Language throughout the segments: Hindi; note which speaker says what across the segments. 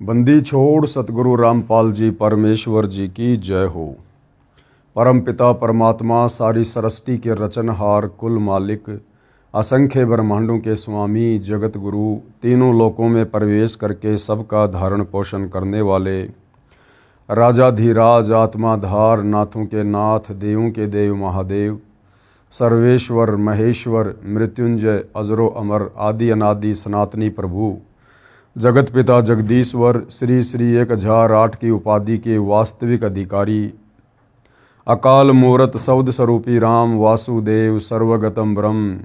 Speaker 1: बंदी छोड़ सतगुरु रामपाल जी परमेश्वर जी की जय हो। परम पिता परमात्मा सारी सृष्टि के रचनहार कुल मालिक असंख्य ब्रह्मांडों के स्वामी जगत गुरु तीनों लोकों में प्रवेश करके सबका धारण पोषण करने वाले राजाधिराज आत्माधार नाथों के नाथ देवों के देव महादेव सर्वेश्वर महेश्वर मृत्युंजय अजरो अमर आदि अनादि सनातनी प्रभु जगत पिता जगदीश्वर श्री श्री 1008 की उपाधि के वास्तविक अधिकारी अकाल मूरत सौद स्वरूपी राम वासुदेव सर्वगतम ब्रह्म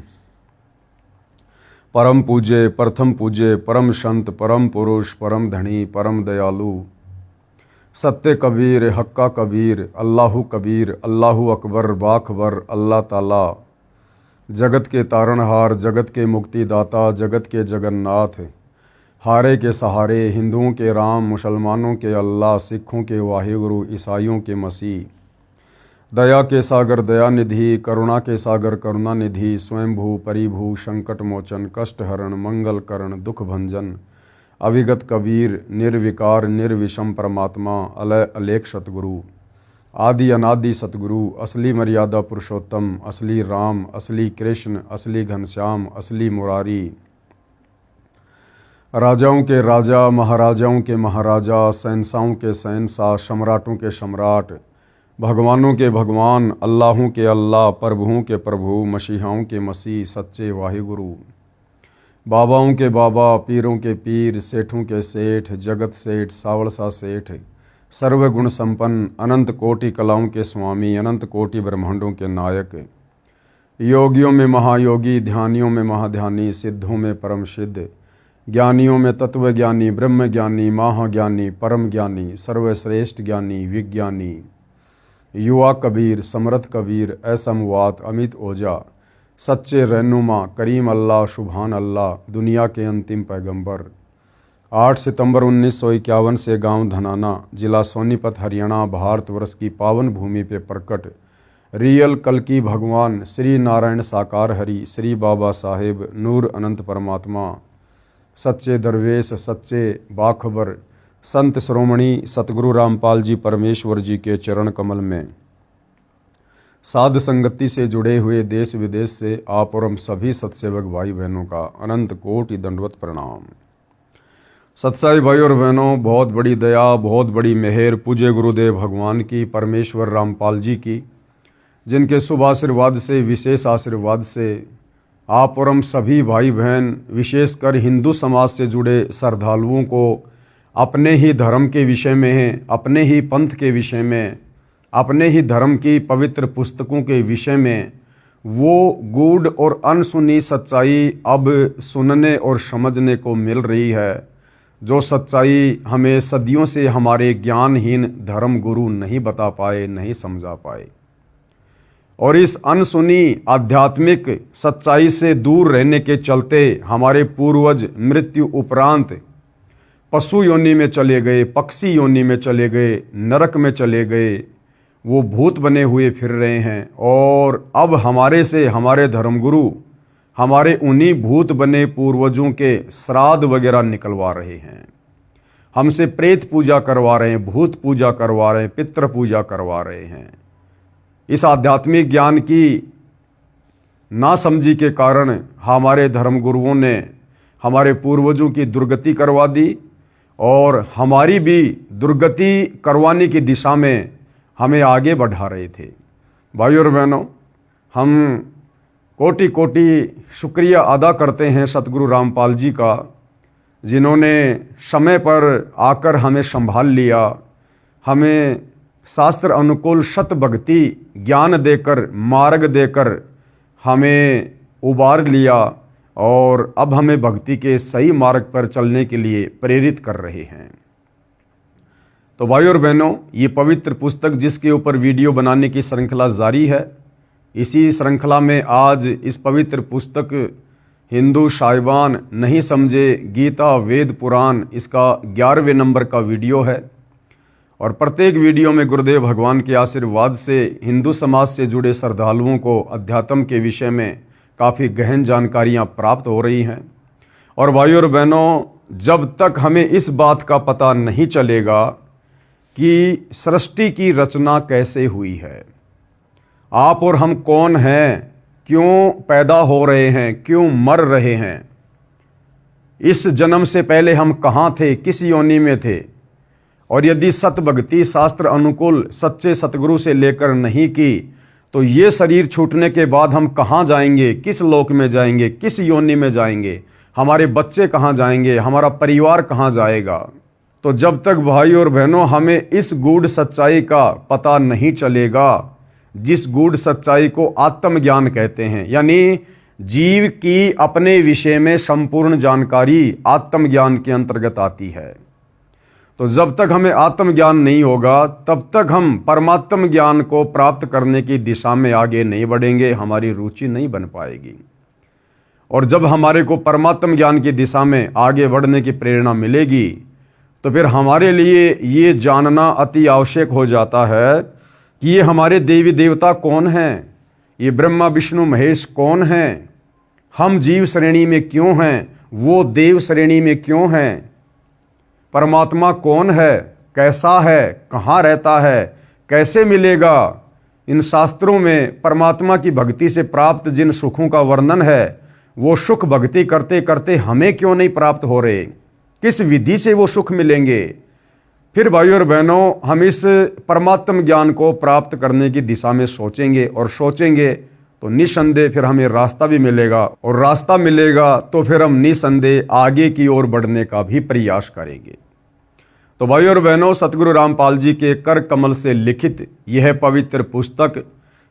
Speaker 1: परम पूज्य प्रथम पूज्य परम संत परम पुरुष परम धनी परम दयालु सत्य कबीर हक्का कबीर अल्लाहु कबीर अल्लाहु अकबर बाखबर अल्लाह ताला जगत के तारणहार जगत के मुक्तिदाता जगत के जगन्नाथ हारे के सहारे हिंदुओं के राम मुसलमानों के अल्लाह सिखों के वाहिगुरु ईसाइयों के मसीह दया के सागर दया निधि करुणा के सागर करुणा निधि स्वयंभू परिभू संकट मोचन कष्ट हरण मंगल करण दुख भंजन अविगत कबीर निर्विकार निर्विषम परमात्मा अलय अलेख सतगुरु आदि अनादि सतगुरु असली मर्यादा पुरुषोत्तम असली राम असली कृष्ण असली घनश्याम असली मुरारी राजाओं के राजा महाराजाओं के महाराजा शहंशाहों के शहंशाह सम्राटों के सम्राट भगवानों के भगवान अल्लाहों के अल्लाह प्रभुओं के प्रभु मसीहाओं के मसीह सच्चे वाहिगुरु बाबाओं के बाबा पीरों के पीर सेठों के सेठ जगत सेठ सावड़सा सेठ सर्वगुण संपन्न अनंत कोटि कलाओं के स्वामी अनंत कोटि ब्रह्मांडों के नायक योगियों में महायोगी ध्यानियों में महाध्यानी सिद्धों में परम सिद्ध ज्ञानियों में तत्व ज्ञानी ब्रह्म ज्ञानी महाज्ञानी परम ज्ञानी सर्वश्रेष्ठ ज्ञानी विज्ञानी युवा कबीर समर्थ कबीर असमवात अमित ओझा सच्चे रहनुमा करीम अल्लाह सुभान अल्लाह दुनिया के अंतिम पैगंबर 8 सितंबर 1951 से गांव धनाना जिला सोनीपत हरियाणा भारतवर्ष की पावन भूमि पे प्रकट रियल कल्कि भगवान श्री नारायण साकार हरि श्री बाबा साहेब नूर अनंत परमात्मा सच्चे दरवेश सच्चे बाखबर संत श्रोमणी सतगुरु रामपाल जी परमेश्वर जी के चरण कमल में साध संगति से जुड़े हुए देश विदेश से आप और हम सभी सत्सेवक भाई बहनों का अनंत कोटि दंडवत प्रणाम। सत्साई भाई और बहनों, बहुत बड़ी दया बहुत बड़ी मेहर पूज्य गुरुदेव भगवान की परमेश्वर रामपाल जी की, जिनके शुभ आशीर्वाद से विशेष आशीर्वाद से आप और हम सभी भाई बहन विशेषकर हिंदू समाज से जुड़े श्रद्धालुओं को अपने ही धर्म के विषय में अपने ही पंथ के विषय में अपने ही धर्म की पवित्र पुस्तकों के विषय में वो गूढ़ और अनसुनी सच्चाई अब सुनने और समझने को मिल रही है, जो सच्चाई हमें सदियों से हमारे ज्ञानहीन धर्म गुरु नहीं बता पाए नहीं समझा पाए। और इस अनसुनी आध्यात्मिक सच्चाई से दूर रहने के चलते हमारे पूर्वज मृत्यु उपरांत पशु योनि में चले गए, पक्षी योनि में चले गए, नरक में चले गए, वो भूत बने हुए फिर रहे हैं। और अब हमारे से हमारे धर्मगुरु हमारे उन्हीं भूत बने पूर्वजों के श्राद्ध वगैरह निकलवा रहे हैं, हमसे प्रेत पूजा करवा रहे हैं, भूत पूजा करवा रहे हैं, पितृ पूजा करवा रहे हैं। इस आध्यात्मिक ज्ञान की नासमझी के कारण हमारे धर्मगुरुओं ने हमारे पूर्वजों की दुर्गति करवा दी और हमारी भी दुर्गति करवाने की दिशा में हमें आगे बढ़ा रहे थे। भाई और बहनों, हम कोटि कोटि शुक्रिया अदा करते हैं सतगुरु रामपाल जी का, जिन्होंने समय पर आकर हमें संभाल लिया, हमें शास्त्र अनुकूल सत भक्ति ज्ञान देकर मार्ग देकर हमें उबार लिया और अब हमें भक्ति के सही मार्ग पर चलने के लिए प्रेरित कर रहे हैं। तो भाई और बहनों, ये पवित्र पुस्तक जिसके ऊपर वीडियो बनाने की श्रृंखला जारी है, इसी श्रृंखला में आज इस पवित्र पुस्तक हिंदू साहिबान नहीं समझे गीता वेद पुराण, इसका 11वें नंबर का वीडियो है। और प्रत्येक वीडियो में गुरुदेव भगवान के आशीर्वाद से हिंदू समाज से जुड़े श्रद्धालुओं को अध्यात्म के विषय में काफ़ी गहन जानकारियां प्राप्त हो रही हैं। और भाइयों और बहनों, जब तक हमें इस बात का पता नहीं चलेगा कि सृष्टि की रचना कैसे हुई है, आप और हम कौन हैं, क्यों पैदा हो रहे हैं, क्यों मर रहे हैं, इस जन्म से पहले हम कहाँ थे, किस योनि में थे, और यदि सत भक्ति शास्त्र अनुकूल सच्चे सतगुरु से लेकर नहीं की तो ये शरीर छूटने के बाद हम कहाँ जाएंगे, किस लोक में जाएंगे, किस योनि में जाएंगे, हमारे बच्चे कहाँ जाएंगे, हमारा परिवार कहाँ जाएगा। तो जब तक भाई और बहनों हमें इस गूढ़ सच्चाई का पता नहीं चलेगा, जिस गूढ़ सच्चाई को आत्मज्ञान कहते हैं, यानी जीव की अपने विषय में संपूर्ण जानकारी आत्मज्ञान के अंतर्गत आती है, तो जब तक हमें आत्मज्ञान नहीं होगा तब तक हम परमात्म ज्ञान को प्राप्त करने की दिशा में आगे नहीं बढ़ेंगे, हमारी रुचि नहीं बन पाएगी। और जब हमारे को परमात्म ज्ञान की दिशा में आगे बढ़ने की प्रेरणा मिलेगी तो फिर हमारे लिए ये जानना अति आवश्यक हो जाता है कि ये हमारे देवी देवता कौन हैं, ये ब्रह्मा विष्णु महेश कौन हैं, हम जीव श्रेणी में क्यों हैं, वो देव श्रेणी में क्यों हैं, परमात्मा कौन है, कैसा है, कहाँ रहता है, कैसे मिलेगा। इन शास्त्रों में परमात्मा की भक्ति से प्राप्त जिन सुखों का वर्णन है वो सुख भक्ति करते करते हमें क्यों नहीं प्राप्त हो रहे, किस विधि से वो सुख मिलेंगे। फिर भाइयों और बहनों हम इस परमात्म ज्ञान को प्राप्त करने की दिशा में सोचेंगे और सोचेंगे तो निसंदेह फिर हमें रास्ता भी मिलेगा, और रास्ता मिलेगा तो फिर हम निसंदेह आगे की ओर बढ़ने का भी प्रयास करेंगे। तो भाइयों और बहनों, सतगुरु रामपाल जी के कर कमल से लिखित यह पवित्र पुस्तक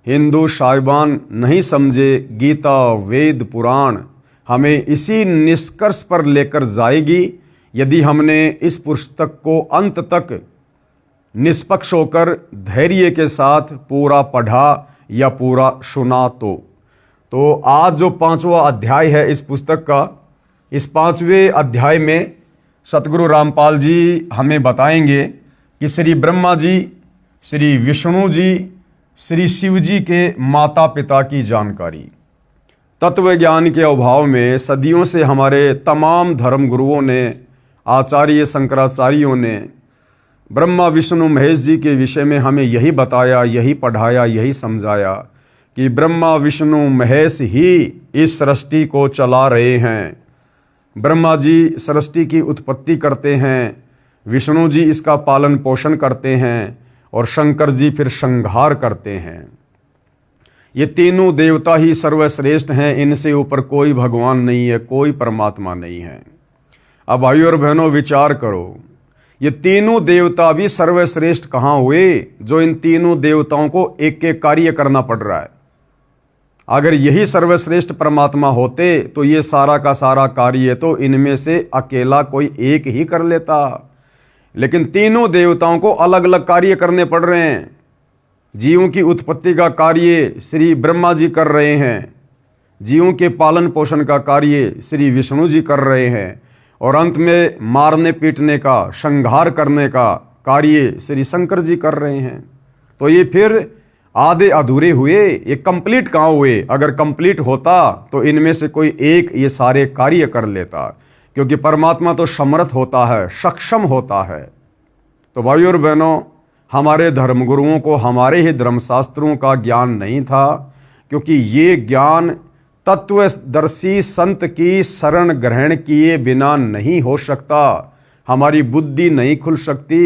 Speaker 1: हिंदू साहिबान नहीं समझे गीता वेद पुराण हमें इसी निष्कर्ष पर लेकर जाएगी यदि हमने इस पुस्तक को अंत तक निष्पक्ष होकर धैर्य के साथ पूरा पढ़ा या पूरा सुना। तो आज जो 5वां अध्याय है इस पुस्तक का, इस 5वें अध्याय में सतगुरु रामपाल जी हमें बताएंगे कि श्री ब्रह्मा जी, श्री विष्णु जी, श्री शिव जी के माता पिता की जानकारी। तत्व ज्ञान के अभाव में सदियों से हमारे तमाम धर्म गुरुओं ने, आचार्य शंकराचार्यों ने ब्रह्मा विष्णु महेश जी के विषय में हमें यही बताया, यही पढ़ाया, यही समझाया कि ब्रह्मा विष्णु महेश ही इस सृष्टि को चला रहे हैं। ब्रह्मा जी सृष्टि की उत्पत्ति करते हैं, विष्णु जी इसका पालन पोषण करते हैं और शंकर जी फिर संहार करते हैं। ये तीनों देवता ही सर्वश्रेष्ठ हैं, इनसे ऊपर कोई भगवान नहीं है, कोई परमात्मा नहीं है। अब भाइयों और बहनों विचार करो, ये तीनों देवता भी सर्वश्रेष्ठ कहाँ हुए जो इन तीनों देवताओं को एक एक कार्य करना पड़ रहा है। अगर यही सर्वश्रेष्ठ परमात्मा होते तो ये सारा का सारा कार्य तो इनमें से अकेला कोई एक ही कर लेता, लेकिन तीनों देवताओं को अलग अलग कार्य करने पड़ रहे हैं। जीवों की उत्पत्ति का कार्य श्री ब्रह्मा जी कर रहे हैं, जीवों के पालन पोषण का कार्य श्री विष्णु जी कर रहे हैं, और अंत में मारने पीटने का, संहार करने का कार्य श्री शंकर जी कर रहे हैं। तो ये फिर आधे अधूरे हुए, ये कंप्लीट कहाँ हुए। अगर कंप्लीट होता तो इनमें से कोई एक ये सारे कार्य कर लेता, क्योंकि परमात्मा तो समर्थ होता है, सक्षम होता है। तो भाइयों और बहनों, हमारे धर्मगुरुओं को हमारे ही धर्मशास्त्रों का ज्ञान नहीं था, क्योंकि ये ज्ञान तत्वदर्शी संत की शरण ग्रहण किए बिना नहीं हो सकता। हमारी बुद्धि नहीं खुल सकती।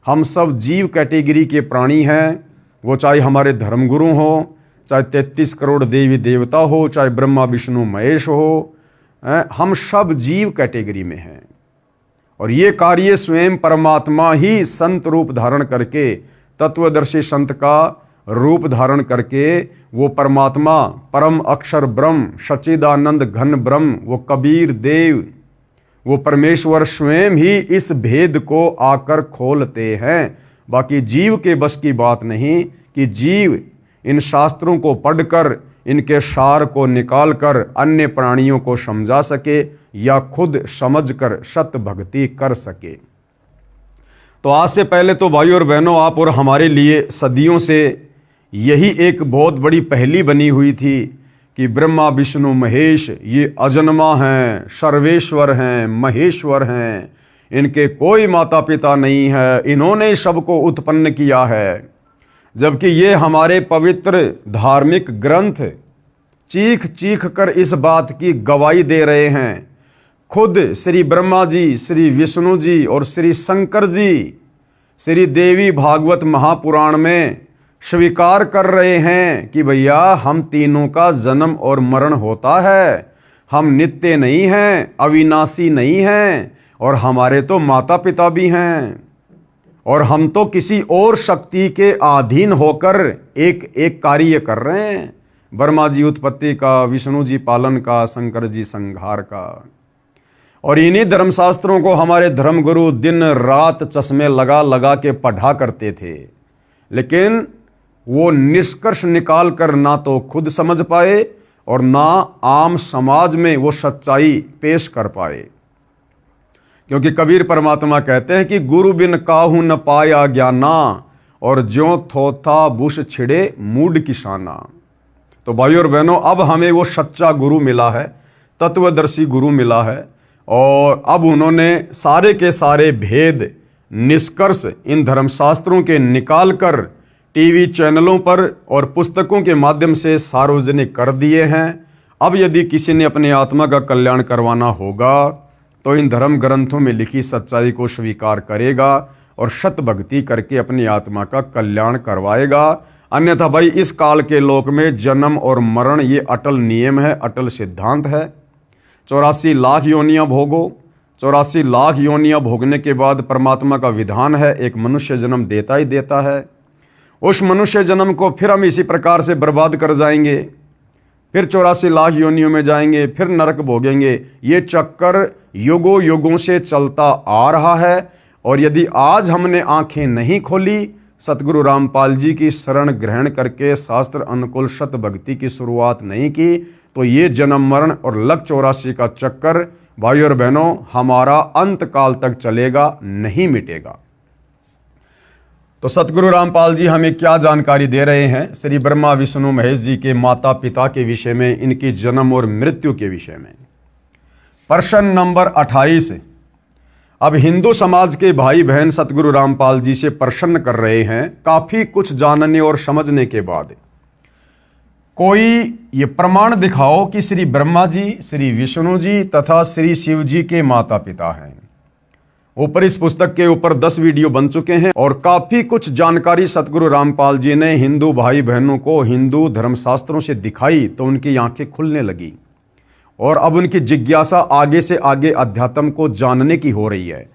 Speaker 1: हम सब जीव कैटेगरी के प्राणी हैं, वो चाहे हमारे धर्मगुरु हो, चाहे 33 करोड़ देवी देवता हो, चाहे ब्रह्मा विष्णु महेश हो, हम सब जीव कैटेगरी में हैं। और ये कार्य स्वयं परमात्मा ही संत रूप धारण करके, तत्वदर्शी संत का रूप धारण करके, वो परमात्मा परम अक्षर ब्रह्म सच्चिदानंद घन ब्रह्म, वो कबीर देव, वो परमेश्वर स्वयं ही इस भेद को आकर खोलते हैं। बाकी जीव के बस की बात नहीं कि जीव इन शास्त्रों को पढ़कर इनके सार को निकालकर अन्य प्राणियों को समझा सके या खुद समझकर सत भक्ति कर सके। तो आज से पहले तो भाइयों और बहनों, आप और हमारे लिए सदियों से यही एक बहुत बड़ी पहेली बनी हुई थी कि ब्रह्मा विष्णु महेश ये अजन्मा हैं, सर्वेश्वर हैं, महेश्वर हैं, इनके कोई माता पिता नहीं है, इन्होंने सबको उत्पन्न किया है। जबकि ये हमारे पवित्र धार्मिक ग्रंथ चीख चीख कर इस बात की गवाही दे रहे हैं। खुद श्री ब्रह्मा जी, श्री विष्णु जी और श्री शंकर जी श्री देवी भागवत महापुराण में स्वीकार कर रहे हैं कि भैया हम तीनों का जन्म और मरण होता है, हम नित्य नहीं हैं, अविनाशी नहीं हैं, और हमारे तो माता पिता भी हैं, और हम तो किसी और शक्ति के अधीन होकर एक एक कार्य कर रहे हैं। ब्रह्मा जी उत्पत्ति का, विष्णु जी पालन का, शंकर जी संहार का। और इन्हीं धर्मशास्त्रों को हमारे धर्मगुरु दिन रात चश्मे लगा लगा के पढ़ा करते थे, लेकिन वो निष्कर्ष निकाल कर ना तो खुद समझ पाए और ना आम समाज में वो सच्चाई पेश कर पाए। क्योंकि कबीर परमात्मा कहते हैं कि गुरु बिन काहू न पाया ज्ञाना, और ज्यों थोथा बुश छिड़े मूड किसाना। तो भाइयों और बहनों, अब हमें वो सच्चा गुरु मिला है, तत्वदर्शी गुरु मिला है, और अब उन्होंने सारे के सारे भेद निष्कर्ष इन धर्मशास्त्रों के निकाल कर टीवी चैनलों पर और पुस्तकों के माध्यम से सार्वजनिक कर दिए हैं। अब यदि किसी ने अपनी आत्मा का कल्याण करवाना होगा तो इन धर्म ग्रंथों में लिखी सच्चाई को स्वीकार करेगा और सत भक्ति करके अपनी आत्मा का कल्याण करवाएगा। अन्यथा भाई इस काल के लोक में जन्म और मरण ये अटल नियम है, अटल सिद्धांत है। 84 लाख योनियां भोगो, 84 लाख योनियां भोगने के बाद परमात्मा का विधान है एक मनुष्य जन्म देता ही देता है। उस मनुष्य जन्म को फिर हम इसी प्रकार से बर्बाद कर जाएंगे, फिर 84 लाख योनियों में जाएंगे, फिर नरक भोगेंगे। ये चक्कर युगों युगों से चलता आ रहा है। और यदि आज हमने आंखें नहीं खोली, सतगुरु रामपाल जी की शरण ग्रहण करके शास्त्र अनुकूल सत भक्ति की शुरुआत नहीं की, तो ये जन्म मरण और लक 84 का चक्कर भाइयों और बहनों हमारा अंत काल तक चलेगा, नहीं मिटेगा। तो सतगुरु रामपाल जी हमें क्या जानकारी दे रहे हैं श्री ब्रह्मा विष्णु महेश जी के माता पिता के विषय में, इनकी जन्म और मृत्यु के विषय में। प्रश्न नंबर 28। अब हिंदू समाज के भाई बहन सतगुरु रामपाल जी से प्रश्न कर रहे हैं, काफी कुछ जानने और समझने के बाद, कोई ये प्रमाण दिखाओ कि श्री ब्रह्मा जी, श्री विष्णु जी तथा श्री शिव जी के माता पिता हैं। ऊपर इस पुस्तक के ऊपर 10 वीडियो बन चुके हैं और काफी कुछ जानकारी सतगुरु रामपाल जी ने हिंदू भाई बहनों को हिंदू धर्मशास्त्रों से दिखाई, तो उनकी आंखें खुलने लगी और अब उनकी जिज्ञासा आगे से आगे अध्यात्म को जानने की हो रही है।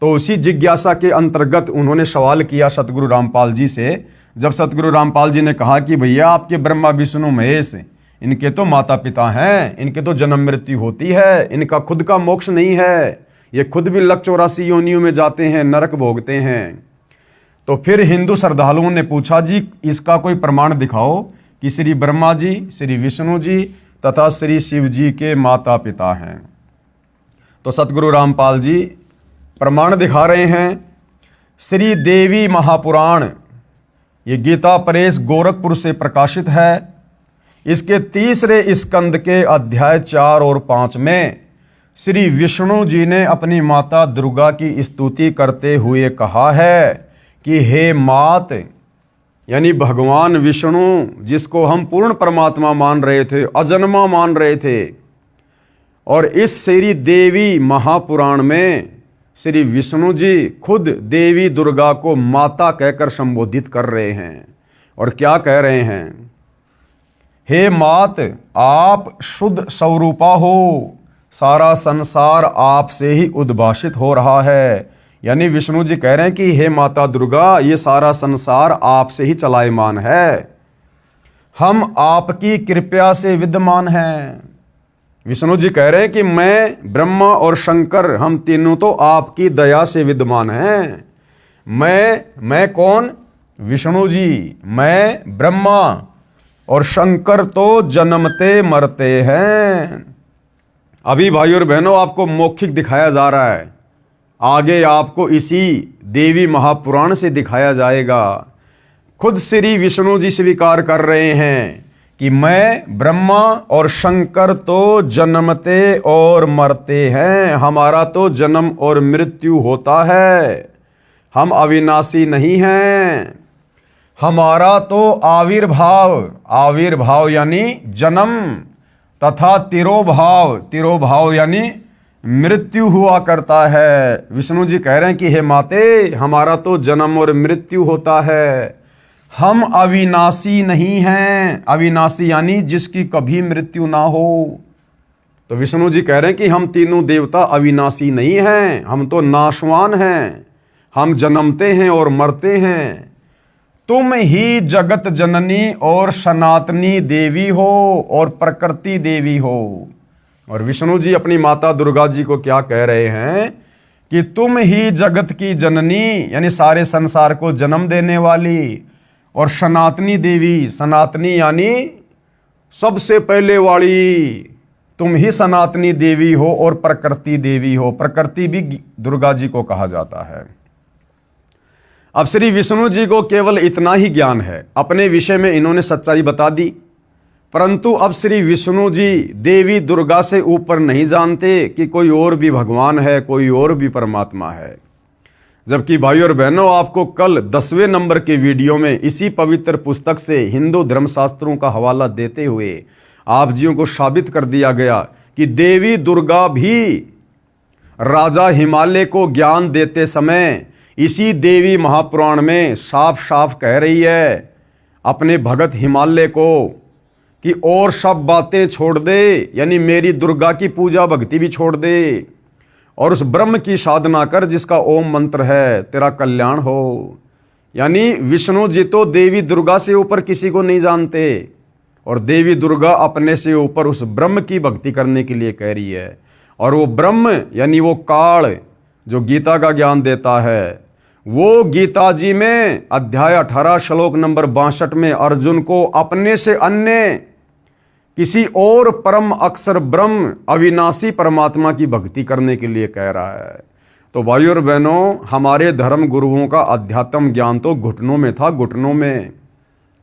Speaker 1: तो उसी जिज्ञासा के अंतर्गत उन्होंने सवाल किया सतगुरु रामपाल जी से। जब सतगुरु रामपाल जी ने कहा कि भैया आपके ब्रह्मा विष्णु महेश, इनके तो माता पिता हैं, इनके तो जन्म मृत्यु होती है, इनका खुद का मोक्ष नहीं है, ये खुद भी लक 84 योनियों में जाते हैं, नरक भोगते हैं। तो फिर हिंदू श्रद्धालुओं ने पूछा जी इसका कोई प्रमाण दिखाओ कि श्री ब्रह्मा जी, श्री विष्णु जी तथा श्री शिव जी के माता पिता हैं। तो सतगुरु रामपाल जी प्रमाण दिखा रहे हैं। श्री देवी महापुराण, ये गीता प्रेस गोरखपुर से प्रकाशित है। इसके 3रे स्कंद के अध्याय 4 और 5 में श्री विष्णु जी ने अपनी माता दुर्गा की स्तुति करते हुए कहा है कि हे मात, यानी भगवान विष्णु जिसको हम पूर्ण परमात्मा मान रहे थे, अजन्मा मान रहे थे, और इस श्री देवी महापुराण में श्री विष्णु जी खुद देवी दुर्गा को माता कहकर संबोधित कर रहे हैं। और क्या कह रहे हैं? हे मात, आप शुद्ध स्वरूपा हो, सारा संसार आपसे ही उद्भाषित हो रहा है। यानी विष्णु जी कह रहे हैं कि हे माता दुर्गा, ये सारा संसार आपसे ही चलायमान है, हम आपकी कृपा से विद्यमान हैं। विष्णु जी कह रहे हैं कि मैं, ब्रह्मा और शंकर, हम तीनों तो आपकी दया से विद्यमान हैं। मैं कौन? विष्णु जी। मैं ब्रह्मा और शंकर तो जन्मते मरते हैं। अभी भाइयों और बहनों आपको मौखिक दिखाया जा रहा है, आगे आपको इसी देवी महापुराण से दिखाया जाएगा। खुद श्री विष्णु जी स्वीकार कर रहे हैं कि मैं ब्रह्मा और शंकर तो जन्मते और मरते हैं, हमारा तो जन्म और मृत्यु होता है, हम अविनाशी नहीं हैं। हमारा तो आविर्भाव यानी जन्म तथा तिरोभाव यानी मृत्यु हुआ करता है। विष्णु जी कह रहे हैं कि हे माते, हमारा तो जन्म और मृत्यु होता है, हम अविनाशी नहीं हैं। अविनाशी यानी जिसकी कभी मृत्यु ना हो। तो विष्णु जी कह रहे हैं कि हम तीनों देवता अविनाशी नहीं हैं, हम तो नाशवान हैं, हम जन्मते हैं और मरते हैं। तुम ही जगत जननी और सनातनी देवी हो और प्रकृति देवी हो। और विष्णु जी अपनी माता दुर्गा जी को क्या कह रहे हैं कि तुम ही जगत की जननी यानी सारे संसार को जन्म देने वाली, और सनातनी देवी, सनातनी यानी सबसे पहले वाली, तुम ही सनातनी देवी हो और प्रकृति देवी हो। प्रकृति भी दुर्गा जी को कहा जाता है। अब श्री विष्णु जी को केवल इतना ही ज्ञान है, अपने विषय में इन्होंने सच्चाई बता दी, परंतु अब श्री विष्णु जी देवी दुर्गा से ऊपर नहीं जानते कि कोई और भी भगवान है, कोई और भी परमात्मा है। जबकि भाई और बहनों, आपको कल 10वें नंबर के वीडियो में इसी पवित्र पुस्तक से हिंदू धर्मशास्त्रों का हवाला देते हुए आप जियों को साबित कर दिया गया कि देवी दुर्गा भी राजा हिमालय को ज्ञान देते समय इसी देवी महापुराण में साफ साफ कह रही है अपने भगत हिमालय को कि और सब बातें छोड़ दे, यानी मेरी दुर्गा की पूजा भक्ति भी छोड़ दे और उस ब्रह्म की साधना कर जिसका ओम मंत्र है, तेरा कल्याण हो। यानी विष्णु जी तो देवी दुर्गा से ऊपर किसी को नहीं जानते, और देवी दुर्गा अपने से ऊपर उस ब्रह्म की भक्ति करने के लिए कह रही है। और वो ब्रह्म यानी वो काल जो गीता का ज्ञान देता है, वो गीता जी में अध्याय 18 श्लोक नंबर 62 में अर्जुन को अपने से अन्य किसी और परम अक्षर ब्रह्म अविनाशी परमात्मा की भक्ति करने के लिए कह रहा है। तो भाइयों और बहनों, हमारे धर्म गुरुओं का अध्यात्म ज्ञान तो घुटनों में था, घुटनों में।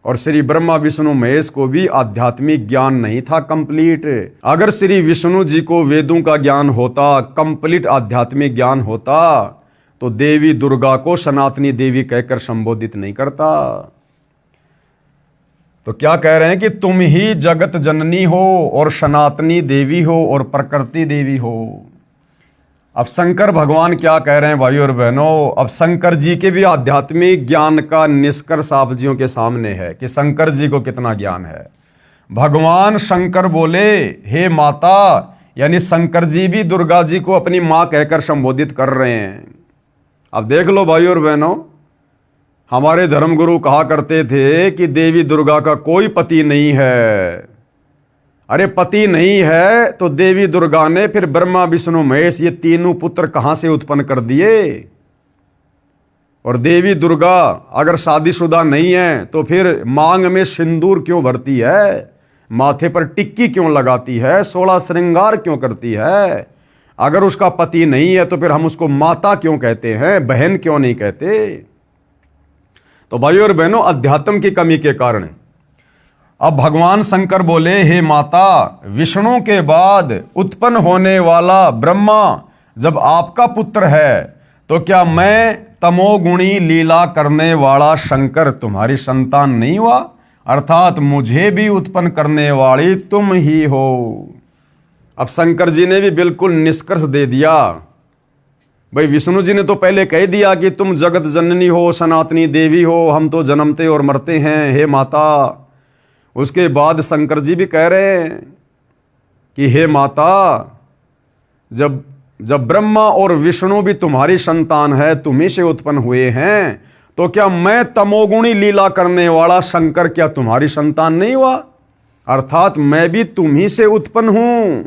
Speaker 1: और श्री ब्रह्मा विष्णु महेश को भी आध्यात्मिक ज्ञान नहीं था कंप्लीट। अगर श्री विष्णु जी को वेदों का ज्ञान होता, कंप्लीट आध्यात्मिक ज्ञान होता, तो देवी दुर्गा को सनातनी देवी कहकर संबोधित नहीं करता। तो क्या कह रहे हैं कि तुम ही जगत जननी हो और सनातनी देवी हो और प्रकृति देवी हो। अब शंकर भगवान क्या कह रहे हैं भाइयों और बहनों, अब शंकर जी के भी आध्यात्मिक ज्ञान का निष्कर्ष आप जियों के सामने है कि शंकर जी को कितना ज्ञान है। भगवान शंकर बोले, हे माता, यानी शंकर जी भी दुर्गा जी को अपनी मां कहकर संबोधित कर रहे हैं। अब देख लो भाइयों और बहनों, हमारे धर्मगुरु कहा करते थे कि देवी दुर्गा का कोई पति नहीं है। अरे पति नहीं है तो देवी दुर्गा ने फिर ब्रह्मा विष्णु महेश ये तीनों पुत्र कहां से उत्पन्न कर दिए? और देवी दुर्गा अगर शादीशुदा नहीं है तो फिर मांग में सिंदूर क्यों भरती है, माथे पर टिक्की क्यों लगाती है, 16 श्रृंगार क्यों करती है? अगर उसका पति नहीं है तो फिर हम उसको माता क्यों कहते हैं, बहन क्यों नहीं कहते? तो भाइयों और बहनों, अध्यात्म की कमी के कारण अब भगवान शंकर बोले, हे माता, विष्णु के बाद उत्पन्न होने वाला ब्रह्मा जब आपका पुत्र है तो क्या मैं तमोगुणी लीला करने वाला शंकर तुम्हारी संतान नहीं हुआ? अर्थात मुझे भी उत्पन्न करने वाली तुम ही हो। अब शंकर जी ने भी बिल्कुल निष्कर्ष दे दिया। भाई विष्णु जी ने तो पहले कह दिया कि तुम जगत जननी हो, सनातनी देवी हो, हम तो जन्मते और मरते हैं, हे माता। उसके बाद शंकर जी भी कह रहे हैं कि हे माता, जब ब्रह्मा और विष्णु भी तुम्हारी संतान है, तुम्ही से उत्पन्न हुए हैं, तो क्या मैं तमोगुणी लीला करने वाला शंकर क्या तुम्हारी संतान नहीं हुआ? अर्थात मैं भी तुम्ही से उत्पन्न हूं।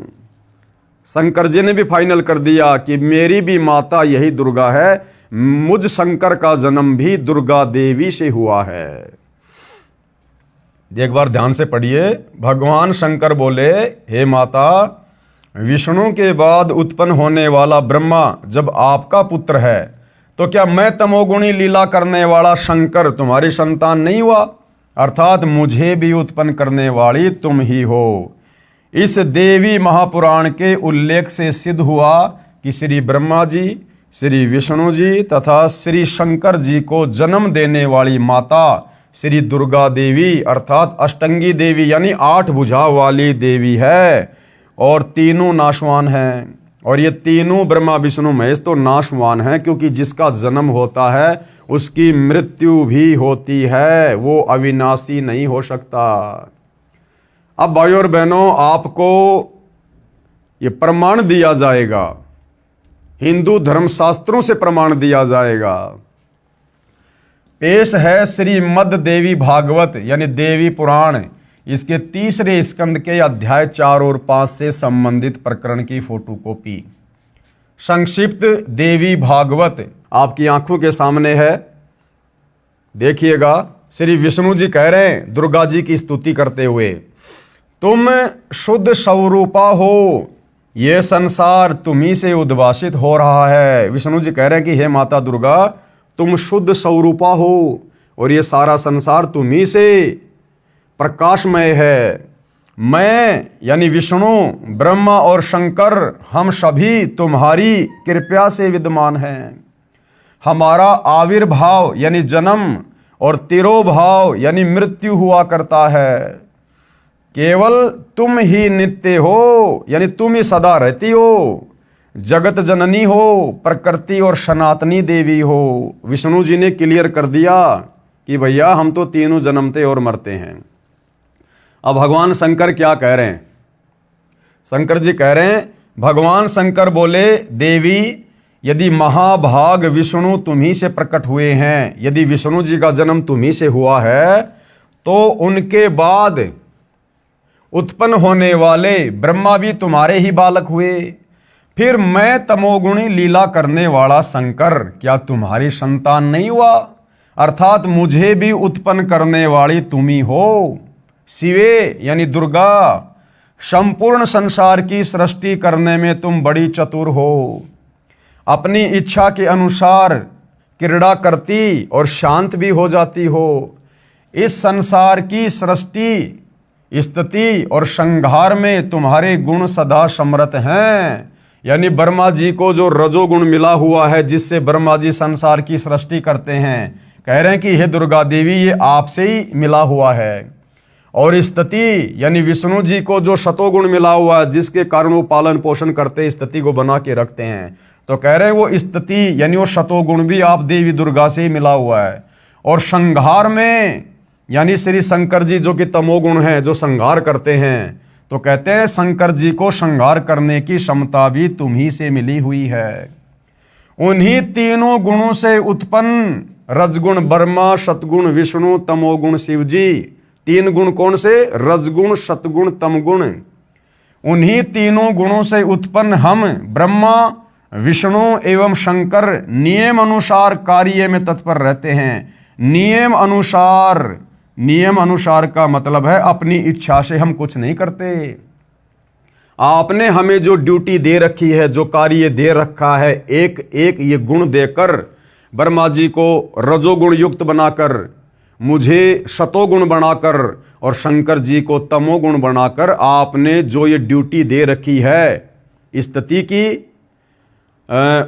Speaker 1: शंकर जी ने भी फाइनल कर दिया कि मेरी भी माता यही दुर्गा है, मुझ शंकर का जन्म भी दुर्गा देवी से हुआ है। एक बार ध्यान से पढ़िए। भगवान शंकर बोले, हे माता, विष्णु के बाद उत्पन्न होने वाला ब्रह्मा जब आपका पुत्र है तो क्या मैं तमोगुणी लीला करने वाला शंकर तुम्हारी संतान नहीं हुआ? अर्थात मुझे भी उत्पन्न करने वाली तुम ही हो। इस देवी महापुराण के उल्लेख से सिद्ध हुआ कि श्री ब्रह्मा जी, श्री विष्णु जी तथा श्री शंकर जी को जन्म देने वाली माता श्री दुर्गा देवी अर्थात अष्टंगी देवी यानी 8 भुजा वाली देवी है और तीनों नाशवान हैं। और ये तीनों ब्रह्मा विष्णु महेश तो नाशवान हैं, क्योंकि जिसका जन्म होता है उसकी मृत्यु भी होती है, वो अविनाशी नहीं हो सकता। अब भाइयों और बहनों, आपको ये प्रमाण दिया जाएगा, हिंदू धर्मशास्त्रों से प्रमाण दिया जाएगा। पेश है श्रीमद् देवी भागवत यानी देवी पुराण, इसके 3रे स्कंद के अध्याय 4 और 5 से संबंधित प्रकरण की फोटोकॉपी। संक्षिप्त देवी भागवत आपकी आंखों के सामने है, देखिएगा। श्री विष्णु जी कह रहे हैं दुर्गा जी की स्तुति करते हुए, तुम शुद्ध स्वरूपा हो, ये संसार तुम्ही से उद्भासित हो रहा है। विष्णु जी कह रहे हैं कि हे माता दुर्गा, तुम शुद्ध स्वरूपा हो और ये सारा संसार तुम्ही से प्रकाशमय है। मैं यानी विष्णु, ब्रह्मा और शंकर हम सभी तुम्हारी कृपा से विद्यमान हैं। हमारा आविर्भाव यानी जन्म और तिरोभाव यानी मृत्यु हुआ करता है। केवल तुम ही नित्य हो यानी तुम ही सदा रहती हो, जगत जननी हो, प्रकृति और सनातनी देवी हो। विष्णु जी ने क्लियर कर दिया कि भैया हम तो तीनों जन्मते और मरते हैं। अब भगवान शंकर क्या कह रहे हैं? शंकर जी कह रहे हैं, भगवान शंकर बोले, देवी यदि महाभाग विष्णु तुम्ही से प्रकट हुए हैं, यदि विष्णु जी का जन्म तुम्ही से हुआ है, तो उनके बाद उत्पन्न होने वाले ब्रह्मा भी तुम्हारे ही बालक हुए। फिर मैं तमोगुणी लीला करने वाला शंकर क्या तुम्हारी संतान नहीं हुआ? अर्थात मुझे भी उत्पन्न करने वाली तुम ही हो। शिवे यानी दुर्गा, संपूर्ण संसार की सृष्टि करने में तुम बड़ी चतुर हो। अपनी इच्छा के अनुसार क्रीड़ा करती और शांत भी हो जाती हो। इस संसार की सृष्टि, स्थिति और संहार में तुम्हारे गुण सदा समृत हैं। यानी ब्रह्मा जी को जो रजोगुण मिला हुआ है, जिससे ब्रह्मा जी संसार की सृष्टि करते हैं, कह रहे हैं कि हे दुर्गा देवी, ये आपसे ही मिला हुआ है। और स्थिति यानी विष्णु जी को जो शतोगुण मिला हुआ है, जिसके कारण वो पालन पोषण करते, स्थिति को बना के रखते हैं, तो कह रहे हैं वो स्थिति यानी वो शतोगुण भी आप देवी दुर्गा से ही मिला हुआ है। और संहार में यानी श्री शंकर जी जो कि तमोगुण हैं, जो संहार करते हैं, तो कहते हैं शंकर जी को संहार करने की क्षमता भी तुम्ही से मिली हुई है। उन्हीं तीनों गुणों से उत्पन्न रजगुण ब्रह्मा, सतगुण विष्णु, तमोगुण शिव जी। 3 गुण कौन से? रजगुण, सतगुण, तमगुण। उन्हीं तीनों गुणों से उत्पन्न हम ब्रह्मा, विष्णु एवं शंकर नियम अनुसार कार्य में तत्पर रहते हैं। नियम अनुसार, नियम अनुसार का मतलब है अपनी इच्छा से हम कुछ नहीं करते। आपने हमें जो ड्यूटी दे रखी है, जो कार्य दे रखा है, एक एक ये गुण देकर ब्रह्मा जी को रजोगुण युक्त बनाकर, मुझे शतोगुण बनाकर और शंकर जी को तमोगुण बनाकर आपने जो ये ड्यूटी दे रखी है, स्थिति की,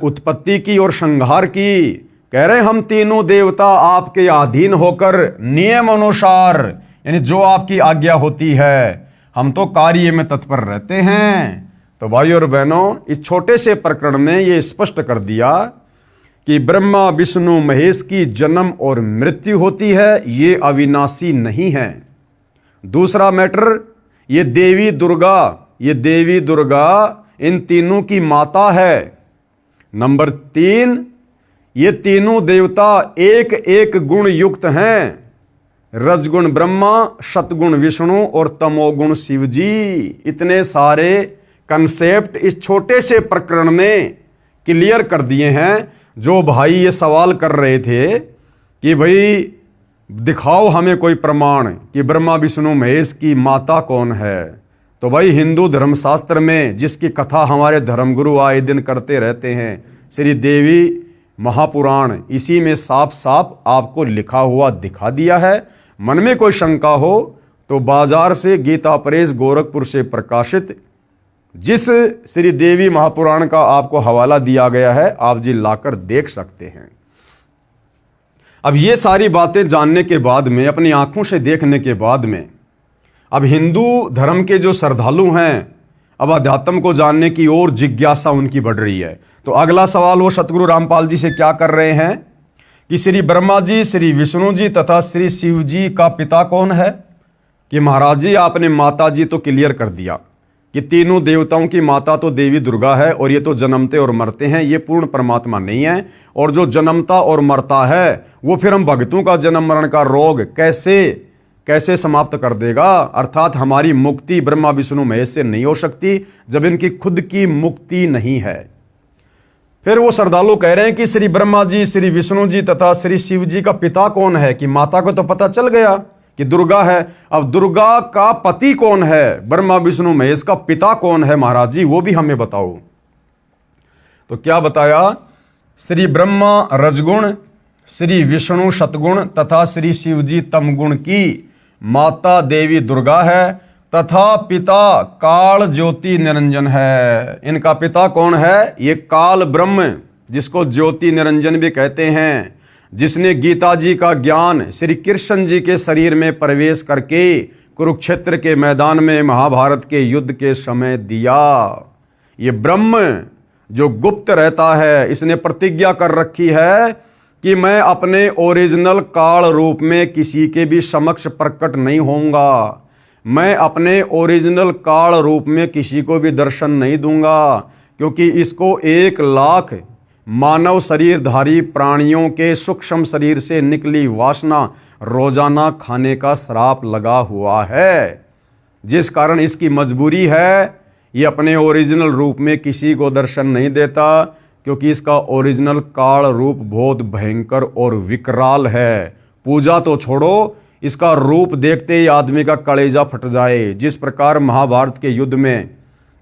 Speaker 1: उत्पत्ति की और संहार की, कह रहे हम तीनों देवता आपके अधीन होकर नियम अनुसार यानी जो आपकी आज्ञा होती है, हम तो कार्य में तत्पर रहते हैं। तो भाइयों और बहनों, इस छोटे से प्रकरण ने ये स्पष्ट कर दिया कि ब्रह्मा विष्णु महेश की जन्म और मृत्यु होती है, ये अविनाशी नहीं है। दूसरा मैटर, ये देवी दुर्गा, ये देवी दुर्गा इन तीनों की माता है। नंबर 3, ये तीनों देवता एक एक गुण युक्त हैं। रजगुण ब्रह्मा, सतगुण विष्णु और तमोगुण शिव जी। इतने सारे कंसेप्ट इस छोटे से प्रकरण ने क्लियर कर दिए हैं। जो भाई ये सवाल कर रहे थे कि भाई दिखाओ हमें कोई प्रमाण कि ब्रह्मा विष्णु महेश की माता कौन है, तो भाई हिंदू धर्मशास्त्र में जिसकी कथा हमारे धर्मगुरु आए दिन करते रहते हैं, श्री देवी महापुराण, इसी में साफ साफ आपको लिखा हुआ दिखा दिया है। मन में कोई शंका हो तो बाजार से गीता प्रेस गोरखपुर से प्रकाशित जिस श्री देवी महापुराण का आपको हवाला दिया गया है, आप जी लाकर देख सकते हैं। अब ये सारी बातें जानने के बाद में, अपनी आंखों से देखने के बाद में, अब हिंदू धर्म के जो श्रद्धालु हैं, अब अध्यात्म को जानने की ओर जिज्ञासा उनकी बढ़ रही है। तो अगला सवाल वो सतगुरु रामपाल जी से क्या कर रहे हैं कि श्री ब्रह्मा जी, श्री विष्णु जी तथा श्री शिव जी का पिता कौन है? कि महाराज जी आपने माता जी तो क्लियर कर दिया कि तीनों देवताओं की माता तो देवी दुर्गा है, और ये तो जन्मते और मरते हैं, ये पूर्ण परमात्मा नहीं है। और जो जन्मता और मरता है वो फिर हम भक्तों का जन्म मरण का रोग कैसे समाप्त कर देगा? अर्थात हमारी मुक्ति ब्रह्मा विष्णु महेश से नहीं हो सकती जब इनकी खुद की मुक्ति नहीं है। फिर वो श्रद्धालु कह रहे हैं कि श्री ब्रह्मा जी, श्री विष्णु जी तथा श्री शिव जी का पिता कौन है? कि माता को तो पता चल गया कि दुर्गा है, अब दुर्गा का पति कौन है? ब्रह्मा विष्णु महेश का पिता कौन है महाराज जी, वो भी हमें बताओ। तो क्या बताया? श्री ब्रह्मा रजगुण, श्री विष्णु सतगुण तथा श्री शिव जी तमगुण की माता देवी दुर्गा है तथा पिता काल ज्योति निरंजन है। इनका पिता कौन है? ये काल ब्रह्म, जिसको ज्योति निरंजन भी कहते हैं, जिसने गीता जी का ज्ञान श्री कृष्ण जी के शरीर में प्रवेश करके कुरुक्षेत्र के मैदान में महाभारत के युद्ध के समय दिया। ये ब्रह्म जो गुप्त रहता है, इसने प्रतिज्ञा कर रखी है कि मैं अपने ओरिजिनल काल रूप में किसी के भी समक्ष प्रकट नहीं होऊंगा, मैं अपने ओरिजिनल काल रूप में किसी को भी दर्शन नहीं दूंगा, क्योंकि इसको 1,00,000 मानव शरीरधारी प्राणियों के सूक्ष्म शरीर से निकली वासना रोजाना खाने का श्राप लगा हुआ है, जिस कारण इसकी मजबूरी है ये अपने ओरिजिनल रूप में किसी को दर्शन नहीं देता, क्योंकि इसका ओरिजिनल काल रूप बहुत भयंकर और विकराल है। पूजा तो छोड़ो, इसका रूप देखते ही आदमी का कलेजा फट जाए। जिस प्रकार महाभारत के युद्ध में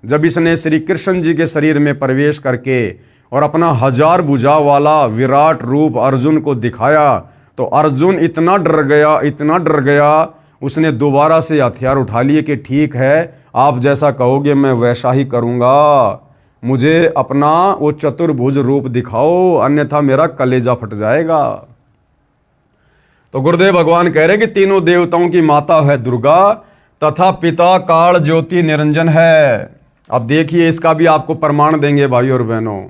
Speaker 1: जब इसने श्री कृष्ण जी के शरीर में प्रवेश करके और अपना 1000 भुजा वाला विराट रूप अर्जुन को दिखाया, तो अर्जुन इतना डर गया, उसने दोबारा से हथियार उठा लिए कि ठीक है, आप जैसा कहोगे मैं वैसा ही करूँगा, मुझे अपना वो चतुर्भुज रूप दिखाओ, अन्यथा मेरा कलेजा फट जाएगा। तो गुरुदेव भगवान कह रहे कि तीनों देवताओं की माता है दुर्गा तथा पिता काल ज्योति निरंजन है। अब देखिए, इसका भी आपको प्रमाण देंगे भाई और बहनों।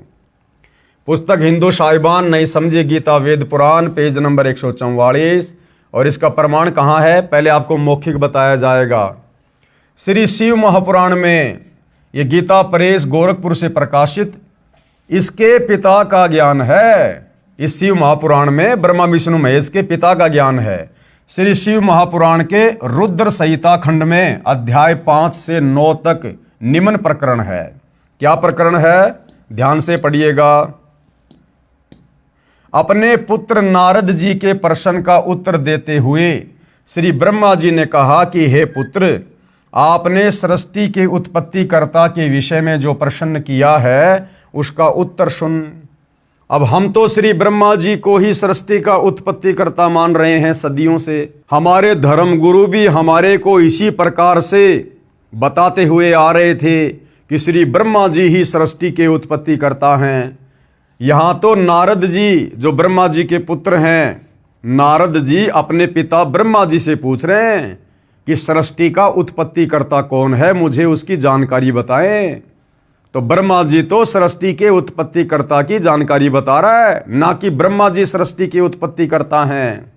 Speaker 1: पुस्तक हिंदू साहिबान नहीं समझे गीता वेद पुराण, पेज नंबर 144, और इसका प्रमाण कहाँ है? पहले आपको मौखिक बताया जाएगा। श्री शिव महापुराण में, ये गीता प्रेस गोरखपुर से प्रकाशित, इसके पिता का ज्ञान है। इस शिव महापुराण में ब्रह्मा विष्णु महेश के पिता का ज्ञान है। श्री शिव महापुराण के रुद्र संहिता खंड में अध्याय 5 से 9 तक निम्न प्रकरण है। क्या प्रकरण है? ध्यान से पढ़िएगा। अपने पुत्र नारद जी के प्रश्न का उत्तर देते हुए श्री ब्रह्मा जी ने कहा कि हे पुत्र, आपने सृष्टि के उत्पत्तिकर्ता के विषय में जो प्रश्न किया है उसका उत्तर सुन। अब हम तो श्री ब्रह्मा जी को ही सृष्टि का उत्पत्तिकर्ता मान रहे हैं सदियों से। हमारे धर्म गुरु भी हमारे को इसी प्रकार से बताते हुए आ रहे थे कि श्री ब्रह्मा जी ही सृष्टि के उत्पत्तिकर्ता हैं। यहाँ तो नारद जी जो ब्रह्मा जी के पुत्र हैं, नारद जी अपने पिता ब्रह्मा जी से पूछ रहे हैं कि सृष्टि का उत्पत्तिकर्ता कौन है, मुझे उसकी जानकारी बताएं। तो ब्रह्मा जी तो सृष्टि के उत्पत्तिकर्ता की जानकारी बता रहा है, ना कि ब्रह्मा जी सृष्टि के उत्पत्तिकर्ता हैं।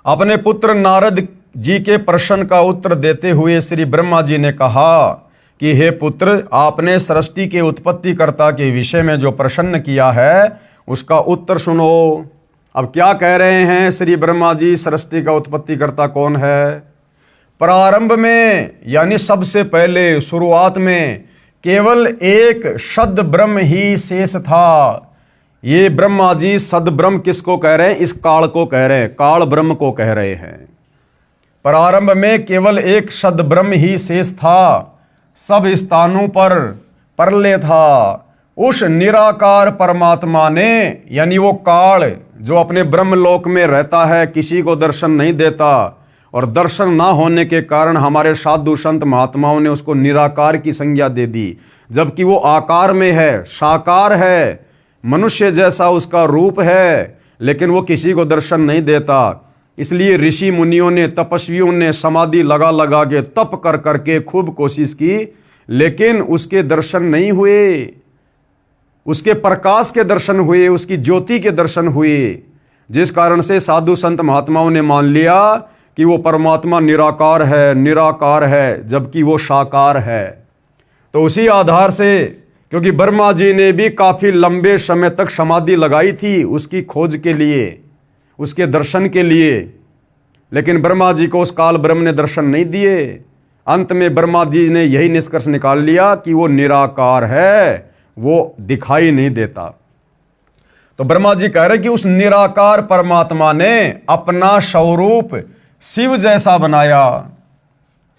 Speaker 1: अपने पुत्र नारद जी के प्रश्न का उत्तर देते हुए श्री ब्रह्मा जी ने कहा कि हे पुत्र, आपने सृष्टि के उत्पत्तिकर्ता के विषय में जो प्रश्न किया है उसका उत्तर सुनो। अब क्या कह रहे हैं श्री ब्रह्मा जी, सृष्टि का उत्पत्तिकर्ता कौन है? प्रारंभ में, यानी सबसे पहले शुरुआत में केवल एक सद ब्रह्म ही शेष था। ये ब्रह्मा जी सद ब्रह्म किसको कह रहे हैं? इस काल को कह रहे हैं, काल ब्रह्म को कह रहे हैं। प्रारंभ में केवल एक सद ब्रह्म ही शेष था, सब स्थानों पर प्रलय था। उस निराकार परमात्मा ने, यानी वो काल जो अपने ब्रह्मलोक में रहता है किसी को दर्शन नहीं देता, और दर्शन ना होने के कारण हमारे साधु संत महात्माओं ने उसको निराकार की संज्ञा दे दी, जबकि वो आकार में है, साकार है, मनुष्य जैसा उसका रूप है, लेकिन वो किसी को दर्शन नहीं देता। इसलिए ऋषि मुनियों ने, तपस्वियों ने समाधि लगा लगा के, तप कर करके खूब कोशिश की, लेकिन उसके दर्शन नहीं हुए। उसके प्रकाश के दर्शन हुए, उसकी ज्योति के दर्शन हुए, जिस कारण से साधु संत महात्माओं ने मान लिया कि वो परमात्मा निराकार है, निराकार है, जबकि वो साकार है। तो उसी आधार से, क्योंकि ब्रह्मा जी ने भी काफ़ी लंबे समय तक समाधि लगाई थी उसकी खोज के लिए, उसके दर्शन के लिए, लेकिन ब्रह्मा जी को उस काल ब्रह्म ने दर्शन नहीं दिए। अंत में ब्रह्मा जी ने यही निष्कर्ष निकाल लिया कि वो निराकार है, वो दिखाई नहीं देता। तो ब्रह्मा जी कह रहे कि उस निराकार परमात्मा ने अपना स्वरूप शिव जैसा बनाया।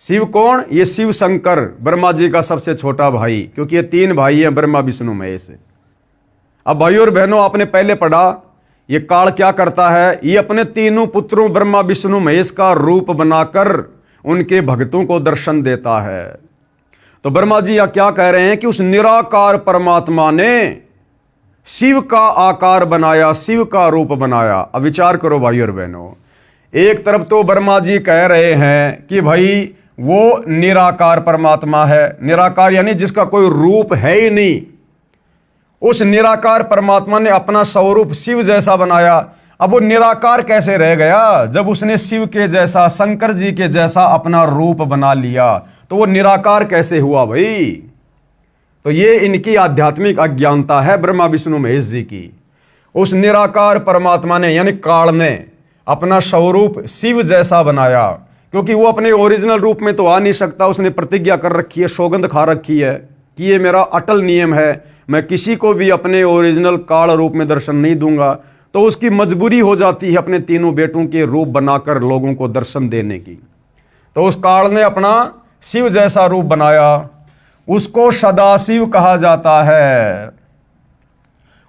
Speaker 1: शिव कौन? ये शिव शंकर, ब्रह्मा जी का सबसे छोटा भाई, क्योंकि ये 3 भाई हैं, ब्रह्मा विष्णु महेश। अब भाइयों और बहनों, आपने पहले पढ़ा ये काल क्या करता है, ये अपने तीनों पुत्रों ब्रह्मा विष्णु महेश का रूप बनाकर उनके भक्तों को दर्शन देता है। तो ब्रह्मा जी यह क्या कह रहे हैं कि उस निराकार परमात्मा ने शिव का आकार बनाया, शिव का रूप बनाया। अब विचार करो भाइयों और बहनों, एक तरफ तो ब्रह्मा जी कह रहे हैं कि भाई वो निराकार परमात्मा है, निराकार यानी जिसका कोई रूप है ही नहीं। उस निराकार परमात्मा ने अपना स्वरूप शिव जैसा बनाया। अब वो निराकार कैसे रह गया जब उसने शिव के जैसा, शंकर जी के जैसा अपना रूप बना लिया? तो वो निराकार कैसे हुआ भाई? तो ये इनकी आध्यात्मिक अज्ञानता है ब्रह्मा विष्णु महेश जी की। उस निराकार परमात्मा ने यानी काल ने अपना स्वरूप शिव जैसा बनाया, क्योंकि वो अपने ओरिजिनल रूप में तो आ नहीं सकता। उसने प्रतिज्ञा कर रखी है, सौगंध खा रखी है कि ये मेरा अटल नियम है, मैं किसी को भी अपने ओरिजिनल काल रूप में दर्शन नहीं दूंगा। तो उसकी मजबूरी हो जाती है अपने तीनों बेटों के रूप बनाकर लोगों को दर्शन देने की। तो उस काल ने अपना शिव जैसा रूप बनाया, उसको सदाशिव कहा जाता है।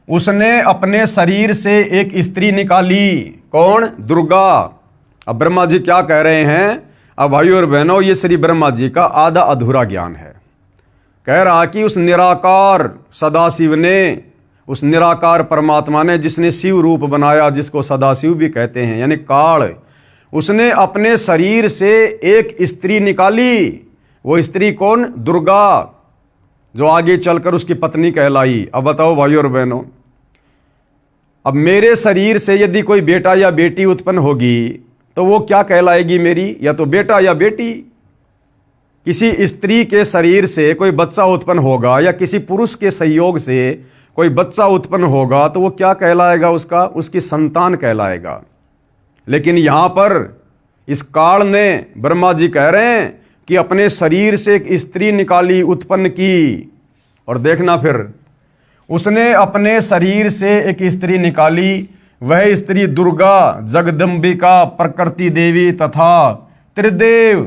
Speaker 1: उसने अपने शरीर से एक स्त्री निकाली, कौन? दुर्गा। अब ब्रह्मा जी क्या कह रहे हैं? अब भाइयों और बहनों, ये श्री ब्रह्मा जी का आधा अधूरा ज्ञान है। कह रहा कि उस निराकार सदाशिव ने, उस निराकार परमात्मा ने जिसने शिव रूप बनाया, जिसको सदाशिव भी कहते हैं यानी काल, उसने अपने शरीर से एक स्त्री निकाली। वो स्त्री कौन? दुर्गा, जो आगे चलकर उसकी पत्नी कहलाई। अब बताओ भाइयों और बहनों, अब मेरे शरीर से यदि कोई बेटा या बेटी उत्पन्न होगी तो वो क्या कहलाएगी मेरी? या तो बेटा या बेटी। किसी स्त्री के शरीर से कोई बच्चा उत्पन्न होगा या किसी पुरुष के सहयोग से कोई बच्चा उत्पन्न होगा तो वो क्या कहलाएगा? उसका, उसकी संतान कहलाएगा। लेकिन यहां पर इस काल ने, ब्रह्मा जी कह रहे हैं कि अपने शरीर से एक स्त्री निकाली, उत्पन्न की। और देखना फिर, उसने अपने शरीर से एक स्त्री निकाली, वह स्त्री दुर्गा, जगदम्बिका, प्रकृति देवी तथा त्रिदेव।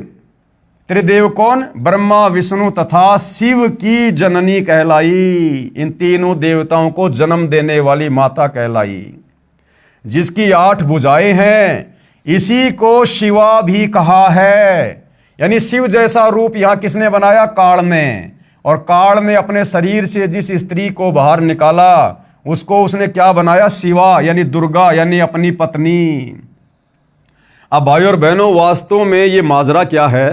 Speaker 1: त्रिदेव कौन? ब्रह्मा विष्णु तथा शिव की जननी कहलाई। इन तीनों देवताओं को जन्म देने वाली माता कहलाई, जिसकी 8 भुजाएं हैं। इसी को शिवा भी कहा है। यानी शिव जैसा रूप यहां किसने बनाया? काल ने। और काल ने अपने शरीर से जिस स्त्री को बाहर निकाला उसको उसने क्या बनाया? शिवा यानी दुर्गा, यानी अपनी पत्नी। अब भाइयों और बहनों, वास्तव में ये माजरा क्या है?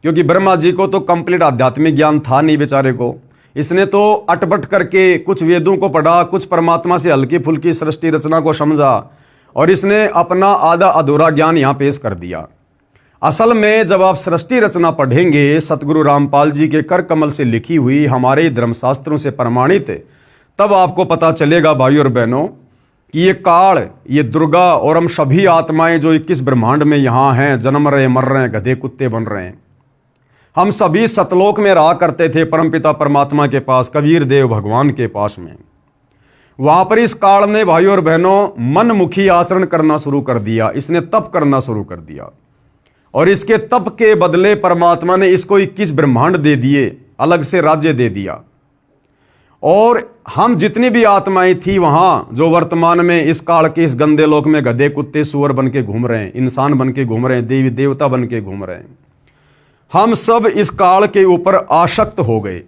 Speaker 1: क्योंकि ब्रह्मा जी को तो कंप्लीट आध्यात्मिक ज्ञान था नहीं बेचारे को। इसने तो अटपट करके कुछ वेदों को पढ़ा, कुछ परमात्मा से हल्की फुल्की सृष्टि रचना को समझा, और इसने अपना आधा अधूरा ज्ञान यहाँ पेश कर दिया। असल में जब आप सृष्टि रचना पढ़ेंगे, सतगुरु रामपाल जी के कर कमल से लिखी हुई, हमारे धर्मशास्त्रों से प्रमाणित, तब आपको पता चलेगा भाइयों और बहनों कि ये काल, ये दुर्गा और हम सभी आत्माएं जो 21 ब्रह्मांड में यहाँ हैं, जन्म रहे, मर रहे हैं, गधे कुत्ते बन रहे हैं, हम सभी सतलोक में रहा करते थे परमपिता परमात्मा के पास, कबीर देव भगवान के पास में। वहां पर इस काल ने भाइयों और बहनों मनमुखी आचरण करना शुरू कर दिया। इसने तप करना शुरू कर दिया, और इसके तप के बदले परमात्मा ने इसको 21 ब्रह्मांड दे दिए, अलग से राज्य दे दिया। और हम जितनी भी आत्माएं थी वहां, जो वर्तमान में इस काल के इस गंदे लोक में गधे कुत्ते सूअर बन के घूम रहे हैं, इंसान बन के घूम रहे हैं, देवी देवता बन के घूम रहे हैं, हम सब इस काल के ऊपर आसक्त हो गए।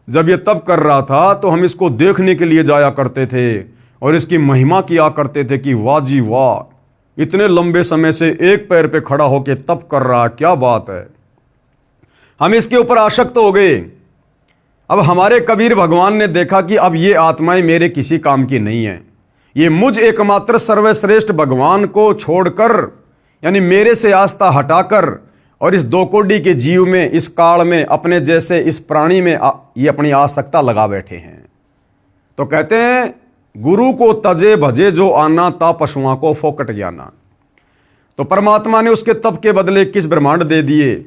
Speaker 1: जब ये तप कर रहा था तो हम इसको देखने के लिए जाया करते थे और इसकी महिमा किया करते थे कि वाह जी वाह, इतने लंबे समय से एक पैर पे खड़ा होकर तप कर रहा, क्या बात है। हम इसके ऊपर आसक्त हो गए। अब हमारे कबीर भगवान ने देखा कि अब ये आत्माएं मेरे किसी काम की नहीं है, ये मुझ एकमात्र सर्वश्रेष्ठ भगवान को छोड़कर, यानी मेरे से आस्था हटाकर और इस दो कोडी के जीव में, इस काल में, अपने जैसे इस प्राणी में ये अपनी आसक्ता लगा बैठे हैं। तो कहते हैं गुरु को तजे भजे जो आना, ता पशुओं को फोकट ज्ञाना। तो परमात्मा ने उसके तप के बदले 21 ब्रह्मांड दे दिए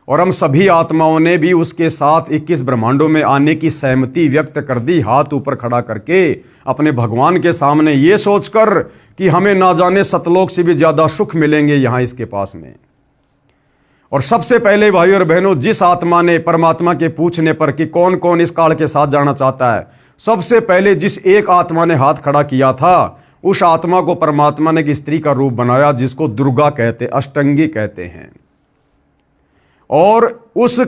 Speaker 1: और हम सभी आत्माओं ने भी उसके साथ 21 ब्रह्मांडों में आने की सहमति व्यक्त कर दी, हाथ ऊपर खड़ा करके अपने भगवान के सामने, ये सोचकर कि हमें ना जाने सतलोक से भी ज्यादा सुख मिलेंगे यहां इसके पास में। और सबसे पहले भाई और बहनों, जिस आत्मा ने परमात्मा के पूछने पर कि कौन कौन इस काल के साथ जाना चाहता है, सबसे पहले जिस एक आत्मा ने हाथ खड़ा किया था, उस आत्मा को परमात्मा ने एक स्त्री का रूप बनाया जिसको दुर्गा कहते, अष्टंगी कहते हैं। और उस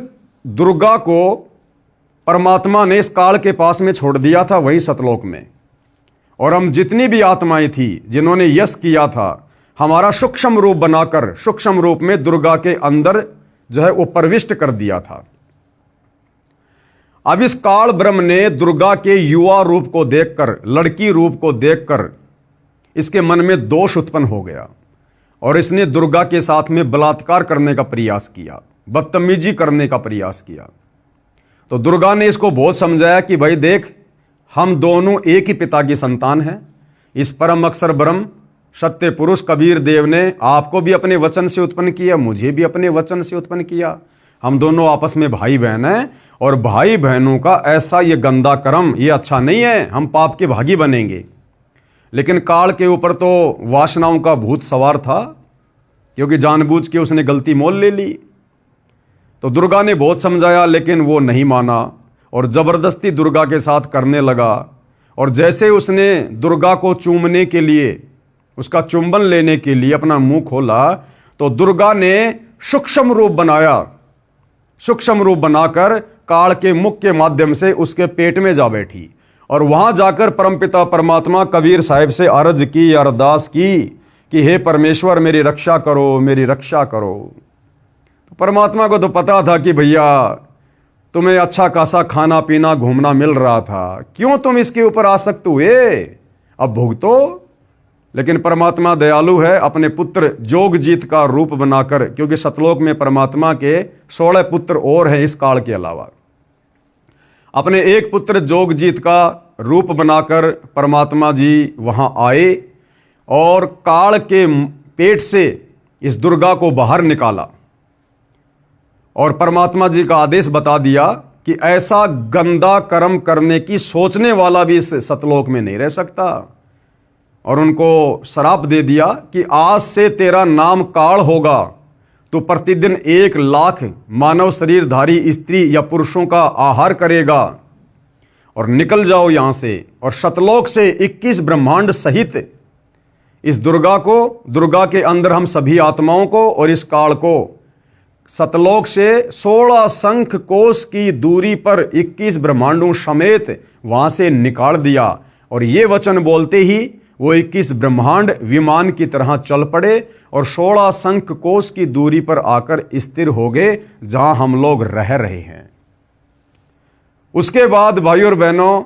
Speaker 1: दुर्गा को परमात्मा ने इस काल के पास में छोड़ दिया था, वही सतलोक में। और हम जितनी भी आत्माएं थी जिन्होंने यश किया था, हमारा सूक्ष्म रूप बनाकर सूक्ष्म रूप में दुर्गा के अंदर जो है वो प्रविष्ट कर दिया था। अब इस काल ब्रह्म ने दुर्गा के युवा रूप को देखकर, लड़की रूप को देखकर इसके मन में दोष उत्पन्न हो गया और इसने दुर्गा के साथ में बलात्कार करने का प्रयास किया, बदतमीजी करने का प्रयास किया। तो दुर्गा ने इसको बहुत समझाया कि भाई देख, हम दोनों एक ही पिता की संतान हैं। इस परम अक्षर ब्रह्म सत्य पुरुष कबीर देव ने आपको भी अपने वचन से उत्पन्न किया, मुझे भी अपने वचन से उत्पन्न किया। हम दोनों आपस में भाई बहन हैं और भाई बहनों का ऐसा ये गंदा कर्म ये अच्छा नहीं है, हम पाप के भागी बनेंगे। लेकिन काल के ऊपर तो वासनाओं का भूत सवार था, क्योंकि जानबूझ के उसने गलती मोल ले ली। तो दुर्गा ने बहुत समझाया लेकिन वो नहीं माना और जबरदस्ती दुर्गा के साथ करने लगा। और जैसे उसने दुर्गा को चूमने के लिए, उसका चुंबन लेने के लिए अपना मुंह खोला, तो दुर्गा ने सूक्ष्म रूप बनाया, सूक्ष्म रूप बनाकर काल के मुख के माध्यम से उसके पेट में जा बैठी और वहां जाकर परमपिता परमात्मा कबीर साहिब से अर्ज की, अरदास की कि हे परमेश्वर मेरी रक्षा करो, मेरी रक्षा करो। तो परमात्मा को तो पता था कि भैया तुम्हें अच्छा खासा खाना पीना घूमना मिल रहा था, क्यों तुम इसके ऊपर आसक्त हुए, अब भुगतो। लेकिन परमात्मा दयालु है, अपने पुत्र जोगजीत का रूप बनाकर, क्योंकि सतलोक में परमात्मा के 16 पुत्र और हैं इस काल के अलावा, अपने एक पुत्र जोगजीत का रूप बनाकर परमात्मा जी वहां आए और काल के पेट से इस दुर्गा को बाहर निकाला और परमात्मा जी का आदेश बता दिया कि ऐसा गंदा कर्म करने की सोचने वाला भी इस सतलोक में नहीं रह सकता। और उनको श्राप दे दिया कि आज से तेरा नाम काल होगा, तो प्रतिदिन 1 लाख मानव शरीरधारी स्त्री या पुरुषों का आहार करेगा और निकल जाओ यहां से। और सतलोक से 21 ब्रह्मांड सहित इस दुर्गा को, दुर्गा के अंदर हम सभी आत्माओं को और इस काल को सतलोक से 16 शंख कोश की दूरी पर 21 ब्रह्मांडों समेत वहां से निकाल दिया। और ये वचन बोलते ही वो 21 ब्रह्मांड विमान की तरह चल पड़े और 16 शंख कोश की दूरी पर आकर स्थिर हो गए जहां हम लोग रह रहे हैं। उसके बाद भाई और बहनों,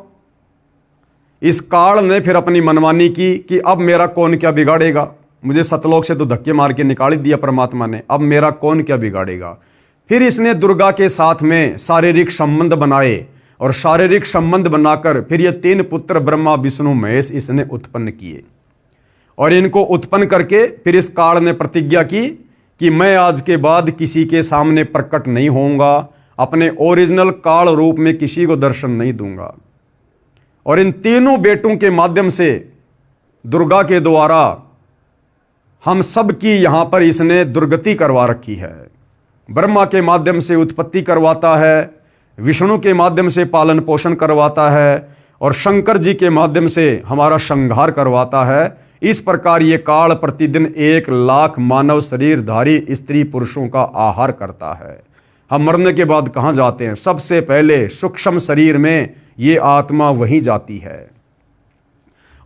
Speaker 1: इस काल ने फिर अपनी मनमानी की कि अब मेरा कौन क्या बिगाड़ेगा, मुझे सतलोक से तो धक्के मार के निकाल दिया परमात्मा ने, अब मेरा कौन क्या बिगाड़ेगा। फिर इसने दुर्गा के साथ में शारीरिक संबंध बनाए और शारीरिक संबंध बनाकर फिर ये 3 पुत्र ब्रह्मा विष्णु महेश इसने उत्पन्न किए। और इनको उत्पन्न करके फिर इस काल ने प्रतिज्ञा की कि मैं आज के बाद किसी के सामने प्रकट नहीं होऊंगा, अपने ओरिजिनल काल रूप में किसी को दर्शन नहीं दूंगा। और इन तीनों बेटों के माध्यम से दुर्गा के द्वारा हम सब की यहां पर इसने दुर्गति करवा रखी है। ब्रह्मा के माध्यम से उत्पत्ति करवाता है, विष्णु के माध्यम से पालन पोषण करवाता है और शंकर जी के माध्यम से हमारा संहार करवाता है। इस प्रकार ये काल प्रतिदिन 1 लाख मानव शरीरधारी स्त्री पुरुषों का आहार करता है। हम मरने के बाद कहाँ जाते हैं? सबसे पहले सूक्ष्म शरीर में ये आत्मा वहीं जाती है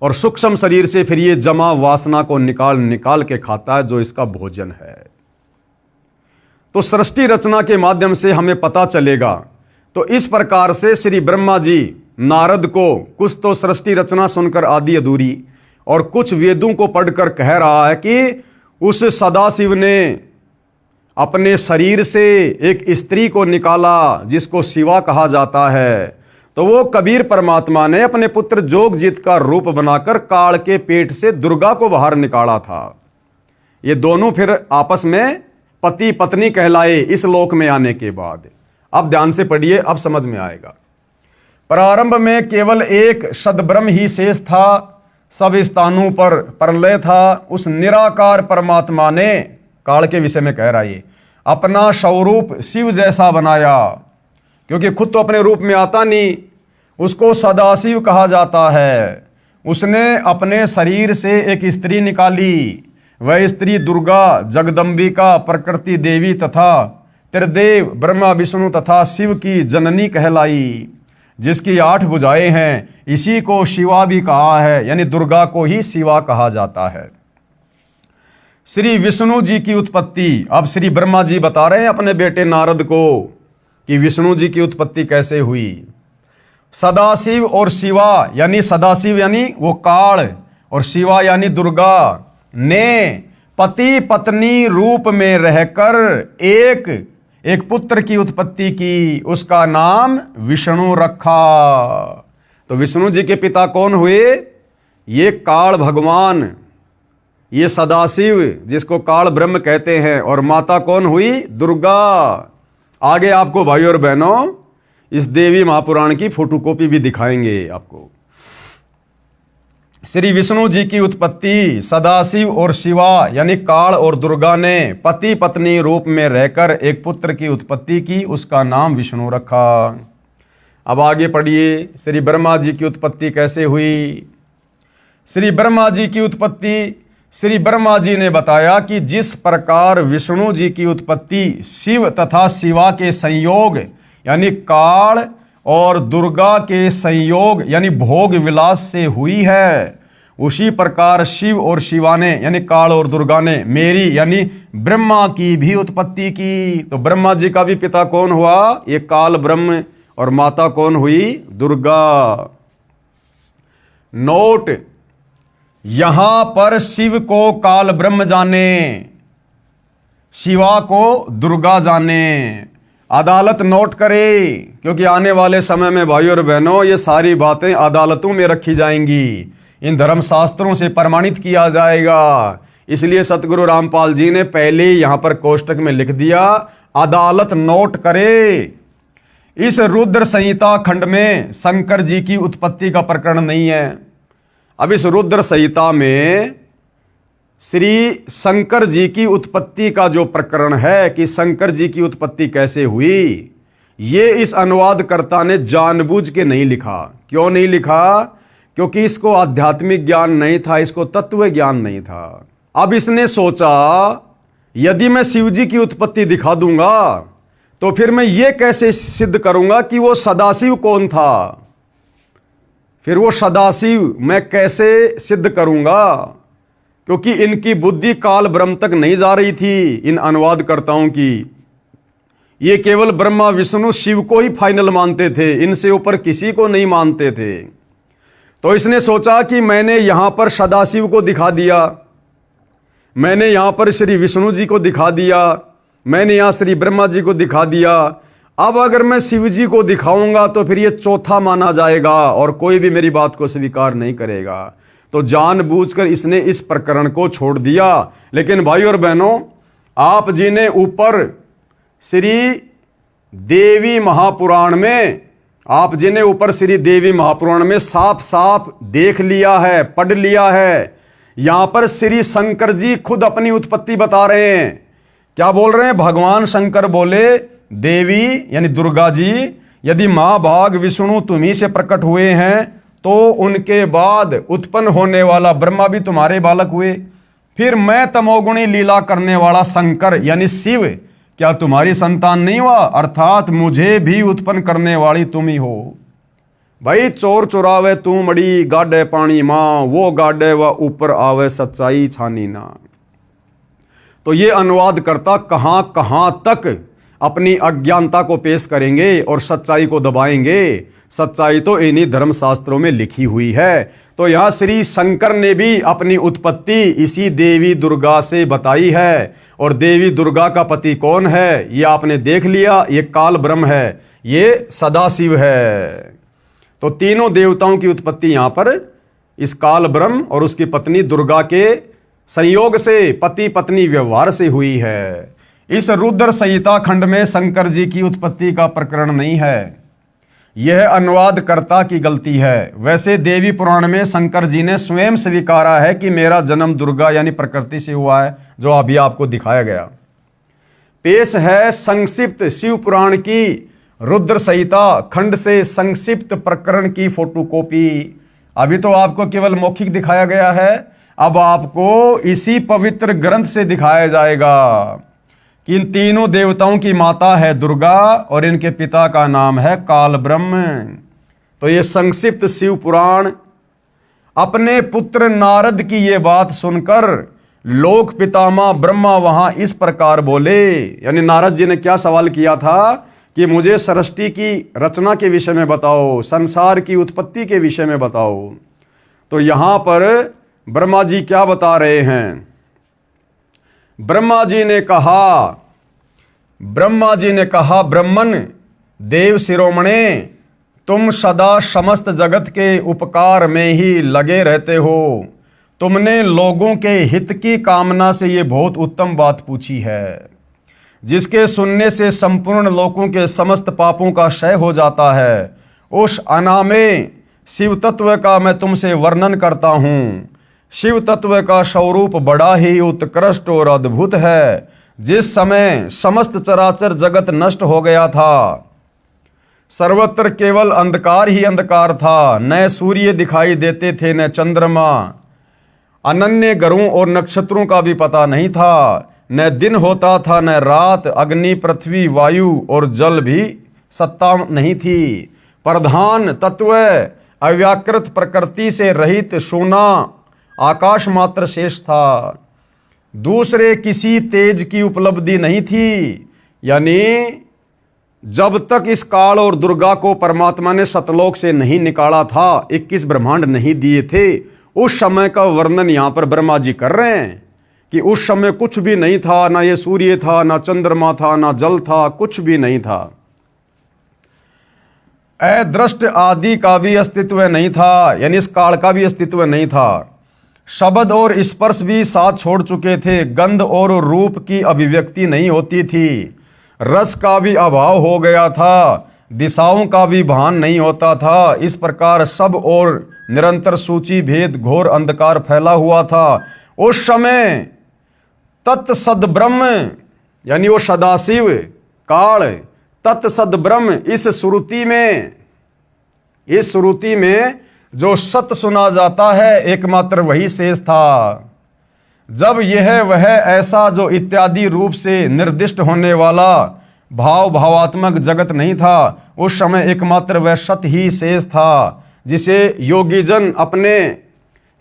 Speaker 1: और सूक्ष्म शरीर से फिर ये जमा वासना को निकाल के खाता है, जो इसका भोजन है। तो सृष्टि रचना के माध्यम से हमें पता चलेगा। तो इस प्रकार से श्री ब्रह्मा जी नारद को कुछ तो सृष्टि रचना सुनकर आधी अधूरी और कुछ वेदों को पढ़कर कह रहा है कि उस सदाशिव ने अपने शरीर से एक स्त्री को निकाला जिसको शिवा कहा जाता है। तो वो कबीर परमात्मा ने अपने पुत्र जोगजीत का रूप बनाकर काल के पेट से दुर्गा को बाहर निकाला था। ये दोनों फिर आपस में पति पत्नी कहलाए इस लोक में आने के बाद। अब ध्यान से पढ़िए, अब समझ में आएगा। प्रारंभ में केवल एक सद्ब्रह्म ही शेष था, सब स्थानों पर प्रलय था। उस निराकार परमात्मा ने, काल के विषय में कह रहा है, अपना स्वरूप शिव जैसा बनाया, क्योंकि खुद तो अपने रूप में आता नहीं, उसको सदाशिव कहा जाता है। उसने अपने शरीर से एक स्त्री निकाली, वह स्त्री दुर्गा, जगदम्बिका, प्रकृति देवी तथा त्रिदेव ब्रह्मा विष्णु तथा शिव की जननी कहलाई, जिसकी 8 भुजाएं हैं। इसी को शिवा भी कहा है, यानी दुर्गा को ही शिवा कहा जाता है। श्री विष्णु जी की उत्पत्ति, अब श्री ब्रह्मा जी बता रहे हैं अपने बेटे नारद को कि विष्णु जी की उत्पत्ति कैसे हुई। सदाशिव और शिवा, यानी सदाशिव यानी वो काल और शिवा यानी दुर्गा ने पति पत्नी रूप में रहकर एक पुत्र की उत्पत्ति की, उसका नाम विष्णु रखा। तो विष्णु जी के पिता कौन हुए? ये काल भगवान, ये सदाशिव जिसको काल ब्रह्म कहते हैं, और माता कौन हुई? दुर्गा। आगे आपको भाई और बहनों इस देवी महापुराण की फोटोकॉपी भी दिखाएंगे आपको। श्री विष्णु जी की उत्पत्ति सदाशिव और शिवा यानी काल और दुर्गा ने पति पत्नी रूप में रहकर एक पुत्र की उत्पत्ति की, उसका नाम विष्णु रखा। अब आगे पढ़िए, श्री ब्रह्मा जी की उत्पत्ति कैसे हुई। श्री ब्रह्मा जी की उत्पत्ति, श्री ब्रह्मा जी ने बताया कि जिस प्रकार विष्णु जी की उत्पत्ति शिव तथा शिवा के संयोग यानी काल और दुर्गा के संयोग यानी भोग विलास से हुई है, उसी प्रकार शिव और शिवा ने यानी काल और दुर्गा ने मेरी यानी ब्रह्मा की भी उत्पत्ति की। तो ब्रह्मा जी का भी पिता कौन हुआ? ये काल ब्रह्म, और माता कौन हुई? दुर्गा। नोट, यहां पर शिव को काल ब्रह्म जाने, शिवा को दुर्गा जाने। अदालत नोट करे, क्योंकि आने वाले समय में भाई और बहनों ये सारी बातें अदालतों में रखी जाएंगी, इन धर्म शास्त्रों से प्रमाणित किया जाएगा। इसलिए सतगुरु रामपाल जी ने पहले यहां पर कोष्टक में लिख दिया, अदालत नोट करे। इस रुद्र संहिता खंड में शंकर जी की उत्पत्ति का प्रकरण नहीं है। अब इस रुद्र संहिता में श्री शंकर जी की उत्पत्ति का जो प्रकरण है कि शंकर जी की उत्पत्ति कैसे हुई, ये इस अनुवादकर्ता ने जानबूझ के नहीं लिखा। क्यों नहीं लिखा? क्योंकि इसको आध्यात्मिक ज्ञान नहीं था, इसको तत्व ज्ञान नहीं था। अब इसने सोचा यदि मैं शिव जी की उत्पत्ति दिखा दूंगा तो फिर मैं ये कैसे सिद्ध करूंगा कि वो सदाशिव कौन था, फिर वो सदाशिव मैं कैसे सिद्ध करूंगा, क्योंकि इनकी बुद्धि काल ब्रह्म तक नहीं जा रही थी। इन अनुवादकर्ताओं की ये केवल ब्रह्मा विष्णु शिव को ही फाइनल मानते थे, इनसे ऊपर किसी को नहीं मानते थे। तो इसने सोचा कि मैंने यहां पर सदाशिव को दिखा दिया, मैंने यहां पर श्री विष्णु जी को दिखा दिया, मैंने यहां श्री ब्रह्मा जी को दिखा दिया। अब अगर मैं शिव जी को दिखाऊंगा तो फिर ये चौथा माना जाएगा और कोई भी मेरी बात को स्वीकार नहीं करेगा। तो जानबूझकर इसने इस प्रकरण को छोड़ दिया। लेकिन भाई और बहनों, आप जी ने ऊपर श्री देवी महापुराण में, आप जी ने ऊपर श्री देवी महापुराण में साफ साफ देख लिया है, पढ़ लिया है। यहां पर श्री शंकर जी खुद अपनी उत्पत्ति बता रहे हैं। क्या बोल रहे हैं? भगवान शंकर बोले देवी यानी दुर्गा जी यदि महाभाग विष्णु तुम्ही से प्रकट हुए हैं तो उनके बाद उत्पन्न होने वाला ब्रह्मा भी तुम्हारे बालक हुए। फिर मैं तमोगुणी लीला करने वाला शंकर यानी शिव क्या तुम्हारी संतान नहीं हुआ? अर्थात मुझे भी उत्पन्न करने वाली तुम ही हो। भाई चोर चुरावे तू मड़ी, गाडे पानी मां, वो गाडे व ऊपर आवे, सच्चाई छानी ना। तो ये अनुवाद करता कहां कहां तक अपनी अज्ञानता को पेश करेंगे और सच्चाई को दबाएंगे। सच्चाई तो इन्हीं धर्मशास्त्रों में लिखी हुई है। तो यहां श्री शंकर ने भी अपनी उत्पत्ति इसी देवी दुर्गा से बताई है। और देवी दुर्गा का पति कौन है ये आपने देख लिया, ये काल ब्रह्म है, ये सदाशिव है। तो तीनों देवताओं की उत्पत्ति यहां पर इस काल ब्रह्म और उसकी पत्नी दुर्गा के संयोग से, पति पत्नी व्यवहार से हुई है। इस रुद्र संहिता खंड में शंकर जी की उत्पत्ति का प्रकरण नहीं है, यह अनुवादकर्ता की गलती है। वैसे देवी पुराण में शंकर जी ने स्वयं स्वीकारा है कि मेरा जन्म दुर्गा यानी प्रकृति से हुआ है, जो अभी आपको दिखाया गया। पेश है संक्षिप्त शिव पुराण की रुद्र संहिता खंड से संक्षिप्त प्रकरण की फोटोकॉपी। अभी तो आपको केवल मौखिक दिखाया गया है, अब आपको इसी पवित्र ग्रंथ से दिखाया जाएगा कि इन तीनों देवताओं की माता है दुर्गा और इनके पिता का नाम है काल ब्रह्म। तो ये संक्षिप्त शिव पुराण अपने पुत्र नारद की ये बात सुनकर लोक पितामह ब्रह्मा वहां इस प्रकार बोले, यानी नारद जी ने क्या सवाल किया था कि मुझे सृष्टि की रचना के विषय में बताओ, संसार की उत्पत्ति के विषय में बताओ। तो यहां पर ब्रह्मा जी क्या बता रहे हैं? ब्रह्मा जी ने कहा ब्रह्मन देव शिरोमणे, तुम सदा समस्त जगत के उपकार में ही लगे रहते हो। तुमने लोगों के हित की कामना से ये बहुत उत्तम बात पूछी है, जिसके सुनने से संपूर्ण लोगों के समस्त पापों का क्षय हो जाता है। उस अनामे शिव तत्व का मैं तुमसे वर्णन करता हूँ। शिव तत्व का स्वरूप बड़ा ही उत्कृष्ट और अद्भुत है। जिस समय समस्त चराचर जगत नष्ट हो गया था, सर्वत्र केवल अंधकार ही अंधकार था, न सूर्य दिखाई देते थे न चंद्रमा, अनन्य ग्रहों और नक्षत्रों का भी पता नहीं था, न दिन होता था न रात, अग्नि पृथ्वी वायु और जल भी सत्ता नहीं थी। प्रधान तत्व अव्याकृत प्रकृति से रहित सोना आकाश मात्र शेष था। दूसरे किसी तेज की उपलब्धि नहीं थी। यानी जब तक इस काल और दुर्गा को परमात्मा ने सतलोक से नहीं निकाला था, 21 ब्रह्मांड नहीं दिए थे, उस समय का वर्णन यहां पर ब्रह्मा जी कर रहे हैं कि उस समय कुछ भी नहीं था, ना ये सूर्य था, ना चंद्रमा था, ना जल था, कुछ भी नहीं था। अदृष्ट आदि का भी अस्तित्व नहीं था, यानी इस काल का भी अस्तित्व नहीं था। शब्द और स्पर्श भी साथ छोड़ चुके थे, गंध और रूप की अभिव्यक्ति नहीं होती थी, रस का भी अभाव हो गया था, दिशाओं का भी भान नहीं होता था। इस प्रकार सब और निरंतर सूची भेद घोर अंधकार फैला हुआ था। उस समय तत्सद ब्रह्म, यानी वो सदाशिव काल तत्सद ब्रह्म, इस श्रुति में जो सत्य सुना जाता है एकमात्र वही शेष था। जब यह वह ऐसा जो इत्यादि रूप से निर्दिष्ट होने वाला भावात्मक जगत नहीं था, उस समय एकमात्र वह सत्य ही शेष था, जिसे योगीजन अपने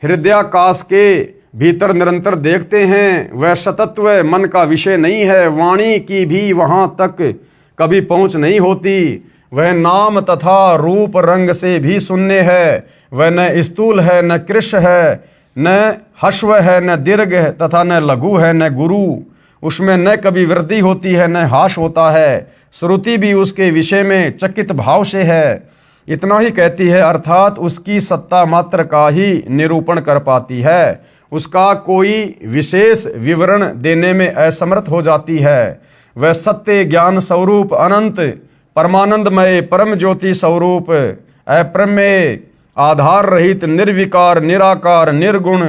Speaker 1: हृदयाकाश के भीतर निरंतर देखते हैं। वह सतत्व मन का विषय नहीं है, वाणी की भी वहां तक कभी पहुंच नहीं होती। वह नाम तथा रूप रंग से भी शून्य है। वह न स्थूल है, न कृश है, न हश्व है, न दीर्घ है तथा न लघु है, न गुरु। उसमें न कभी वृद्धि होती है न हास होता है। श्रुति भी उसके विषय में चकित भाव से है, इतना ही कहती है, अर्थात उसकी सत्ता मात्र का ही निरूपण कर पाती है, उसका कोई विशेष विवरण देने में असमर्थ हो जाती है। वह सत्य ज्ञान स्वरूप अनंत परमानंदमय परम ज्योति स्वरूप अप्रमेय आधार रहित निर्विकार निराकार निर्गुण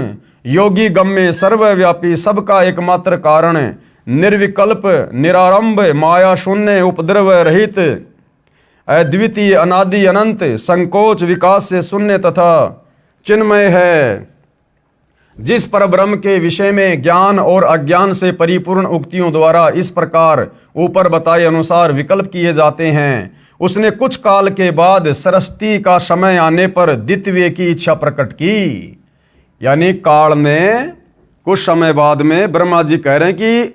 Speaker 1: योगी गम्य सर्वव्यापी सबका एकमात्र कारण निर्विकल्प निरारंभ माया शून्य उपद्रव रहित अद्वितीय अनादि अनंत संकोच विकास से शून्य तथा चिन्मय है। जिस परब्रह्म के विषय में ज्ञान और अज्ञान से परिपूर्ण उक्तियों द्वारा इस प्रकार ऊपर बताए अनुसार विकल्प किए जाते हैं, उसने कुछ काल के बाद सृष्टि का समय आने पर द्वितीय की इच्छा प्रकट की। यानी काल ने कुछ समय बाद में ब्रह्मा जी कह रहे हैं कि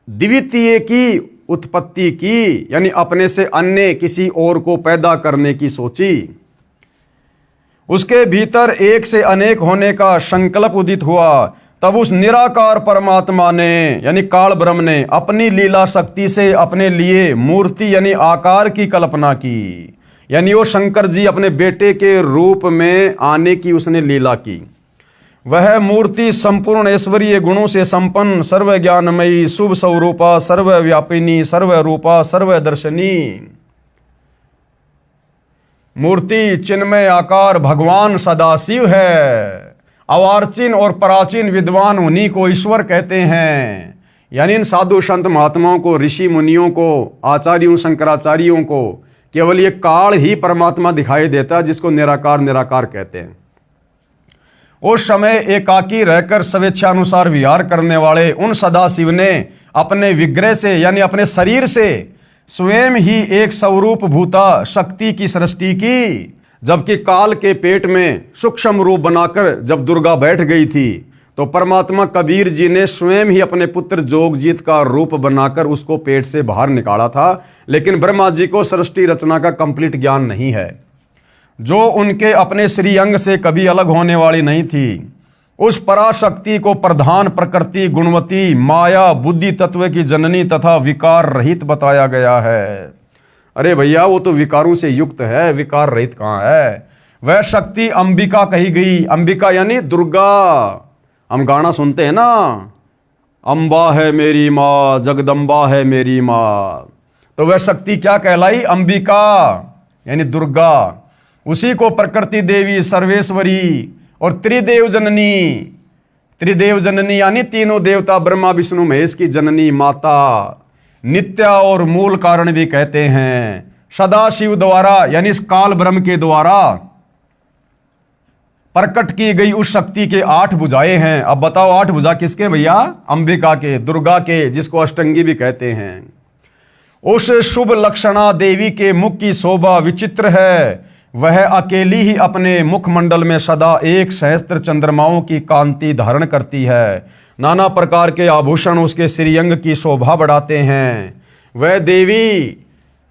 Speaker 1: द्वितीय की उत्पत्ति की, यानी अपने से अन्य किसी और को पैदा करने की सोची। उसके भीतर एक से अनेक होने का संकल्प उदित हुआ। तब उस निराकार परमात्मा ने यानी काल ब्रह्म ने अपनी लीला शक्ति से अपने लिए मूर्ति यानी आकार की कल्पना की। यानी वो शंकर जी अपने बेटे के रूप में आने की उसने लीला की। वह मूर्ति संपूर्ण ऐश्वर्य गुणों से संपन्न, सर्व ज्ञानमयी, शुभ स्वरूपा, सर्वव्यापिनी, सर्वरूपा, सर्वदर्शनी मूर्ति चिन्मय आकार भगवान सदाशिव है। अवार्चिन और प्राचीन विद्वान उन्हीं को ईश्वर कहते हैं। यानी इन साधु संत महात्माओं को, ऋषि मुनियों को, आचार्यों शंकराचार्यों को केवल ये काल ही परमात्मा दिखाई देता है, जिसको निराकार निराकार कहते हैं। उस समय एकाकी रहकर स्वेच्छानुसार विहार करने वाले उन सदाशिव ने अपने विग्रह से यानी अपने शरीर से स्वयं ही एक स्वरूप भूता शक्ति की सृष्टि की। जबकि काल के पेट में सूक्ष्म रूप बनाकर जब दुर्गा बैठ गई थी, तो परमात्मा कबीर जी ने स्वयं ही अपने पुत्र जोगजीत का रूप बनाकर उसको पेट से बाहर निकाला था। लेकिन ब्रह्मा जी को सृष्टि रचना का कंप्लीट ज्ञान नहीं है, जो उनके अपने श्रीअंग से कभी अलग होने वाली नहीं थी। उस पराशक्ति को प्रधान प्रकृति गुणवती माया बुद्धि तत्व की जननी तथा विकार रहित बताया गया है। अरे भैया, वो तो विकारों से युक्त है, विकार रहित कहाँ है? वह शक्ति अंबिका कही गई। अंबिका यानी दुर्गा। हम गाना सुनते हैं ना, अम्बा है मेरी माँ, जगदम्बा है मेरी माँ। तो वह शक्ति क्या कहलाई? अंबिका यानी दुर्गा। उसी को प्रकृति देवी, सर्वेश्वरी और त्रिदेव जननी, त्रिदेव जननी यानी तीनों देवता ब्रह्मा विष्णु महेश की जननी माता, नित्या और मूल कारण भी कहते हैं। सदाशिव द्वारा यानी इस काल ब्रह्म के द्वारा प्रकट की गई उस शक्ति के 8 भुजाएं हैं। अब बताओ 8 भुजा किसके भैया? अंबिका के, दुर्गा के, जिसको अष्टंगी भी कहते हैं। उस शुभ लक्षणा देवी के मुख की शोभा विचित्र है। वह अकेली ही अपने मुखमंडल में सदा 1 सहस्त्र चंद्रमाओं की कांति धारण करती है। नाना प्रकार के आभूषण उसके श्रीअंग की शोभा बढ़ाते हैं। वह देवी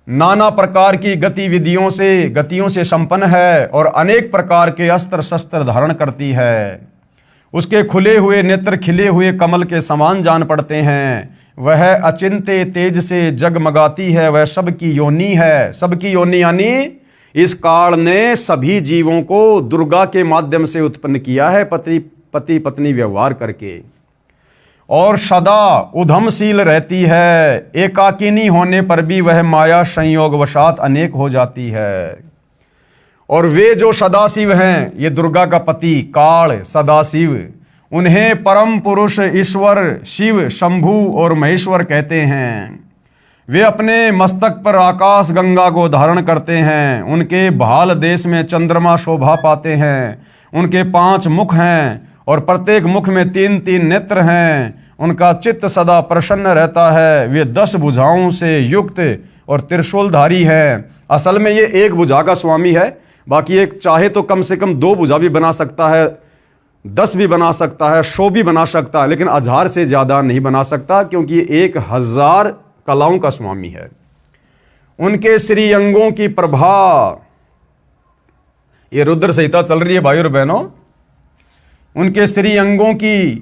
Speaker 1: नाना प्रकार की गतियों से संपन्न है और अनेक प्रकार के अस्त्र शस्त्र धारण करती है। उसके खुले हुए नेत्र खिले हुए कमल के समान जान पड़ते हैं। वह अचिंत्य तेज से जगमगाती है। वह सबकी योनि है। सबकी योनि यानी इस काल ने सभी जीवों को दुर्गा के माध्यम से उत्पन्न किया है, पति पत्नी व्यवहार करके, और सदा उधमशील रहती है। एकाकिनी होने पर भी वह माया संयोग वशात अनेक हो जाती है। और वे जो सदाशिव हैं, ये दुर्गा का पति काल सदाशिव, उन्हें परम पुरुष ईश्वर शिव शंभु और महेश्वर कहते हैं। वे अपने मस्तक पर आकाश गंगा को धारण करते हैं। उनके भाल देश में चंद्रमा शोभा पाते हैं। उनके 5 मुख हैं और प्रत्येक मुख में 3-3 नेत्र हैं। उनका चित्त सदा प्रसन्न रहता है। वे 10 भुजाओं से युक्त और त्रिशूलधारी है। असल में ये 1 भुजा का स्वामी है, बाकी एक चाहे तो कम से कम 2 भुजा भी बना सकता है, 10 भी बना सकता है, 100 भी बना सकता है, लेकिन 1000 से ज्यादा नहीं बना सकता, क्योंकि ये 1000 कलाओं का स्वामी है। उनके श्रीअंगों की प्रभा, ये रुद्र संहिता चल रही है भाई और बहनों। उनके श्रीअंगों की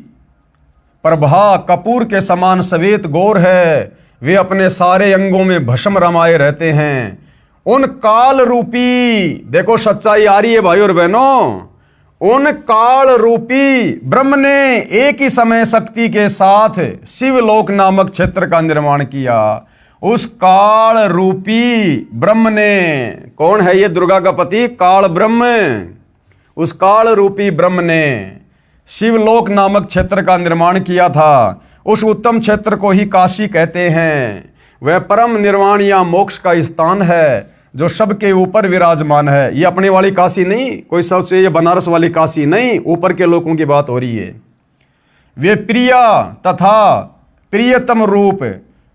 Speaker 1: प्रभा कपूर के समान श्वेत गौर है। वे अपने सारे अंगों में भस्म रमाए रहते हैं। उन काल रूपी, देखो सच्चाई आ रही है भाई और बहनों, उन काल रूपी ब्रह्म ने एक ही समय शक्ति के साथ शिवलोक नामक क्षेत्र का निर्माण किया। उस काल रूपी ब्रह्म ने, कौन है ये? दुर्गा का पति काल ब्रह्म। उस काल रूपी ब्रह्म ने शिवलोक नामक क्षेत्र का निर्माण किया था। उस उत्तम क्षेत्र को ही काशी कहते हैं। वह परम निर्वाण या मोक्ष का स्थान है, जो सबके ऊपर विराजमान है। ये अपने वाली काशी नहीं, कोई सोचे ये बनारस वाली काशी नहीं, ऊपर के लोगों की बात हो रही है। वे प्रिया तथा प्रियतम रूप,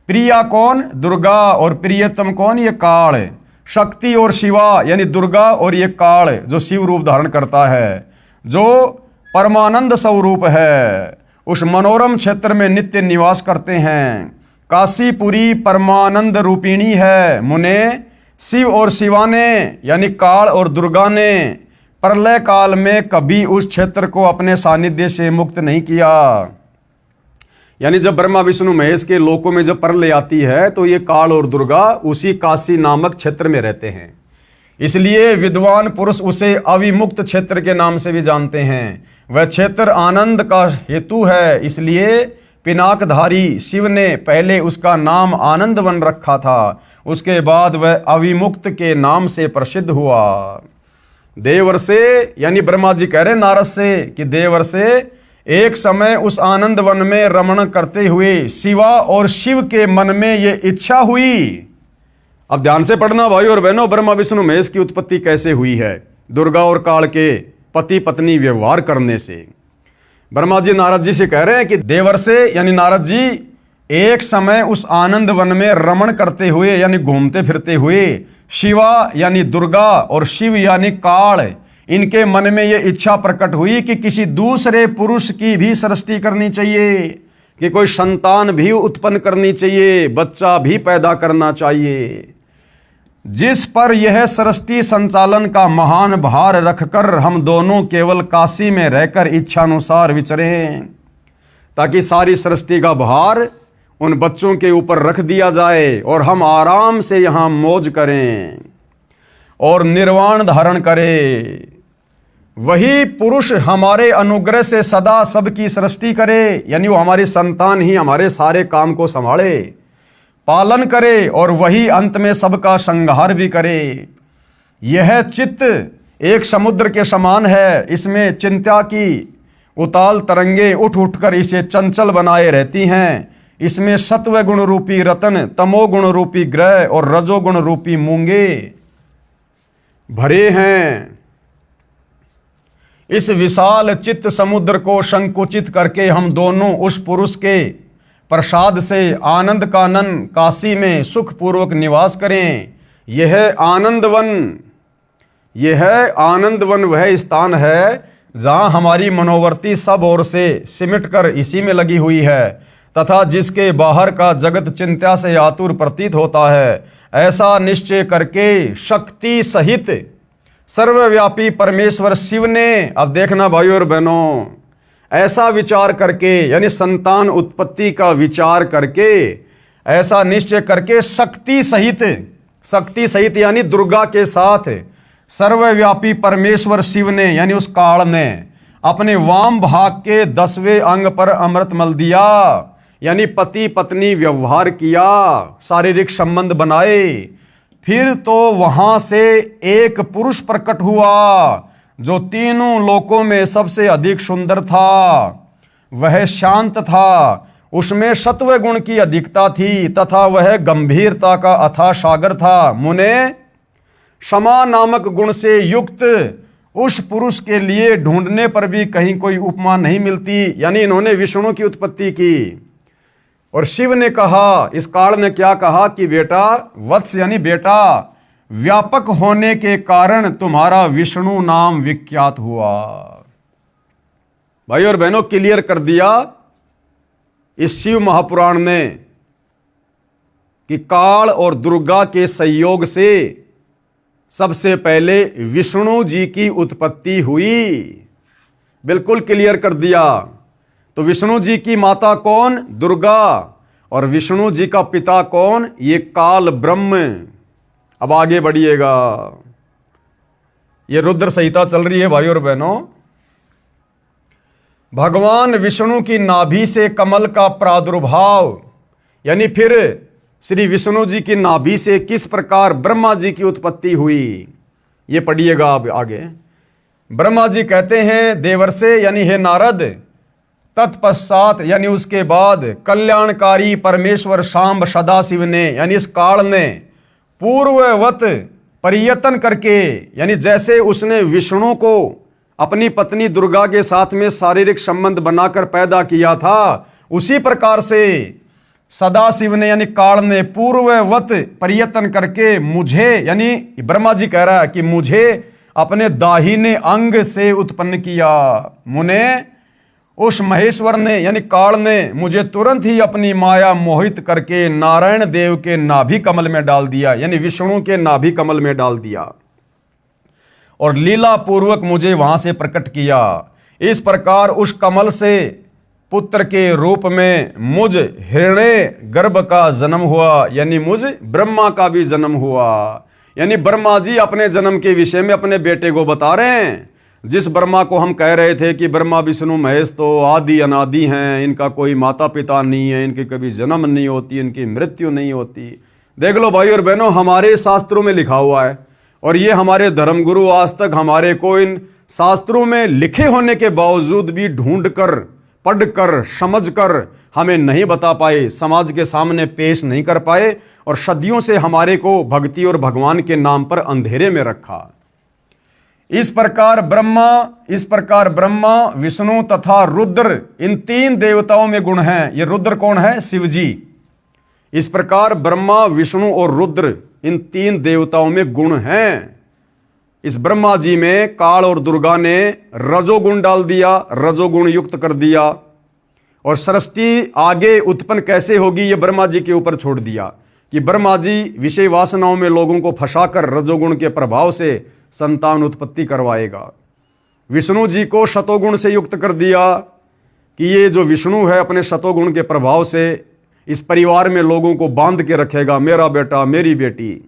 Speaker 1: प्रिया कौन? दुर्गा, और प्रियतम कौन? ये काल। शक्ति और शिवा यानी दुर्गा और ये काल जो शिव रूप धारण करता है, जो परमानंद स्वरूप है, उस मनोरम क्षेत्र में नित्य निवास करते हैं। काशीपुरी परमानंद रूपिणी है मुने, शिव और शिवा ने यानी काल और दुर्गा ने प्रलय काल में कभी उस क्षेत्र को अपने सानिध्य से मुक्त नहीं किया। यानी जब ब्रह्मा विष्णु महेश के लोकों में जब प्रलय आती है तो ये काल और दुर्गा उसी काशी नामक क्षेत्र में रहते हैं। इसलिए विद्वान पुरुष उसे अविमुक्त क्षेत्र के नाम से भी जानते हैं। वह क्षेत्र आनंद का हेतु है, इसलिए पिनाकधारी शिव ने पहले उसका नाम आनंद वन रखा था, उसके बाद वह अविमुक्त के नाम से प्रसिद्ध हुआ। देवर्षे यानी ब्रह्मा जी कह रहे नारद से कि देवर्षे एक समय उस आनंद वन में रमण करते हुए शिवा और शिव के मन में ये इच्छा हुई। अब ध्यान से पढ़ना भाई और बहनों, ब्रह्मा विष्णु महेश की उत्पत्ति कैसे हुई है? दुर्गा और काल के पति पत्नी व्यवहार करने से। ब्रह्मा जी नारद जी से कह रहे हैं कि देवर्षे यानी नारद जी एक समय उस आनंद वन में रमण करते हुए यानी घूमते फिरते हुए शिवा यानी दुर्गा और शिव यानी काल, इनके मन में ये इच्छा प्रकट हुई कि किसी दूसरे पुरुष की भी सृष्टि करनी चाहिए, कि कोई संतान भी उत्पन्न करनी चाहिए, बच्चा भी पैदा करना चाहिए। जिस पर यह सृष्टि संचालन का महान भार रखकर हम दोनों केवल काशी में रहकर इच्छानुसार विचरें, ताकि सारी सृष्टि का भार उन बच्चों के ऊपर रख दिया जाए और हम आराम से यहाँ मौज करें और निर्वाण धारण करें। वही पुरुष हमारे अनुग्रह से सदा सबकी सृष्टि करे, यानी वो हमारी संतान ही हमारे सारे काम को संभाले, पालन करे और वही अंत में सबका संहार भी करे। यह चित्त एक समुद्र के समान है, इसमें चिंता की उताल तरंगे उठ उठकर इसे चंचल बनाए रहती हैं। इसमें सत्व गुण रूपी रतन, तमोगुण रूपी ग्रह और रजोगुण रूपी मूंगे भरे हैं। इस विशाल चित्त समुद्र को संकुचित करके हम दोनों उस पुरुष के प्रसाद से आनंद कानन काशी में सुखपूर्वक निवास करें। यह आनंदवन वह स्थान है जहाँ हमारी मनोवर्ती सब ओर से सिमटकर इसी में लगी हुई है, तथा जिसके बाहर का जगत चिंता से आतुर प्रतीत होता है। ऐसा निश्चय करके शक्ति सहित सर्वव्यापी परमेश्वर शिव ने, अब देखना भाइयों और बहनों, ऐसा विचार करके यानी संतान उत्पत्ति का विचार करके, ऐसा निश्चय करके शक्ति सहित यानी दुर्गा के साथ सर्वव्यापी परमेश्वर शिव ने यानी उस काल ने अपने वाम भाग के 10वें अंग पर अमृत मल दिया, यानी पति पत्नी व्यवहार किया, शारीरिक संबंध बनाए। फिर तो वहां से एक पुरुष प्रकट हुआ जो तीनों लोकों में सबसे अधिक सुंदर था। वह शांत था, उसमें सत्व गुण की अधिकता थी तथा वह गंभीरता का अथाह सागर था। मुने क्षमा नामक गुण से युक्त उस पुरुष के लिए ढूंढने पर भी कहीं कोई उपमा नहीं मिलती। यानी इन्होंने विष्णु की उत्पत्ति की और शिव ने कहा, इस काल ने क्या कहा कि बेटा, वत्स यानी बेटा, व्यापक होने के कारण तुम्हारा विष्णु नाम विख्यात हुआ। भाई और बहनों, क्लियर कर दिया इस शिव महापुराण ने कि काल और दुर्गा के संयोग से सबसे पहले विष्णु जी की उत्पत्ति हुई। बिल्कुल क्लियर कर दिया। तो विष्णु जी की माता कौन? दुर्गा। और विष्णु जी का पिता कौन? ये काल ब्रह्म। अब आगे बढ़िएगा, ये रुद्र संहिता चल रही है भाई और बहनों। भगवान विष्णु की नाभि से कमल का प्रादुर्भाव, यानी फिर श्री विष्णु जी की नाभि से किस प्रकार ब्रह्मा जी की उत्पत्ति हुई, ये पढ़िएगा अब आगे। ब्रह्मा जी कहते हैं देवर्षे यानी हे नारद, तत्पश्चात यानी उसके बाद कल्याणकारी परमेश्वर शांब सदाशिव ने यानी इस काल ने पूर्ववत परियतन करके, यानी जैसे उसने विष्णु को अपनी पत्नी दुर्गा के साथ में शारीरिक संबंध बनाकर पैदा किया था, उसी प्रकार से सदाशिव ने यानी काल ने पूर्ववत परियतन करके मुझे, यानी ब्रह्मा जी कह रहा है कि मुझे अपने दाहिने अंग से उत्पन्न किया। मुने उस महेश्वर ने यानी काल ने मुझे तुरंत ही अपनी माया मोहित करके नारायण देव के नाभि कमल में डाल दिया, यानी विष्णु के नाभि कमल में डाल दिया और लीला पूर्वक मुझे वहां से प्रकट किया। इस प्रकार उस कमल से पुत्र के रूप में मुझ हिरण्य गर्भ का जन्म हुआ, यानी मुझ ब्रह्मा का भी जन्म हुआ। यानी ब्रह्मा जी अपने जन्म के विषय में अपने बेटे को बता रहे हैं। जिस ब्रह्मा को हम कह रहे थे कि ब्रह्मा विष्णु महेश तो आदि अनादि हैं, इनका कोई माता पिता नहीं है, इनकी कभी जन्म नहीं होती, इनकी मृत्यु नहीं होती। देख लो भाई और बहनों, हमारे शास्त्रों में लिखा हुआ है और ये हमारे धर्मगुरु आज तक हमारे को इन शास्त्रों में लिखे होने के बावजूद भी ढूंढकर, पढ़कर, समझकर हमें नहीं बता पाए, समाज के सामने पेश नहीं कर पाए और सदियों से हमारे को भक्ति और भगवान के नाम पर अंधेरे में रखा। इस प्रकार ब्रह्मा विष्णु तथा रुद्र इन तीन देवताओं में गुण हैं। ये रुद्र कौन है? शिव जी। इस प्रकार ब्रह्मा विष्णु और रुद्र इन तीन देवताओं में गुण हैं। इस ब्रह्मा जी में काल और दुर्गा ने रजोगुण डाल दिया, रजोगुण युक्त कर दिया और सृष्टि आगे उत्पन्न कैसे होगी ये ब्रह्मा जी के ऊपर छोड़ दिया कि ब्रह्मा जी विषय वासनाओं में लोगों को फंसाकर रजोगुण के प्रभाव से संतान उत्पत्ति करवाएगा। विष्णु जी को शतोगुण से युक्त कर दिया कि ये जो विष्णु है अपने शतोगुण के प्रभाव से इस परिवार में लोगों को बांध के रखेगा, मेरा बेटा मेरी बेटी।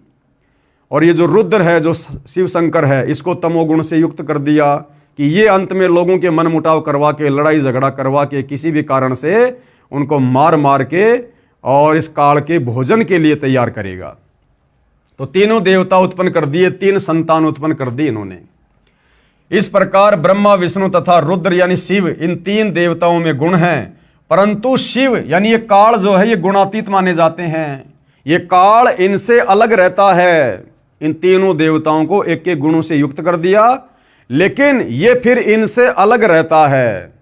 Speaker 1: और ये जो रुद्र है, जो शिव शंकर है, इसको तमोगुण से युक्त कर दिया कि ये अंत में लोगों के मन मुटाव करवा के, लड़ाई झगड़ा करवा के, किसी भी कारण से उनको मार मार के और इस काल के भोजन के लिए तैयार करेगा। तो तीनों देवता उत्पन्न कर दिए, तीन संतान उत्पन्न कर दी इन्होंने। इस प्रकार ब्रह्मा विष्णु तथा रुद्र यानी शिव इन तीन देवताओं में गुण हैं, परंतु शिव यानी ये काल जो है ये गुणातीत माने जाते हैं। ये काल इनसे अलग रहता है। इन तीनों देवताओं को एक एक गुणों से युक्त कर दिया, लेकिन ये फिर इनसे अलग रहता है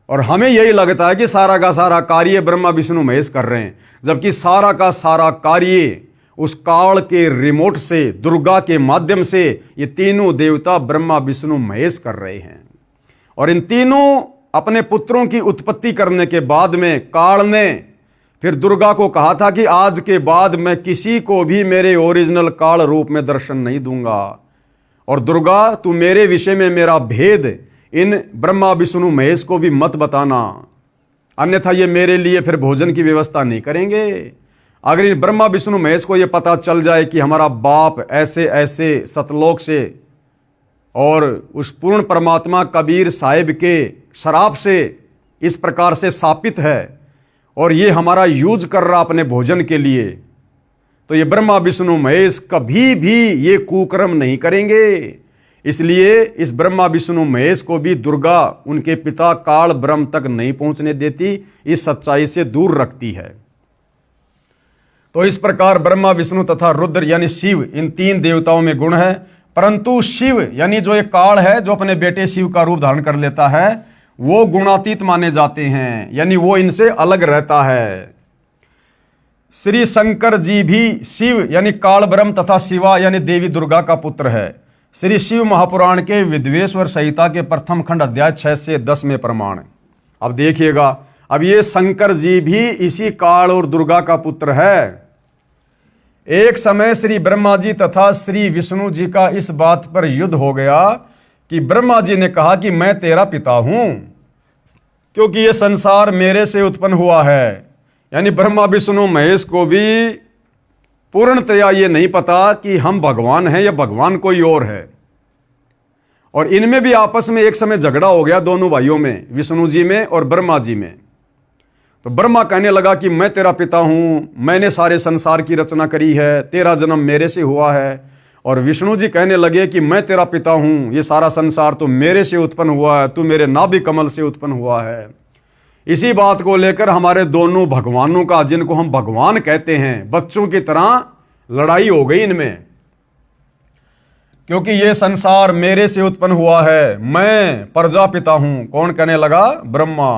Speaker 1: और हमें यही लगता है कि सारा का सारा कार्य ब्रह्मा विष्णु महेश कर रहे हैं, जबकि सारा का सारा कार्य उस काल के रिमोट से, दुर्गा के माध्यम से ये तीनों देवता ब्रह्मा विष्णु महेश कर रहे हैं। और इन तीनों अपने पुत्रों की उत्पत्ति करने के बाद में काल ने फिर दुर्गा को कहा था कि आज के बाद मैं किसी को भी मेरे ओरिजिनल काल रूप में दर्शन नहीं दूंगा और दुर्गा तू मेरे विषय में मेरा भेद इन ब्रह्मा विष्णु महेश को भी मत बताना, अन्यथा ये मेरे लिए फिर भोजन की व्यवस्था नहीं करेंगे। अगर इन ब्रह्मा विष्णु महेश को ये पता चल जाए कि हमारा बाप ऐसे ऐसे सतलोक से और उस पूर्ण परमात्मा कबीर साहिब के शराब से इस प्रकार से शापित है और ये हमारा यूज कर रहा अपने भोजन के लिए, तो ये ब्रह्मा विष्णु महेश कभी भी ये कुकर्म नहीं करेंगे। इसलिए इस ब्रह्मा विष्णु महेश को भी दुर्गा उनके पिता काल ब्रह्म तक नहीं पहुंचने देती, इस सच्चाई से दूर रखती है। तो इस प्रकार ब्रह्मा विष्णु तथा रुद्र यानी शिव इन तीन देवताओं में गुण है, परंतु शिव यानी जो एक काल है जो अपने बेटे शिव का रूप धारण कर लेता है वो गुणातीत माने जाते हैं, यानी वो इनसे अलग रहता है। श्री शंकर जी भी शिव यानी काल ब्रह्म तथा शिवा यानी देवी दुर्गा का पुत्र है। श्री शिव महापुराण के विद्वेश्वर संहिता के प्रथम खंड अध्याय 6 से 10 में प्रमाण। अब देखिएगा, अब ये शंकर जी भी इसी काल और दुर्गा का पुत्र है। एक समय श्री ब्रह्मा जी तथा श्री विष्णु जी का इस बात पर युद्ध हो गया कि ब्रह्मा जी ने कहा कि मैं तेरा पिता हूं क्योंकि ये संसार मेरे से उत्पन्न हुआ है। यानी ब्रह्मा विष्णु महेश को भी पूर्णतया ये नहीं पता कि हम भगवान हैं या भगवान कोई और है। और इनमें भी आपस में एक समय झगड़ा हो गया दोनों भाइयों में, विष्णु जी में और ब्रह्मा जी में। तो ब्रह्मा कहने लगा कि मैं तेरा पिता हूं, मैंने सारे संसार की रचना करी है, तेरा जन्म मेरे से हुआ है। और विष्णु जी कहने लगे कि मैं तेरा पिता हूं, ये सारा संसार तो मेरे से उत्पन्न हुआ है, तू मेरे नाभि कमल से उत्पन्न हुआ है। इसी बात को लेकर हमारे दोनों भगवानों का, जिनको हम भगवान कहते हैं, बच्चों की तरह लड़ाई हो गई इनमें। क्योंकि ये संसार मेरे से उत्पन्न हुआ है, मैं प्रजापिता हूं। कौन कहने लगा? ब्रह्मा।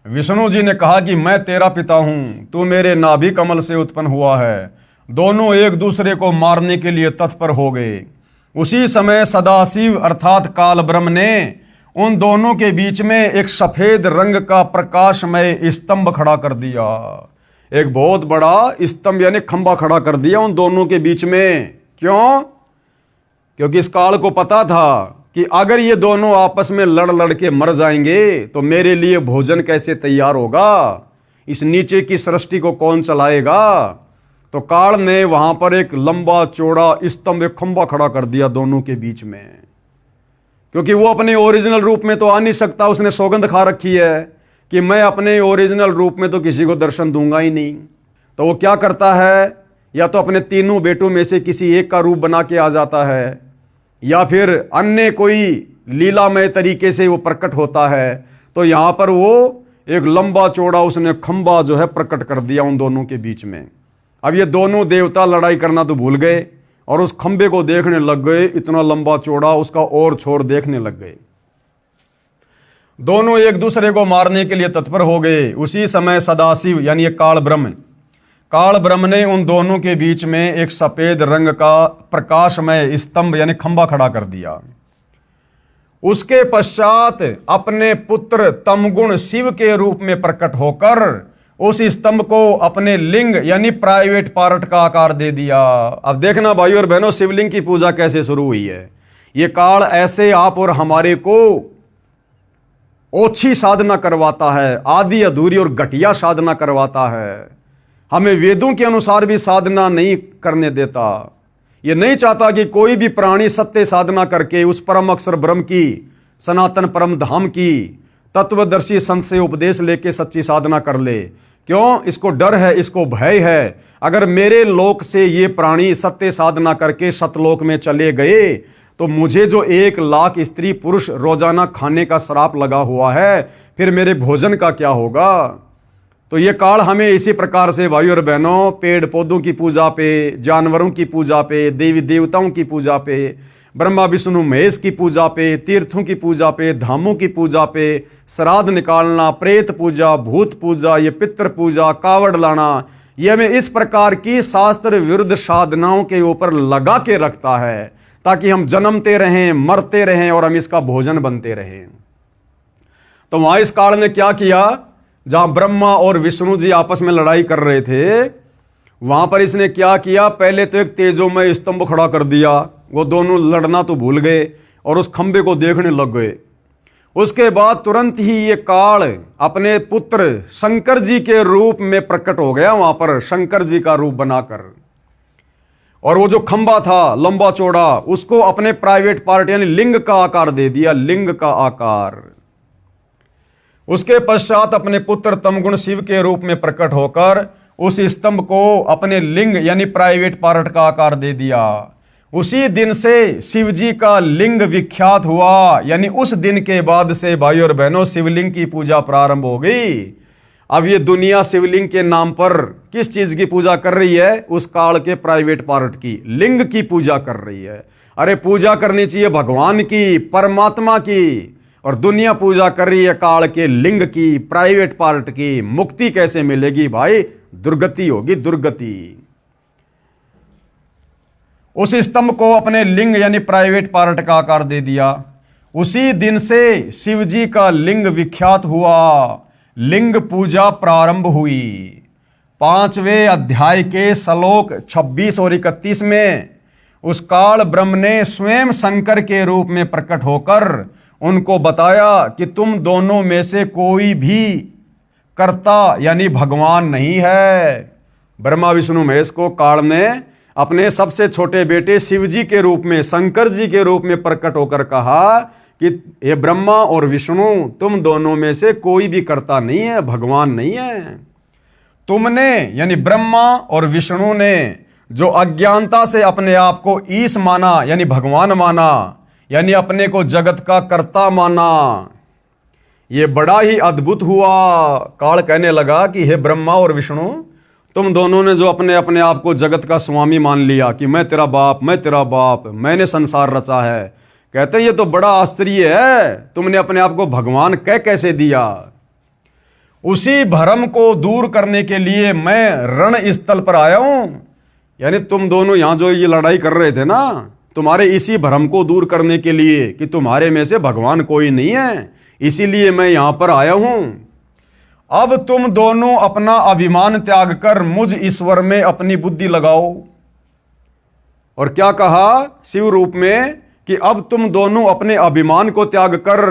Speaker 1: विष्णु जी ने कहा कि मैं तेरा पिता हूं, तू मेरे नाभि कमल से उत्पन्न हुआ है। दोनों एक दूसरे को मारने के लिए तत्पर हो गए। उसी समय सदाशिव अर्थात काल ब्रह्म ने उन दोनों के बीच में एक सफेद रंग का प्रकाशमय स्तंभ खड़ा कर दिया। एक बहुत बड़ा स्तंभ यानी खंबा खड़ा कर दिया उन दोनों के बीच में। क्यों? क्योंकि इस काल को पता था कि अगर ये दोनों आपस में लड़ लड़ के मर जाएंगे तो मेरे लिए भोजन कैसे तैयार होगा, इस नीचे की सृष्टि को कौन चलाएगा। तो काल ने वहां पर एक लंबा चौड़ा स्तंभ, एक खंबा खड़ा कर दिया दोनों के बीच में, क्योंकि वो अपने ओरिजिनल रूप में तो आ नहीं सकता। उसने सौगंध खा रखी है कि मैं अपने ओरिजिनल रूप में तो किसी को दर्शन दूंगा ही नहीं। तो वो क्या करता है, या तो अपने तीनों बेटों में से किसी एक का रूप बना के आ जाता है, या फिर अन्य कोई लीलामय तरीके से वो प्रकट होता है। तो यहां पर वो एक लंबा चौड़ा उसने खंबा जो है प्रकट कर दिया उन दोनों के बीच में। अब ये दोनों देवता लड़ाई करना तो भूल गए और उस खंबे को देखने लग गए, इतना लंबा चौड़ा, उसका और छोर देखने लग गए। दोनों एक दूसरे को मारने के लिए तत्पर हो गए। उसी समय सदाशिव यानी काल ब्रह्म ने उन दोनों के बीच में एक सफेद रंग का प्रकाशमय स्तंभ यानी खंबा खड़ा कर दिया। उसके पश्चात अपने पुत्र तमगुण शिव के रूप में प्रकट होकर उस स्तंभ को अपने लिंग यानी प्राइवेट पार्ट का आकार दे दिया। अब देखना भाइयों और बहनों, शिवलिंग की पूजा कैसे शुरू हुई है। ये काल ऐसे आप और हमारे को ओछी साधना करवाता है, आधी अधूरी और घटिया साधना करवाता है। हमें वेदों के अनुसार भी साधना नहीं करने देता। ये नहीं चाहता कि कोई भी प्राणी सत्य साधना करके उस परम अक्षर ब्रह्म की, सनातन परम धाम की तत्वदर्शी संत से उपदेश लेके सच्ची साधना कर ले। क्यों? इसको डर है, इसको भय है, अगर मेरे लोक से ये प्राणी सत्य साधना करके सतलोक में चले गए तो मुझे जो 1 लाख स्त्री पुरुष रोजाना खाने का श्राप लगा हुआ है, फिर मेरे भोजन का क्या होगा। तो ये काल हमें इसी प्रकार से भाइयों और बहनों पेड़ पौधों की पूजा पे, जानवरों की पूजा पे, देवी देवताओं की पूजा पे, ब्रह्मा विष्णु महेश की पूजा पे, तीर्थों की पूजा पे, धामों की पूजा पे, श्राद्ध निकालना, प्रेत पूजा, भूत पूजा, ये पितृ पूजा, कावड़ लाना, ये हमें इस प्रकार की शास्त्र विरुद्ध साधनाओं के ऊपर लगा के रखता है ताकि हम जन्मते रहें, मरते रहें और हम इसका भोजन बनते रहें। तो वहां इस काल ने क्या किया, जहां ब्रह्मा और विष्णु जी आपस में लड़ाई कर रहे थे, वहां पर इसने क्या किया, पहले तो एक तेजोमय स्तंभ खड़ा कर दिया। वो दोनों लड़ना तो भूल गए और उस खंबे को देखने लग गए। उसके बाद तुरंत ही ये काल अपने पुत्र शंकर जी के रूप में प्रकट हो गया वहां पर, शंकर जी का रूप बनाकर। और वो जो खंबा था लंबा चौड़ा, उसको अपने प्राइवेट पार्ट यानी लिंग का आकार दे दिया, लिंग का आकार। उसके पश्चात अपने पुत्र तमगुण शिव के रूप में प्रकट होकर उस स्तंभ को अपने लिंग यानी प्राइवेट पार्ट का आकार दे दिया। उसी दिन से शिव जी का लिंग विख्यात हुआ, यानी उस दिन के बाद से भाइयों और बहनों शिवलिंग की पूजा प्रारंभ हो गई। अब ये दुनिया शिवलिंग के नाम पर किस चीज की पूजा कर रही है? उस काल के प्राइवेट पार्ट की, लिंग की पूजा कर रही है। अरे पूजा करनी चाहिए भगवान की, परमात्मा की, और दुनिया पूजा कर रही है काल के लिंग की, प्राइवेट पार्ट की। मुक्ति कैसे मिलेगी भाई? दुर्गति होगी, दुर्गति। उस स्तंभ को अपने लिंग यानी प्राइवेट पार्ट का आकार दे दिया। उसी दिन से शिव जी का लिंग विख्यात हुआ, लिंग पूजा प्रारंभ हुई। 5वें अध्याय के श्लोक 26 और 31 में उस काल ब्रह्म ने स्वयं शंकर के रूप में प्रकट होकर उनको बताया कि तुम दोनों में से कोई भी कर्ता यानी भगवान नहीं है। ब्रह्मा विष्णु महेश को काल ने अपने सबसे छोटे बेटे शिव जी के रूप में, शंकर जी के रूप में प्रकट होकर कहा कि ये ब्रह्मा और विष्णु, तुम दोनों में से कोई भी कर्ता नहीं है, भगवान नहीं है। तुमने यानी ब्रह्मा और विष्णु ने जो अज्ञानता से अपने आप को ईश माना यानी भगवान माना, यानी अपने को जगत का कर्ता माना, ये बड़ा ही अद्भुत हुआ। काल कहने लगा कि हे ब्रह्मा और विष्णु, तुम दोनों ने जो अपने अपने आप को जगत का स्वामी मान लिया कि मैं तेरा बाप, मैं तेरा बाप, मैंने संसार रचा है, कहते हैं ये तो बड़ा आश्चर्य है, तुमने अपने आप को भगवान कह कैसे दिया। उसी भ्रम को दूर करने के लिए मैं रण स्थल पर आया हूं। यानी तुम दोनों यहां जो ये लड़ाई कर रहे थे ना, तुम्हारे इसी भ्रम को दूर करने के लिए कि तुम्हारे में से भगवान कोई नहीं है, इसीलिए मैं यहां पर आया हूं। अब तुम दोनों अपना अभिमान त्याग कर मुझ ईश्वर में अपनी बुद्धि लगाओ। और क्या कहा शिव रूप में कि अब तुम दोनों अपने अभिमान को त्याग कर,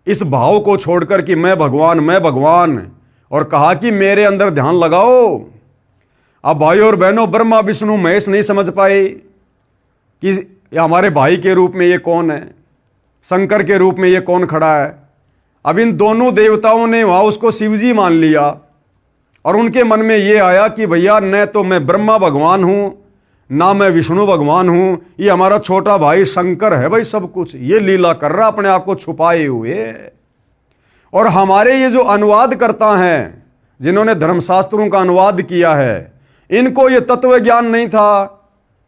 Speaker 1: इस भाव को छोड़कर कि मैं भगवान, मैं भगवान, और कहा कि मेरे अंदर ध्यान लगाओ। अब भाइयों और बहनों, ब्रह्मा विष्णु महेश नहीं समझ पाए कि ये हमारे भाई के रूप में ये कौन है, शंकर के रूप में ये कौन खड़ा है। अब इन दोनों देवताओं ने वहां उसको शिवजी मान लिया और उनके मन में ये आया कि भैया न तो मैं ब्रह्मा भगवान हूं, ना मैं विष्णु भगवान हूं, ये हमारा छोटा भाई शंकर है भाई सब कुछ, ये लीला कर रहा अपने आप को छुपाए हुए। और हमारे ये जो अनुवाद करता है, जिन्होंने धर्मशास्त्रों का अनुवाद किया है, इनको ये तत्व ज्ञान नहीं था,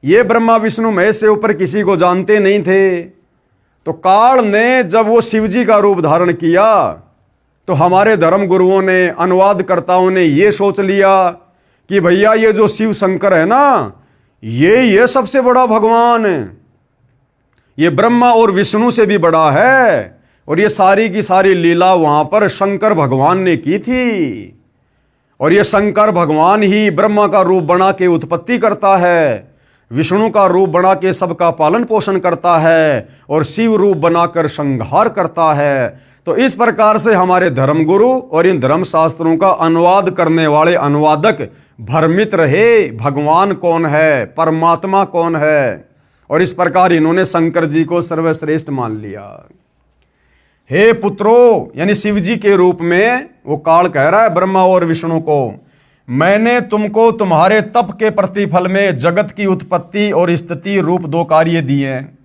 Speaker 1: ये ब्रह्मा विष्णु महेश से ऊपर किसी को जानते नहीं थे। तो काल ने जब वो शिवजी का रूप धारण किया तो हमारे धर्म गुरुओं ने, अनुवादकर्ताओं ने ये सोच लिया कि भैया ये जो शिव शंकर है ना, ये सबसे बड़ा भगवान है, ये ब्रह्मा और विष्णु से भी बड़ा है, और ये सारी की सारी लीला वहां पर शंकर भगवान ने की थी। और ये शंकर भगवान ही ब्रह्मा का रूप बना के उत्पत्ति करता है, विष्णु का रूप बना के सबका पालन पोषण करता है, और शिव रूप बनाकर संहार करता है। तो इस प्रकार से हमारे धर्मगुरु और इन धर्म शास्त्रों का अनुवाद करने वाले अनुवादक भ्रमित रहे, भगवान कौन है, परमात्मा कौन है, और इस प्रकार इन्होंने शंकर जी को सर्वश्रेष्ठ मान लिया। हे पुत्रो, यानी शिव जी के रूप में वो काल कह रहा है ब्रह्मा और विष्णु को, मैंने तुमको तुम्हारे तप के प्रतिफल में जगत की उत्पत्ति और स्थिति रूप 2 कार्य दिए हैं।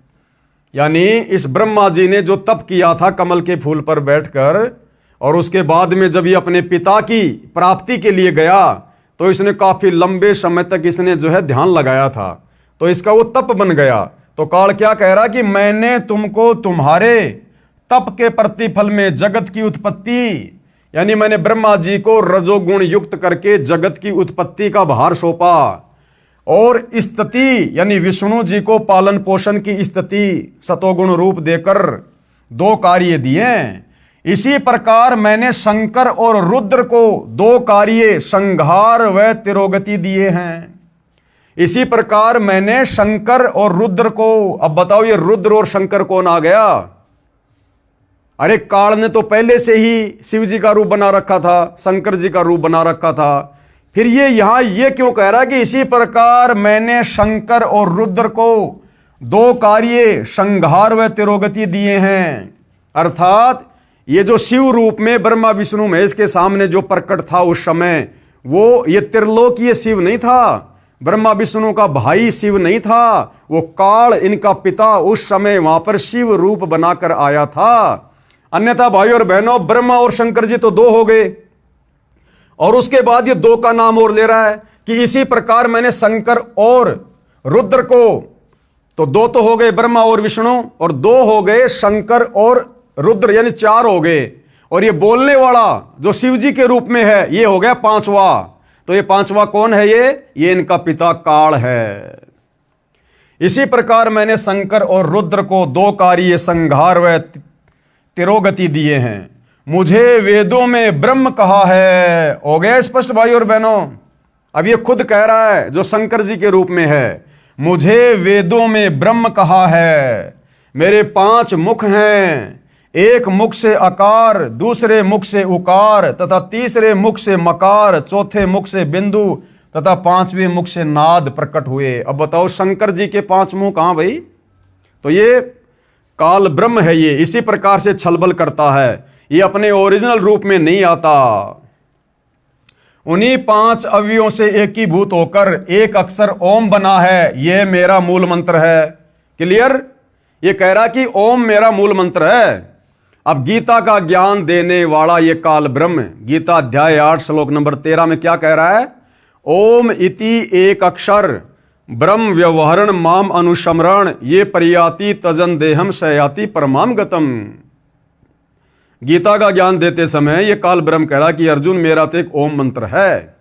Speaker 1: यानी इस ब्रह्मा जी ने जो तप किया था कमल के फूल पर बैठकर, और उसके बाद में जब ये अपने पिता की प्राप्ति के लिए गया तो इसने काफी लंबे समय तक इसने जो है ध्यान लगाया था, तो इसका वो तप बन गया। तो काल क्या कह रहा कि मैंने तुमको तुम्हारे तप के प्रतिफल में जगत की उत्पत्ति, यानी मैंने ब्रह्मा जी को रजोगुण युक्त करके जगत की उत्पत्ति का भार सौंपा, और स्थिति यानी विष्णु जी को पालन पोषण की स्थिति सतोगुण रूप देकर 2 कार्य दिए। इसी प्रकार मैंने शंकर और रुद्र को 2 कार्य संहार व तिरोगति दिए हैं। इसी प्रकार मैंने शंकर और रुद्र को, अब बताओ ये रुद्र और शंकर कौन आ गया? अरे काल ने तो पहले से ही शिव जी का रूप बना रखा था, शंकर जी का रूप बना रखा था, फिर ये यहां ये क्यों कह रहा है कि इसी प्रकार मैंने शंकर और रुद्र को 2 कार्य संहार व तिरोगति दिए हैं। अर्थात ये जो शिव रूप में ब्रह्मा विष्णु महेश के सामने जो प्रकट था उस समय, वो ये त्रिलोकीय शिव नहीं था, ब्रह्मा विष्णु का भाई शिव नहीं था, वो काल इनका पिता उस समय वहां पर शिव रूप बनाकर आया था। अन्यथा भाई और बहनों, ब्रह्मा और शंकर जी तो 2 हो गए, और उसके बाद ये 2 का नाम और ले रहा है कि इसी प्रकार मैंने शंकर और रुद्र को, तो 2 तो हो गए ब्रह्मा और विष्णु, और 2 हो गए शंकर और रुद्र, यानी 4 हो गए। और ये बोलने वाला जो शिव जी के रूप में है ये हो गया 5वां। तो ये 5वां कौन है? ये इनका पिता काल है। इसी प्रकार मैंने शंकर और रुद्र को 2 कार्य संहार व तिरोगति दिए हैं। मुझे वेदों में ब्रह्म कहा है। हो गया स्पष्ट भाई और बहनों? अब ये खुद कह रहा है जो शंकर जी के रूप में है, मुझे वेदों में ब्रह्म कहा है, मेरे 5 मुख हैं, एक मुख से अकार, दूसरे मुख से उकार, तथा तीसरे मुख से मकार, चौथे मुख से बिंदु, तथा 5वें मुख से नाद प्रकट हुए। अब बताओ शंकर जी के 5 मुंह कहां भाई? तो ये काल ब्रह्म है, ये इसी प्रकार से छलबल करता है, ये अपने ओरिजिनल रूप में नहीं आता। उन्हीं 5 अवयवों से एकीभूत होकर एक अक्षर ओम बना है, ये मेरा मूल मंत्र है। क्लियर? ये कह रहा कि ओम मेरा मूल मंत्र है। अब गीता का ज्ञान देने वाला ये काल ब्रह्म, गीता अध्याय 8 श्लोक नंबर 13 में क्या कह रहा है? ओम इति एक अक्षर ब्रह्म व्यवहरण माम अनुशमरण ये परियाति तजन देहम शयाति परमाम गतम। गीता का ज्ञान देते समय ये काल ब्रह्म कह रहा कि अर्जुन मेरा तो एक ओम मंत्र है,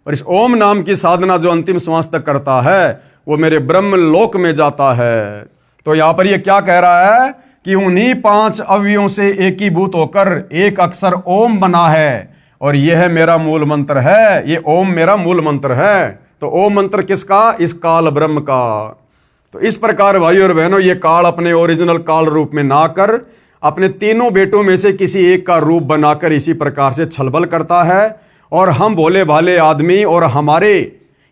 Speaker 1: और इस ओम नाम की साधना जो अंतिम श्वास तक करता है वो मेरे ब्रह्म लोक में जाता है। तो यहां पर ये क्या कह रहा है कि उन्हीं 5 अवयवों से एकीभूत होकर एक अक्षर ओम बना है, और यह मेरा मूल मंत्र है। ये ओम मेरा मूल मंत्र है। तो ओम मंत्र किसका? इस काल ब्रह्म का। तो इस प्रकार भाइयों और बहनों, ये काल अपने ओरिजिनल काल रूप में ना कर अपने तीनों बेटों में से किसी एक का रूप बनाकर इसी प्रकार से छलबल करता है। और हम भोले भाले आदमी और हमारे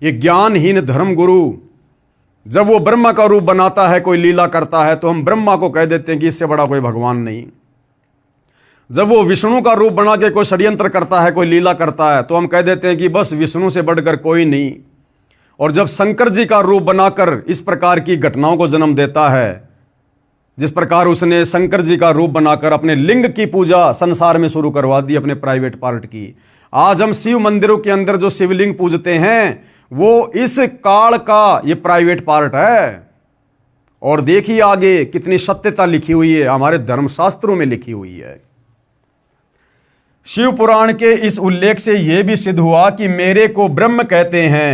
Speaker 1: ये ज्ञानहीन धर्मगुरु जब वो ब्रह्मा का रूप बनाता है, कोई लीला करता है, तो हम ब्रह्मा को कह देते हैं कि इससे बड़ा कोई भगवान नहीं। जब वो विष्णु का रूप बना के कोई षड्यंत्र करता है, कोई लीला करता है, तो हम कह देते हैं कि बस विष्णु से बढ़कर कोई नहीं। और जब शंकर जी का रूप बनाकर इस प्रकार की घटनाओं को जन्म देता है, जिस प्रकार उसने शंकर जी का रूप बनाकर अपने लिंग की पूजा संसार में शुरू करवा दी, अपने प्राइवेट पार्ट की। आज हम शिव मंदिरों के अंदर जो शिवलिंग पूजते हैं वो इस काल का ये प्राइवेट पार्ट है। और देखिए आगे कितनी सत्यता लिखी हुई है, हमारे धर्मशास्त्रों में लिखी हुई है। शिव पुराण के इस उल्लेख से यह भी सिद्ध हुआ कि मेरे को ब्रह्म कहते हैं।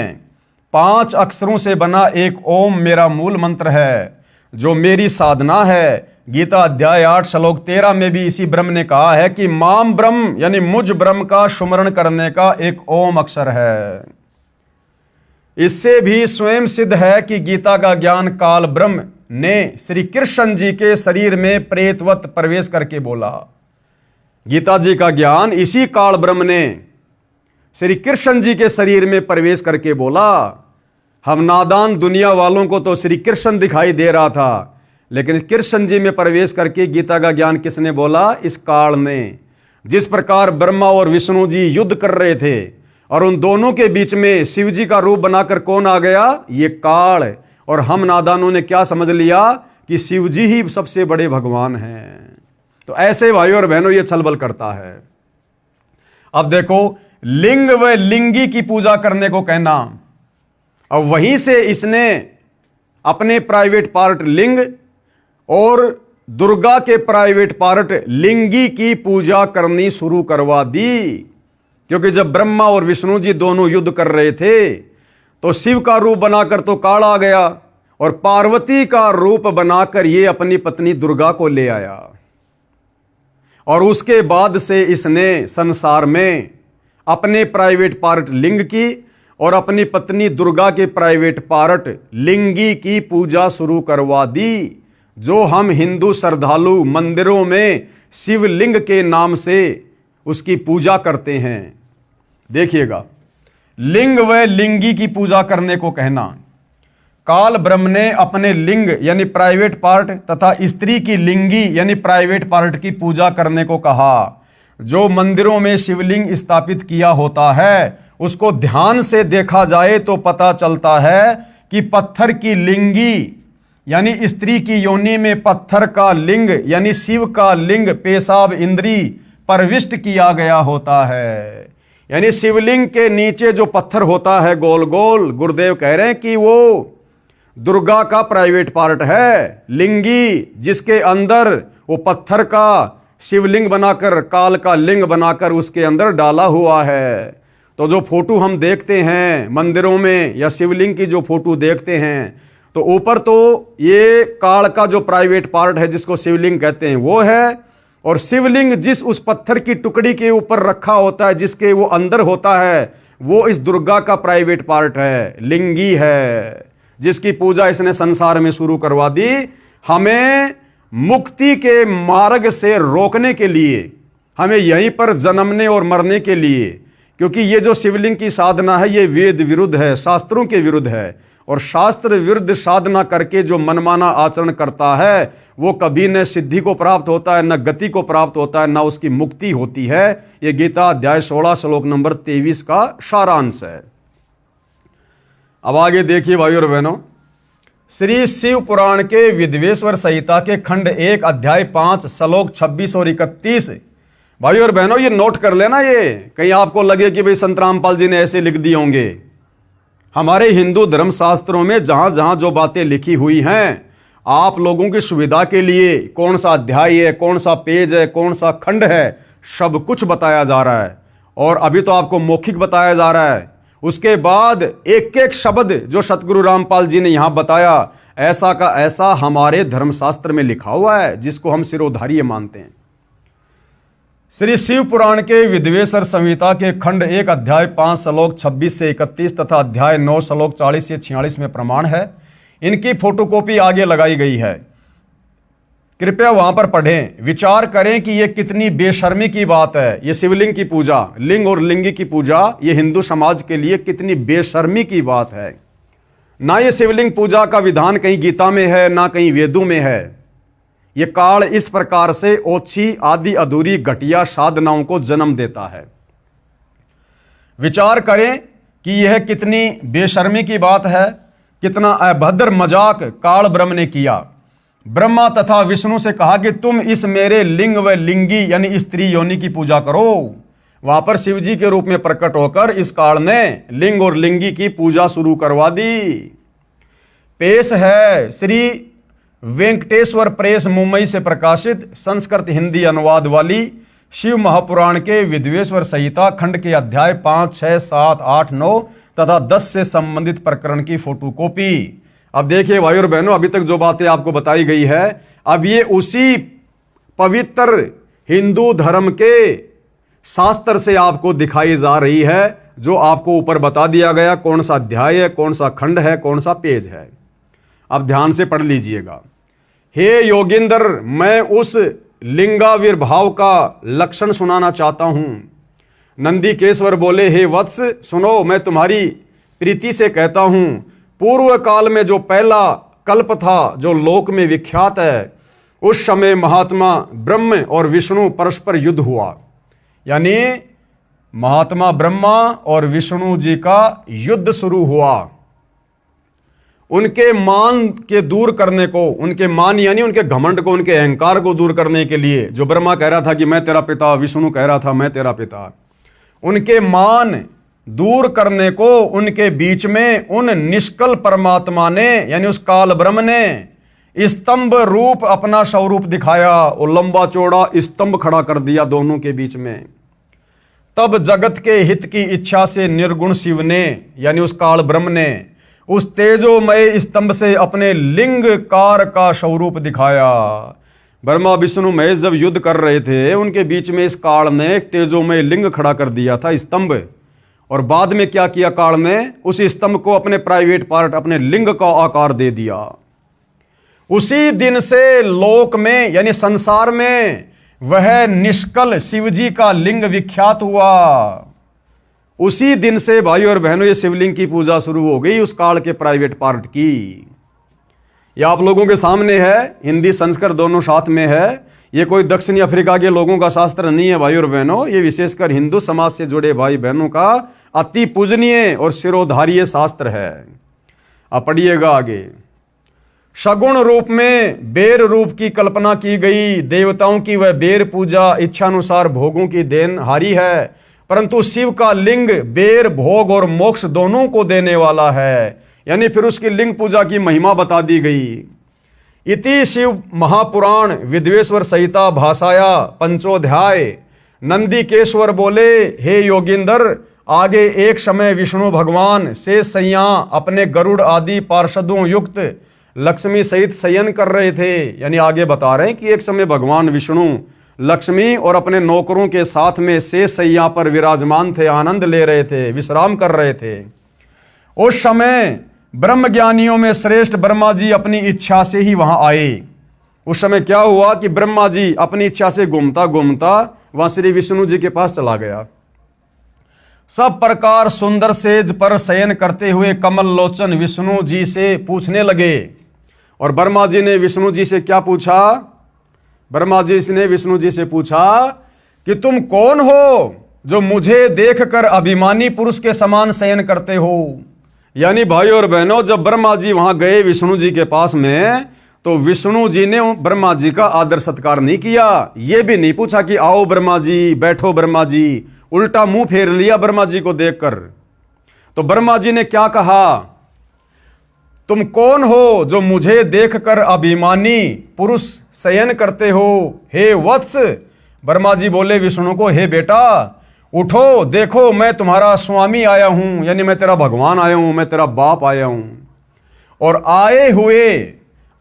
Speaker 1: 5 अक्षरों से बना एक ओम मेरा मूल मंत्र है, जो मेरी साधना है। गीता अध्याय 8 श्लोक 13 में भी इसी ब्रह्म ने कहा है कि माम ब्रह्म यानी मुझ ब्रह्म का सुमरण करने का एक ओम अक्षर है। इससे भी स्वयं सिद्ध है कि गीता का ज्ञान काल ब्रह्म ने श्री कृष्ण जी के शरीर में प्रेतवत प्रवेश करके बोला। गीता जी का ज्ञान इसी काल ब्रह्म ने श्री कृष्ण जी के शरीर में प्रवेश करके बोला। हम नादान दुनिया वालों को तो श्री कृष्ण दिखाई दे रहा था, लेकिन कृष्ण जी में प्रवेश करके गीता का ज्ञान किसने बोला? इस काल ने। जिस प्रकार ब्रह्मा और विष्णु जी युद्ध कर रहे थे और उन दोनों के बीच में शिव जी का रूप बनाकर कौन आ गया? ये काल। और हम नादानों ने क्या समझ लिया कि शिव जी ही सबसे बड़े भगवान हैं। तो ऐसे भाइयों और बहनों ये छलबल करता है। अब देखो, लिंग व लिंगी की पूजा करने को कहना, और वहीं से इसने अपने प्राइवेट पार्ट लिंग और दुर्गा के प्राइवेट पार्ट लिंगी की पूजा करनी शुरू करवा दी। क्योंकि जब ब्रह्मा और विष्णु जी दोनों युद्ध कर रहे थे तो शिव का रूप बनाकर तो काल आ गया, और पार्वती का रूप बनाकर ये अपनी पत्नी दुर्गा को ले आया। और उसके बाद से इसने संसार में अपने प्राइवेट पार्ट लिंग की और अपनी पत्नी दुर्गा के प्राइवेट पार्ट लिंगी की पूजा शुरू करवा दी, जो हम हिंदू श्रद्धालु मंदिरों में शिवलिंग के नाम से उसकी पूजा करते हैं। देखिएगा, लिंग व लिंगी की पूजा करने को कहना। काल ब्रह्म ने अपने लिंग यानी प्राइवेट पार्ट तथा स्त्री की लिंगी यानी प्राइवेट पार्ट की पूजा करने को कहा। जो मंदिरों में शिवलिंग स्थापित किया होता है उसको ध्यान से देखा जाए तो पता चलता है कि पत्थर की लिंगी यानी स्त्री की योनि में पत्थर का लिंग यानी शिव का लिंग पेशाब इंद्री प्रविष्ट किया गया होता है। यानी शिवलिंग के नीचे जो पत्थर होता है गोल गोल, गुरुदेव कह रहे हैं कि वो दुर्गा का प्राइवेट पार्ट है। लिंगी जिसके अंदर वो पत्थर का शिवलिंग बनाकर काल का लिंग बनाकर उसके अंदर डाला हुआ है। तो जो फोटो हम देखते हैं मंदिरों में या शिवलिंग की जो फोटो देखते हैं तो ऊपर तो ये काल का जो प्राइवेट पार्ट है जिसको शिवलिंग कहते हैं वो है, और शिवलिंग जिस उस पत्थर की टुकड़ी के ऊपर रखा होता है जिसके वो अंदर होता है वो इस दुर्गा का प्राइवेट पार्ट है, लिंगी है, जिसकी पूजा इसने संसार में शुरू करवा दी। हमें मुक्ति के मार्ग से रोकने के लिए, हमें यहीं पर जन्मने और मरने के लिए, क्योंकि ये जो शिवलिंग की साधना है ये वेद विरुद्ध है, शास्त्रों के विरुद्ध है, और शास्त्र विरुद्ध साधना करके जो मनमाना आचरण करता है वो कभी न सिद्धि को प्राप्त होता है, न गति को प्राप्त होता है, न उसकी मुक्ति होती है। ये गीता अध्याय 16 श्लोक नंबर 23 का सारांश है। अब आगे देखिए भाइयों और बहनों, श्री शिव पुराण के विद्वेश्वर संहिता के खंड 1 अध्याय 5 श्लोक 26 और 31 भाई और बहनों ये नोट कर लेना, ये कहीं आपको लगे कि भाई संत रामपाल जी ने ऐसे लिख दिए होंगे। हमारे हिंदू धर्म शास्त्रों में जहां जहां जो बातें लिखी हुई हैं, आप लोगों की सुविधा के लिए कौन सा अध्याय है, कौन सा पेज है, कौन सा खंड है, सब कुछ बताया जा रहा है। और अभी तो आपको मौखिक बताया जा रहा है, उसके बाद एक एक शब्द जो सतगुरु रामपाल जी ने यहां बताया, ऐसा का ऐसा हमारे धर्मशास्त्र में लिखा हुआ है, जिसको हम सिरोधार्य मानते हैं। श्री शिव पुराण के विद्वेश्वर संहिता के खंड 1 अध्याय 5 श्लोक 26 से 31 तथा अध्याय 9 श्लोक 40 से 46 में प्रमाण है। इनकी फोटोकॉपी आगे लगाई गई है, कृपया वहां पर पढ़ें, विचार करें कि यह कितनी बेशर्मी की बात है। यह शिवलिंग की पूजा, लिंग और लिंगी की पूजा, यह हिंदू समाज के लिए कितनी बेशर्मी की बात है। ना ये शिवलिंग पूजा का विधान कहीं गीता में है, ना कहीं वेदों में है। यह काल इस प्रकार से ओछी आदि अधूरी घटिया साधनाओं को जन्म देता है। विचार करें कि यह कितनी बेशर्मी की बात है, कितना अभद्र मजाक काल ब्रह्म ने किया। ब्रह्मा तथा विष्णु से कहा कि तुम इस मेरे लिंग व लिंगी यानी स्त्री योनि की पूजा करो। वहां पर शिव जी के रूप में प्रकट होकर इस काल ने लिंग और लिंगी की पूजा शुरू करवा दी। पेश है श्री वेंकटेश्वर प्रेस मुंबई से प्रकाशित संस्कृत हिंदी अनुवाद वाली शिव महापुराण के विद्वेश्वर संहिता खंड के अध्याय 5, 6, 7, 8, 9 तथा 10 से संबंधित प्रकरण की फोटोकॉपी। अब देखिए भाई और बहनों, अभी तक जो बातें आपको बताई गई है, अब ये उसी पवित्र हिंदू धर्म के शास्त्र से आपको दिखाई जा रही है, जो आपको ऊपर बता दिया गया, कौन सा अध्याय है, कौन सा खंड है, कौन सा पेज है। अब ध्यान से पढ़ लीजिएगा। हे योगिंद्र, मैं उस लिंगाविर्भाव का लक्षण सुनाना चाहता हूं। नंदीकेश्वर बोले, हे वत्स सुनो, मैं तुम्हारी प्रीति से कहता हूं, पूर्व काल में जो पहला कल्प था, जो लोक में विख्यात है, उस समय महात्मा ब्रह्म और विष्णु परस्पर युद्ध हुआ। यानी महात्मा ब्रह्मा और विष्णु जी का युद्ध शुरू हुआ। उनके मान के दूर करने को, उनके मान यानी उनके घमंड को, उनके अहंकार को दूर करने के लिए, जो ब्रह्मा कह रहा था कि मैं तेरा पिता, विष्णु कह रहा था मैं तेरा पिता, उनके मान दूर करने को उनके बीच में उन निष्कल परमात्मा ने यानी उस काल ब्रह्म ने स्तंभ रूप अपना स्वरूप दिखाया और लंबा चौड़ा स्तंभ खड़ा कर दिया दोनों के बीच में। तब जगत के हित की इच्छा से निर्गुण शिव ने यानी उस काल ब्रह्म ने उस तेजोमय स्तंभ से अपने लिंग कार का स्वरूप दिखाया। ब्रह्मा विष्णु महेश जब युद्ध कर रहे थे, उनके बीच में इस काल ने एक तेजोमय लिंग खड़ा कर दिया था, स्तंभ। और बाद में क्या किया काल ने, उस स्तंभ को अपने प्राइवेट पार्ट, अपने लिंग का आकार दे दिया। उसी दिन से लोक में यानी संसार में वह निष्कल शिवजी का लिंग विख्यात हुआ। उसी दिन से भाई और बहनों ये शिवलिंग की पूजा शुरू हो गई, उस काल के प्राइवेट पार्ट की। यह आप लोगों के सामने है, हिंदी संस्कृत दोनों साथ में है। ये कोई दक्षिणी अफ्रीका के लोगों का शास्त्र नहीं है भाई और बहनों, ये विशेषकर हिंदू समाज से जुड़े भाई बहनों का अति पूजनीय और शिरोधार्य शास्त्र है। अब पढ़िएगा आगे। सगुण रूप में बेर रूप की कल्पना की गई। देवताओं की वह बेर पूजा इच्छानुसार भोगों की देन हारी है, परंतु शिव का लिंग बेर भोग और मोक्ष दोनों को देने वाला है। यानी फिर उसकी लिंग पूजा की महिमा बता दी गई। इति शिव महापुराण विद्वेश्वर संहिता भाषाया पंचोध्याय। नंदीकेश्वर बोले, हे योगिंदर, आगे एक समय विष्णु भगवान शेष सैया अपने गरुड़ आदि पार्षदों युक्त लक्ष्मी सहित शयन कर रहे थे। यानी आगे बता रहे हैं कि एक समय भगवान विष्णु लक्ष्मी और अपने नौकरों के साथ में शेष सैया पर विराजमान थे, आनंद ले रहे थे, विश्राम कर रहे थे। उस समय ब्रह्म ज्ञानियों में श्रेष्ठ ब्रह्मा जी अपनी इच्छा से ही वहां आए। उस समय क्या हुआ कि ब्रह्मा जी अपनी इच्छा से घूमता घूमता वहां श्री विष्णु जी के पास चला गया। सब प्रकार सुंदर सेज पर शयन करते हुए कमल लोचन विष्णु जी से पूछने लगे। और ब्रह्मा जी ने विष्णु जी से क्या पूछा? ब्रह्मा जी ने विष्णु जी से पूछा कि तुम कौन हो जो मुझे देखकर अभिमानी पुरुष के समान शयन करते हो। यानी भाई और बहनों, जब ब्रह्मा जी वहां गए विष्णु जी के पास में, तो विष्णु जी ने ब्रह्मा जी का आदर सत्कार नहीं किया, ये भी नहीं पूछा कि आओ ब्रह्मा जी, बैठो ब्रह्मा जी, उल्टा मुंह फेर लिया ब्रह्मा जी को देखकर। तो ब्रह्मा जी ने क्या कहा, तुम कौन हो जो मुझे देखकर अभिमानी पुरुष शयन करते हो, हे वत्स। ब्रह्मा जी बोले विष्णु को, हे बेटा उठो, देखो मैं तुम्हारा स्वामी आया हूं, यानी मैं तेरा भगवान आया हूं, मैं तेरा बाप आया हूं। और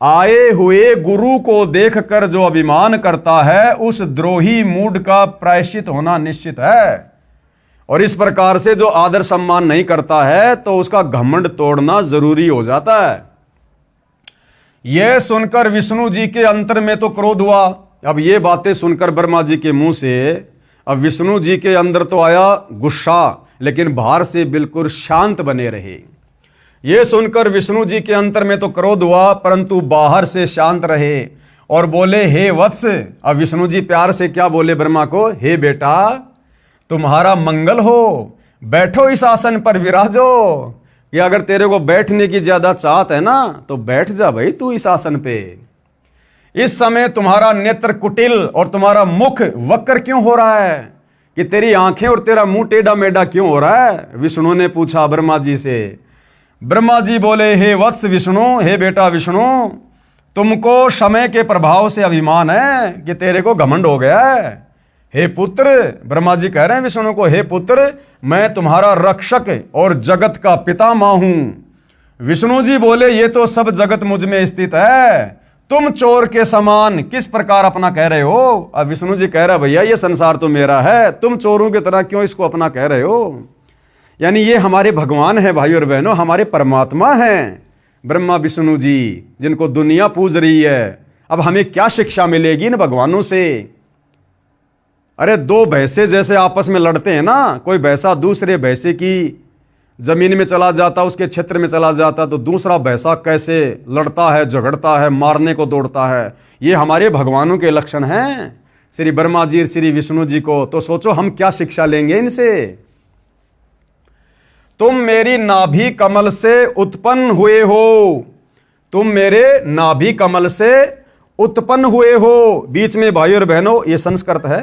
Speaker 1: आए हुए गुरु को देखकर जो अभिमान करता है उस द्रोही मूड का प्रायश्चित होना निश्चित है। और इस प्रकार से जो आदर सम्मान नहीं करता है तो उसका घमंड तोड़ना जरूरी हो जाता है। यह सुनकर विष्णु जी के अंतर में तो क्रोध हुआ। अब ये बातें सुनकर ब्रह्मा जी के मुंह से अब विष्णु जी के अंदर तो आया गुस्सा, लेकिन बाहर से बिल्कुल शांत बने रहे। ये सुनकर विष्णु जी के अंतर में तो क्रोध हुआ, परंतु बाहर से शांत रहे और बोले, हे वत्स। अब विष्णु जी प्यार से क्या बोले ब्रह्मा को, हे बेटा तुम्हारा मंगल हो, बैठो इस आसन पर विराजो। कि अगर तेरे को बैठने की ज्यादा चाहत है ना तो बैठ जा भाई तू इस आसन पे। इस समय तुम्हारा नेत्र कुटिल और तुम्हारा मुख वक्र क्यों हो रहा है, कि तेरी आंखें और तेरा मुंह टेढ़ा मेढ़ा क्यों हो रहा है, विष्णु ने पूछा ब्रह्मा जी से। ब्रह्मा जी बोले, हे वत्स विष्णु, हे बेटा विष्णु, तुमको समय के प्रभाव से अभिमान है कि तेरे को घमंड हो गया है। हे पुत्र, ब्रह्मा जी कह रहे हैं विष्णु को, हे पुत्र मैं तुम्हारा रक्षक और जगत का पितामह हूं। विष्णु जी बोले, ये तो सब जगत मुझ में स्थित है, तुम चोर के समान किस प्रकार अपना कह रहे हो। अब विष्णु जी कह रहे भैया ये संसार तो मेरा है, तुम चोरों की तरह क्यों इसको अपना कह रहे हो। यानी ये हमारे भगवान है भाई और बहनों, हमारे परमात्मा हैं ब्रह्मा विष्णु जी, जिनको दुनिया पूज रही है। अब हमें क्या शिक्षा मिलेगी इन भगवानों से। अरे दो भैंसे जैसे आपस में लड़ते हैं ना, कोई भैंसा दूसरे भैंसे की जमीन में चला जाता, उसके क्षेत्र में चला जाता, तो दूसरा भैंसा कैसे लड़ता है, झगड़ता है, मारने को दौड़ता है। ये हमारे भगवानों के लक्षण हैं, श्री ब्रह्मा जी श्री विष्णु जी को। तो सोचो हम क्या शिक्षा लेंगे इनसे। तुम मेरी नाभि कमल से उत्पन्न हुए हो, तुम मेरे नाभि कमल से उत्पन्न हुए हो। बीच में भाई और बहनों ये संस्कृत है।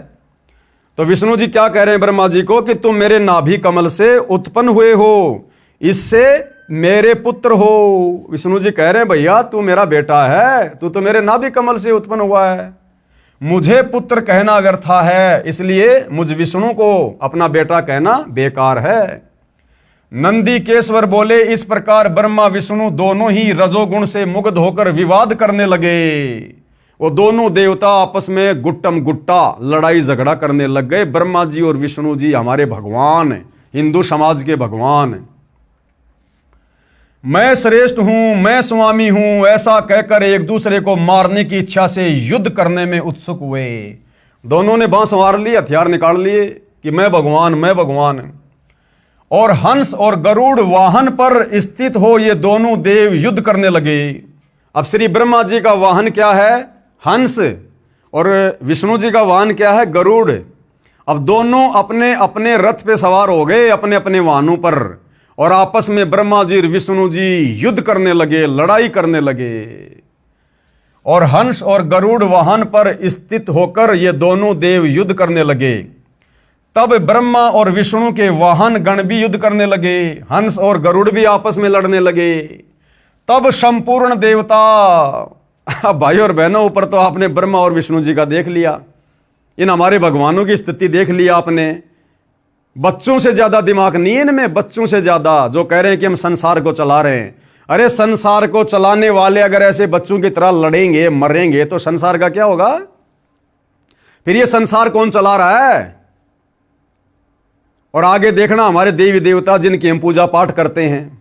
Speaker 1: तो विष्णु जी क्या कह रहे हैं ब्रह्मा जी को कि तुम मेरे नाभि कमल से उत्पन्न हुए हो, इससे मेरे पुत्र हो। विष्णु जी कह रहे हैं भैया तू मेरा बेटा है, तू तो मेरे नाभि कमल से उत्पन्न हुआ है, मुझे पुत्र कहना व्यर्था है, इसलिए मुझ विष्णु को अपना बेटा कहना बेकार है। नंदीकेश्वर बोले, इस प्रकार ब्रह्मा विष्णु दोनों ही रजोगुण से मुग्ध होकर विवाद करने लगे। वो दोनों देवता आपस में गुट्टम गुट्टा लड़ाई झगड़ा करने लग गए। ब्रह्मा जी और विष्णु जी हमारे भगवान, हिंदू समाज के भगवान। मैं श्रेष्ठ हूं, मैं स्वामी हूं, ऐसा कहकर एक दूसरे को मारने की इच्छा से युद्ध करने में उत्सुक हुए। दोनों ने बांस मार लिए, हथियार निकाल लिए कि मैं भगवान, मैं भगवान। और हंस और गरुड़ वाहन पर स्थित हो ये दोनों देव युद्ध करने लगे। अब श्री ब्रह्मा जी का वाहन क्या है, हंस, और विष्णु जी का वाहन क्या है, गरुड़। अब दोनों अपने अपने रथ पे सवार हो गए, अपने अपने वाहनों पर, और आपस में ब्रह्मा जी और विष्णु जी युद्ध करने लगे, लड़ाई करने लगे। और हंस और गरुड़ वाहन पर स्थित होकर ये दोनों देव युद्ध करने लगे। तब ब्रह्मा और विष्णु के वाहन गण भी युद्ध करने लगे, हंस और गरुड़ भी आपस में लड़ने लगे। तब संपूर्ण देवता, भाई और बहनों ऊपर तो आपने ब्रह्मा और विष्णु जी का देख लिया, इन हमारे भगवानों की स्थिति देख लिया आपने। बच्चों से ज्यादा दिमाग नहीं है इनमें, बच्चों से ज्यादा, जो कह रहे हैं कि हम संसार को चला रहे हैं। अरे संसार को चलाने वाले अगर ऐसे बच्चों की तरह लड़ेंगे, मरेंगे, तो संसार का क्या होगा। फिर ये संसार कौन चला रहा है। और आगे देखना हमारे देवी देवता जिनकी हम पूजा पाठ करते हैं,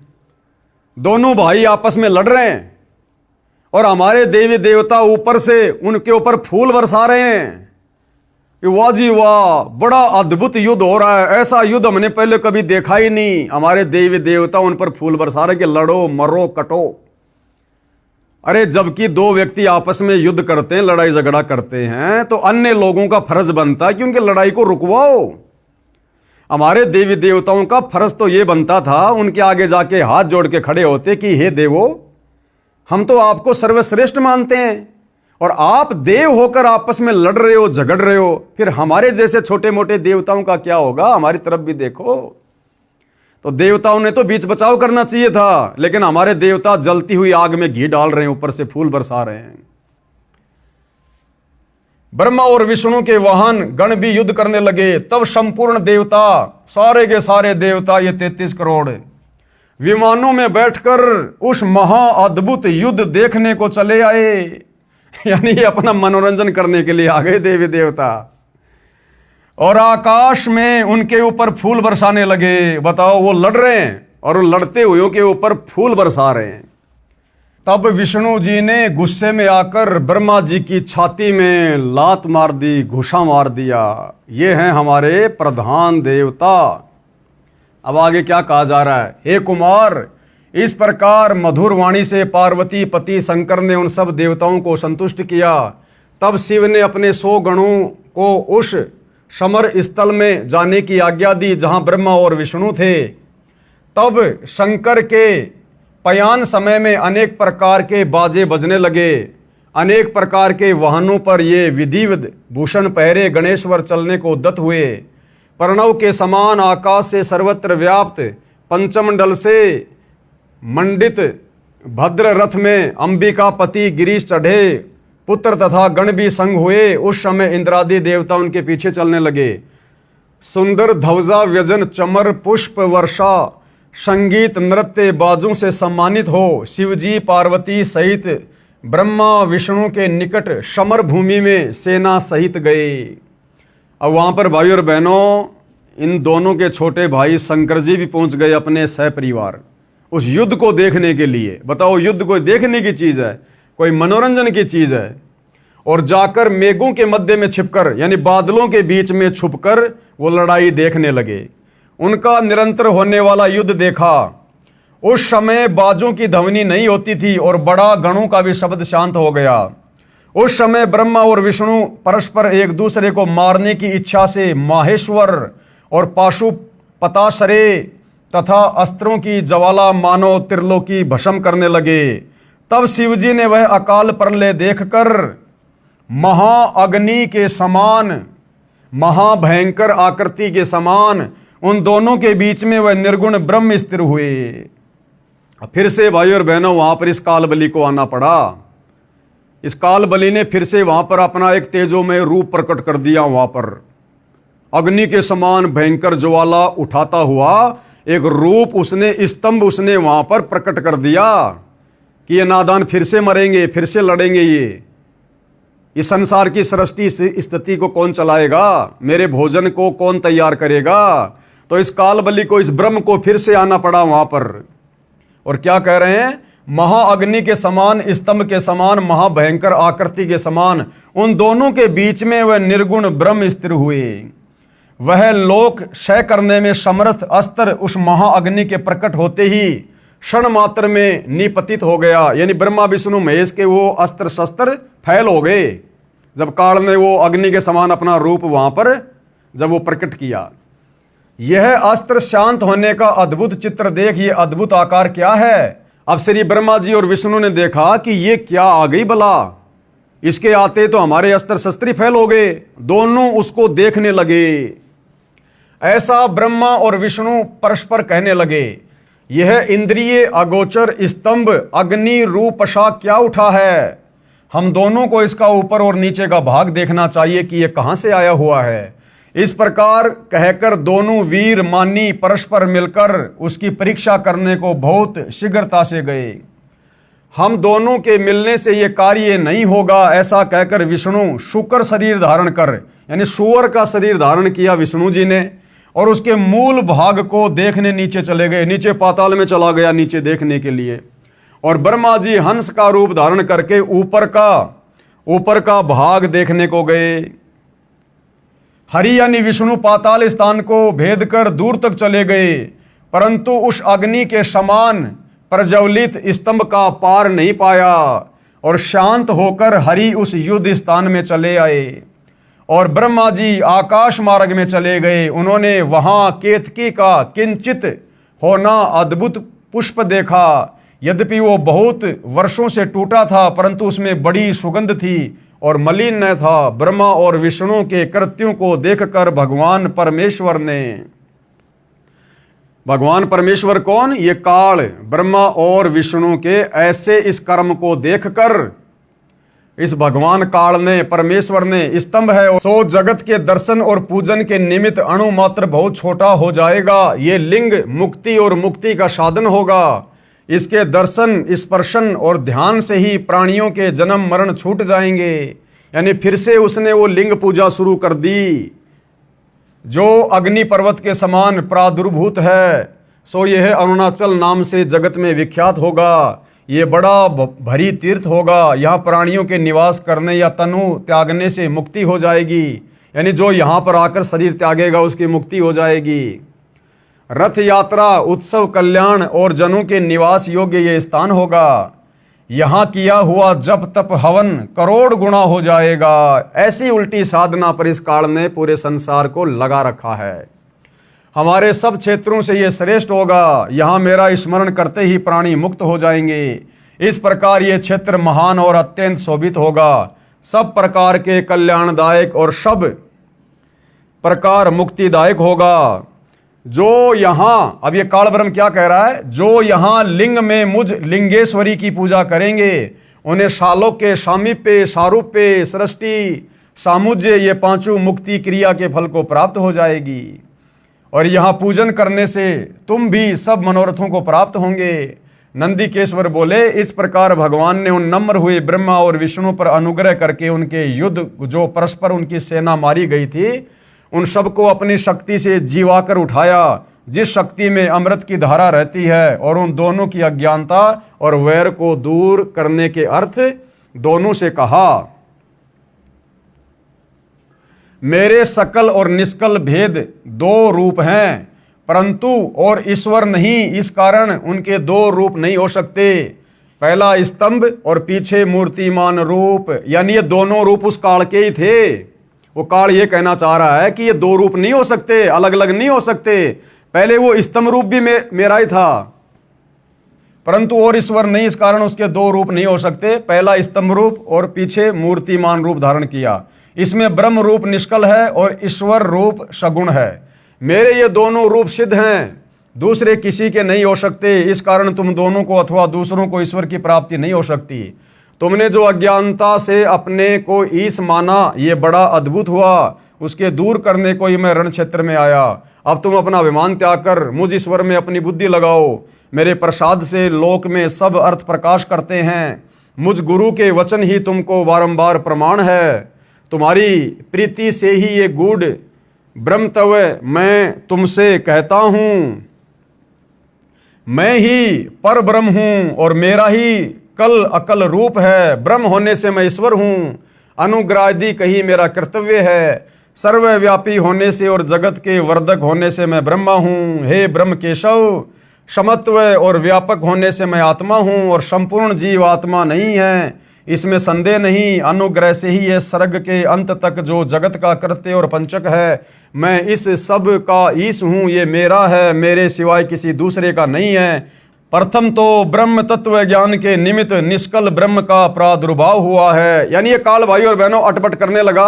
Speaker 1: दोनों भाई आपस में लड़ रहे हैं और हमारे देवी देवता ऊपर से उनके ऊपर फूल बरसा रहे हैं कि वाह जी वाह, बड़ा अद्भुत युद्ध हो रहा है, ऐसा युद्ध हमने पहले कभी देखा ही नहीं। हमारे देवी देवता उन पर फूल बरसा रहे कि लड़ो, मरो, कटो। अरे जबकि दो व्यक्ति आपस में युद्ध करते हैं, लड़ाई झगड़ा करते हैं, तो अन्य लोगों का फर्ज बनता है कि उनकी लड़ाई को रुकवाओ। हमारे देवी देवताओं का फर्ज तो यह बनता था, उनके आगे जाके हाथ जोड़ के खड़े होते कि हे देवो, हम तो आपको सर्वश्रेष्ठ मानते हैं और आप देव होकर आपस में लड़ रहे हो, झगड़ रहे हो, फिर हमारे जैसे छोटे मोटे देवताओं का क्या होगा? हमारी तरफ भी देखो। तो देवताओं ने तो बीच बचाव करना चाहिए था, लेकिन हमारे देवता जलती हुई आग में घी डाल रहे हैं, ऊपर से फूल बरसा रहे हैं। ब्रह्मा और विष्णु के वाहन गण भी युद्ध करने लगे। तब संपूर्ण देवता, सारे के सारे देवता, ये 33 करोड़ विमानों में बैठकर उस महा अद्भुत युद्ध देखने को चले आए। यानी ये अपना मनोरंजन करने के लिए आ गए देवी देवता, और आकाश में उनके ऊपर फूल बरसाने लगे। बताओ, वो लड़ रहे हैं और लड़ते हुए के ऊपर फूल बरसा रहे हैं। तब विष्णु जी ने गुस्से में आकर ब्रह्मा जी की छाती में लात मार दी, घुसा मार दिया। ये हैं हमारे प्रधान देवता। अब आगे क्या कहा जा रहा है? हे कुमार, इस प्रकार मधुर वाणी से पार्वती पति शंकर ने उन सब देवताओं को संतुष्ट किया। तब शिव ने अपने 100 गणों को उस समर स्थल में जाने की आज्ञा दी जहां ब्रह्मा और विष्णु थे। तब शंकर के पयान समय में अनेक प्रकार के बाजे बजने लगे। अनेक प्रकार के वाहनों पर ये विधिवत भूषण पहरे गणेश्वर चलने को उद्यत हुए। प्रणव के समान आकाश से सर्वत्र व्याप्त पंचमंडल से मंडित भद्र रथ में अंबिका पति गिरीश चढ़े। पुत्र तथा गण भी संग हुए। उस समय इंद्रादि देवता उनके पीछे चलने लगे। सुंदर ध्वजा व्यजन चमर पुष्प वर्षा संगीत नृत्य बाजों से सम्मानित हो शिवजी पार्वती सहित ब्रह्मा विष्णु के निकट समर भूमि में सेना सहित गए। अब वहां पर भाई और बहनों, इन दोनों के छोटे भाई शंकर जी भी पहुंच गए अपने सहपरिवार उस युद्ध को देखने के लिए। बताओ, युद्ध कोई देखने की चीज है, कोई मनोरंजन की चीज है? और जाकर मेघों के मध्य में छिपकर, यानी बादलों के बीच में छुपकर वो लड़ाई देखने लगे। उनका निरंतर होने वाला युद्ध देखा। उस समय बाजों की ध्वनि नहीं होती थी और बड़ा गणों का भी शब्द शांत हो गया। उस समय ब्रह्मा और विष्णु परस्पर एक दूसरे को मारने की इच्छा से माहेश्वर और पाशुपताश्रे तथा अस्त्रों की ज्वाला मानो त्रिलोकी भस्म करने लगे। तब शिवजी ने वह अकाल प्रलय देखकर महाअग्नि के समान, महाभयंकर आकृति के समान उन दोनों के बीच में वह निर्गुण ब्रह्म स्थिर हुए। फिर से भाई और बहनों, वहां पर इस काल बलि को आना पड़ा। इस काल बलि ने फिर से वहां पर अपना एक तेजोमय रूप प्रकट कर दिया। वहां पर अग्नि के समान भयंकर ज्वाला उठाता हुआ एक रूप उसने, स्तंभ उसने वहां पर प्रकट कर दिया कि ये नादान फिर से मरेंगे, फिर से लड़ेंगे। ये इस संसार की सृष्टि स्थिति को कौन चलाएगा? मेरे भोजन को कौन तैयार करेगा? तो इस काल बलि को, इस ब्रह्म को फिर से आना पड़ा वहां पर। और क्या कह रहे हैं? महाअग्नि के समान, स्तंभ के समान, महाभयंकर आकृति के समान उन दोनों के बीच में वह निर्गुण ब्रह्म स्थिर हुए। वह लोक क्षय करने में समर्थ अस्त्र उस महाअग्नि के प्रकट होते ही क्षण मात्र में निपतित हो गया। यानी ब्रह्मा विष्णु महेश के वो अस्त्र शस्त्र फैल हो गए जब काल ने वो अग्नि के समान अपना रूप वहां पर जब वो प्रकट किया। यह अस्त्र शांत होने का अद्भुत चित्र देख, ये अद्भुत आकार क्या है? अब श्री ब्रह्मा जी और विष्णु ने देखा कि ये क्या आ गई भला, इसके आते तो हमारे अस्त्र शस्त्र फैल हो गए। दोनों उसको देखने लगे। ऐसा ब्रह्मा और विष्णु परस्पर कहने लगे, यह इंद्रिय अगोचर स्तंभ अग्नि रूपशा क्या उठा है? हम दोनों को इसका ऊपर और नीचे का भाग देखना चाहिए कि यह कहां से आया हुआ है। इस प्रकार कहकर दोनों वीर मानी परस्पर मिलकर उसकी परीक्षा करने को बहुत शीघ्रता से गए। हम दोनों के मिलने से यह कार्य नहीं होगा, ऐसा कहकर विष्णु शुकर शरीर धारण कर, यानी सुअर का शरीर धारण किया विष्णु जी ने, और उसके मूल भाग को देखने नीचे चले गए। नीचे पाताल में चला गया नीचे देखने के लिए। और ब्रह्मा जी हंस का रूप धारण करके ऊपर का भाग देखने को गए। हरि यानी विष्णु पाताल स्थान को भेद कर दूर तक चले गए, परंतु उस अग्नि के समान प्रज्वलित स्तंभ का पार नहीं पाया और शांत होकर हरि उस युद्ध स्थान में चले आए। और ब्रह्मा जी आकाश मार्ग में चले गए। उन्होंने वहां केतकी का किंचित होना अद्भुत पुष्प देखा। यद्यपि वो बहुत वर्षों से टूटा था, परंतु उसमें बड़ी सुगंध थी और मलिन न था। ब्रह्मा और विष्णु के कृत्यों को देखकर भगवान परमेश्वर कौन? ये काल, ब्रह्मा और विष्णु के ऐसे इस कर्म को देखकर इस भगवान काल ने, परमेश्वर ने, स्तंभ है सो जगत के दर्शन और पूजन के निमित्त अणु मात्र बहुत छोटा हो जाएगा। ये लिंग मुक्ति और मुक्ति का साधन होगा। इसके दर्शन, स्पर्शन और ध्यान से ही प्राणियों के जन्म मरण छूट जाएंगे। यानी फिर से उसने वो लिंग पूजा शुरू कर दी जो अग्नि पर्वत के समान प्रादुर्भूत है। सो यह अरुणाचल नाम से जगत में विख्यात होगा। ये बड़ा भरी तीर्थ होगा। यहाँ प्राणियों के निवास करने या तनु त्यागने से मुक्ति हो जाएगी। यानी जो यहाँ पर आकर शरीर त्यागेगा उसकी मुक्ति हो जाएगी। रथ यात्रा, उत्सव, कल्याण और जनों के निवास योग्य ये स्थान होगा। यहाँ किया हुआ जप तप हवन करोड़ गुना हो जाएगा। ऐसी उल्टी साधना पर इस काल ने पूरे संसार को लगा रखा है। हमारे सब क्षेत्रों से ये श्रेष्ठ होगा। यहाँ मेरा स्मरण करते ही प्राणी मुक्त हो जाएंगे। इस प्रकार ये क्षेत्र महान और अत्यंत शोभित होगा। सब प्रकार के कल्याणदायक और सब प्रकार मुक्तिदायक होगा। जो यहाँ, अब ये काल ब्रह्म क्या कह रहा है? जो यहाँ लिंग में मुझ लिंगेश्वरी की पूजा करेंगे उन्हें शालोक्य, सामीप्य, सारूप्य, सृष्टि, सामुज्य ये पांचों मुक्ति क्रिया के फल को प्राप्त हो जाएगी। और यहाँ पूजन करने से तुम भी सब मनोरथों को प्राप्त होंगे। नंदीकेश्वर बोले, इस प्रकार भगवान ने उन नम्र हुए ब्रह्मा और विष्णु पर अनुग्रह करके उनके युद्ध जो परस्पर उनकी सेना मारी गई थी उन सबको अपनी शक्ति से जीवाकर उठाया, जिस शक्ति में अमृत की धारा रहती है, और उन दोनों की अज्ञानता और वैर को दूर करने के अर्थ दोनों से कहा, मेरे सकल और निष्कल भेद दो रूप हैं परंतु और ईश्वर नहीं, इस कारण उनके दो रूप नहीं हो सकते। पहला स्तंभ और पीछे मूर्तिमान रूप। यानी ये दोनों रूप उस काल के ही थे। वो काल ये कहना चाह रहा है कि ये दो रूप नहीं हो सकते, अलग अलग नहीं हो सकते। पहले वो स्तंभ रूप भी मेरा ही था परंतु और ईश्वर नहीं, इस कारण उसके दो रूप नहीं हो सकते। पहला स्तंभ रूप और पीछे मूर्तिमान रूप धारण किया। इसमें ब्रह्म रूप निष्कल है और ईश्वर रूप सगुण है। मेरे ये दोनों रूप सिद्ध हैं, दूसरे किसी के नहीं हो सकते। इस कारण तुम दोनों को अथवा दूसरों को ईश्वर की प्राप्ति नहीं हो सकती। तुमने जो अज्ञानता से अपने को ईश माना ये बड़ा अद्भुत हुआ। उसके दूर करने को ही मैं रण क्षेत्र में आया। अब तुम अपना अभिमान त्याग कर मुझ ईश्वर में अपनी बुद्धि लगाओ। मेरे प्रसाद से लोक में सब अर्थ प्रकाश करते हैं। मुझ गुरु के वचन ही तुमको बारंबार प्रमाण है। तुम्हारी प्रीति से ही ये गूढ़ ब्रह्म तव मैं तुमसे कहता हूँ। मैं ही पर ब्रह्म हूँ और मेरा ही कल अकल रूप है। ब्रह्म होने से मैं ईश्वर हूँ। अनुग्राही कही मेरा कर्तव्य है। सर्वव्यापी होने से और जगत के वर्धक होने से मैं ब्रह्मा हूँ। हे ब्रह्म केशव, समत्व और व्यापक होने से मैं आत्मा हूँ और संपूर्ण जीव आत्मा नहीं है, इसमें संदेह नहीं। अनुग्रह से ही ये सर्ग के अंत तक जो जगत का कर्ते और पंचक है, मैं इस सब का ईश हूँ। ये मेरा है, मेरे सिवाय किसी दूसरे का नहीं है। प्रथम तो ब्रह्म तत्व ज्ञान के निमित्त निष्कल ब्रह्म का प्रादुर्भाव हुआ है। यानी ये काल भाई और बहनों अटपट करने लगा,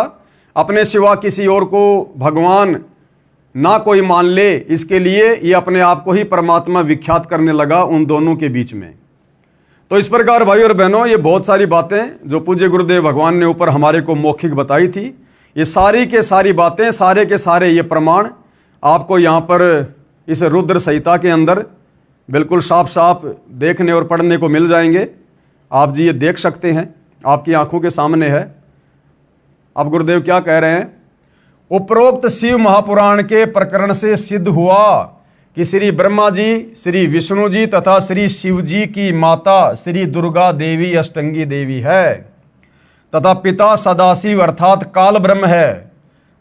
Speaker 1: अपने सिवा किसी और को भगवान ना कोई मान ले, इसके लिए ये अपने आप को ही परमात्मा विख्यात करने लगा उन दोनों के बीच में। तो इस प्रकार भाई और बहनों ये बहुत सारी बातें जो पूज्य गुरुदेव भगवान ने ऊपर हमारे को मौखिक बताई थी, ये सारी के सारी बातें, सारे के सारे ये प्रमाण आपको यहाँ पर इस रुद्र संहिता के अंदर बिल्कुल साफ साफ देखने और पढ़ने को मिल जाएंगे। आप जी ये देख सकते हैं, आपकी आंखों के सामने है। अब गुरुदेव क्या कह रहे हैं? उपरोक्त शिव महापुराण के प्रकरण से सिद्ध हुआ कि श्री ब्रह्मा जी, श्री विष्णु जी तथा श्री शिव जी की माता श्री दुर्गा देवी अष्टंगी देवी है तथा पिता सदाशिव अर्थात काल ब्रह्म है,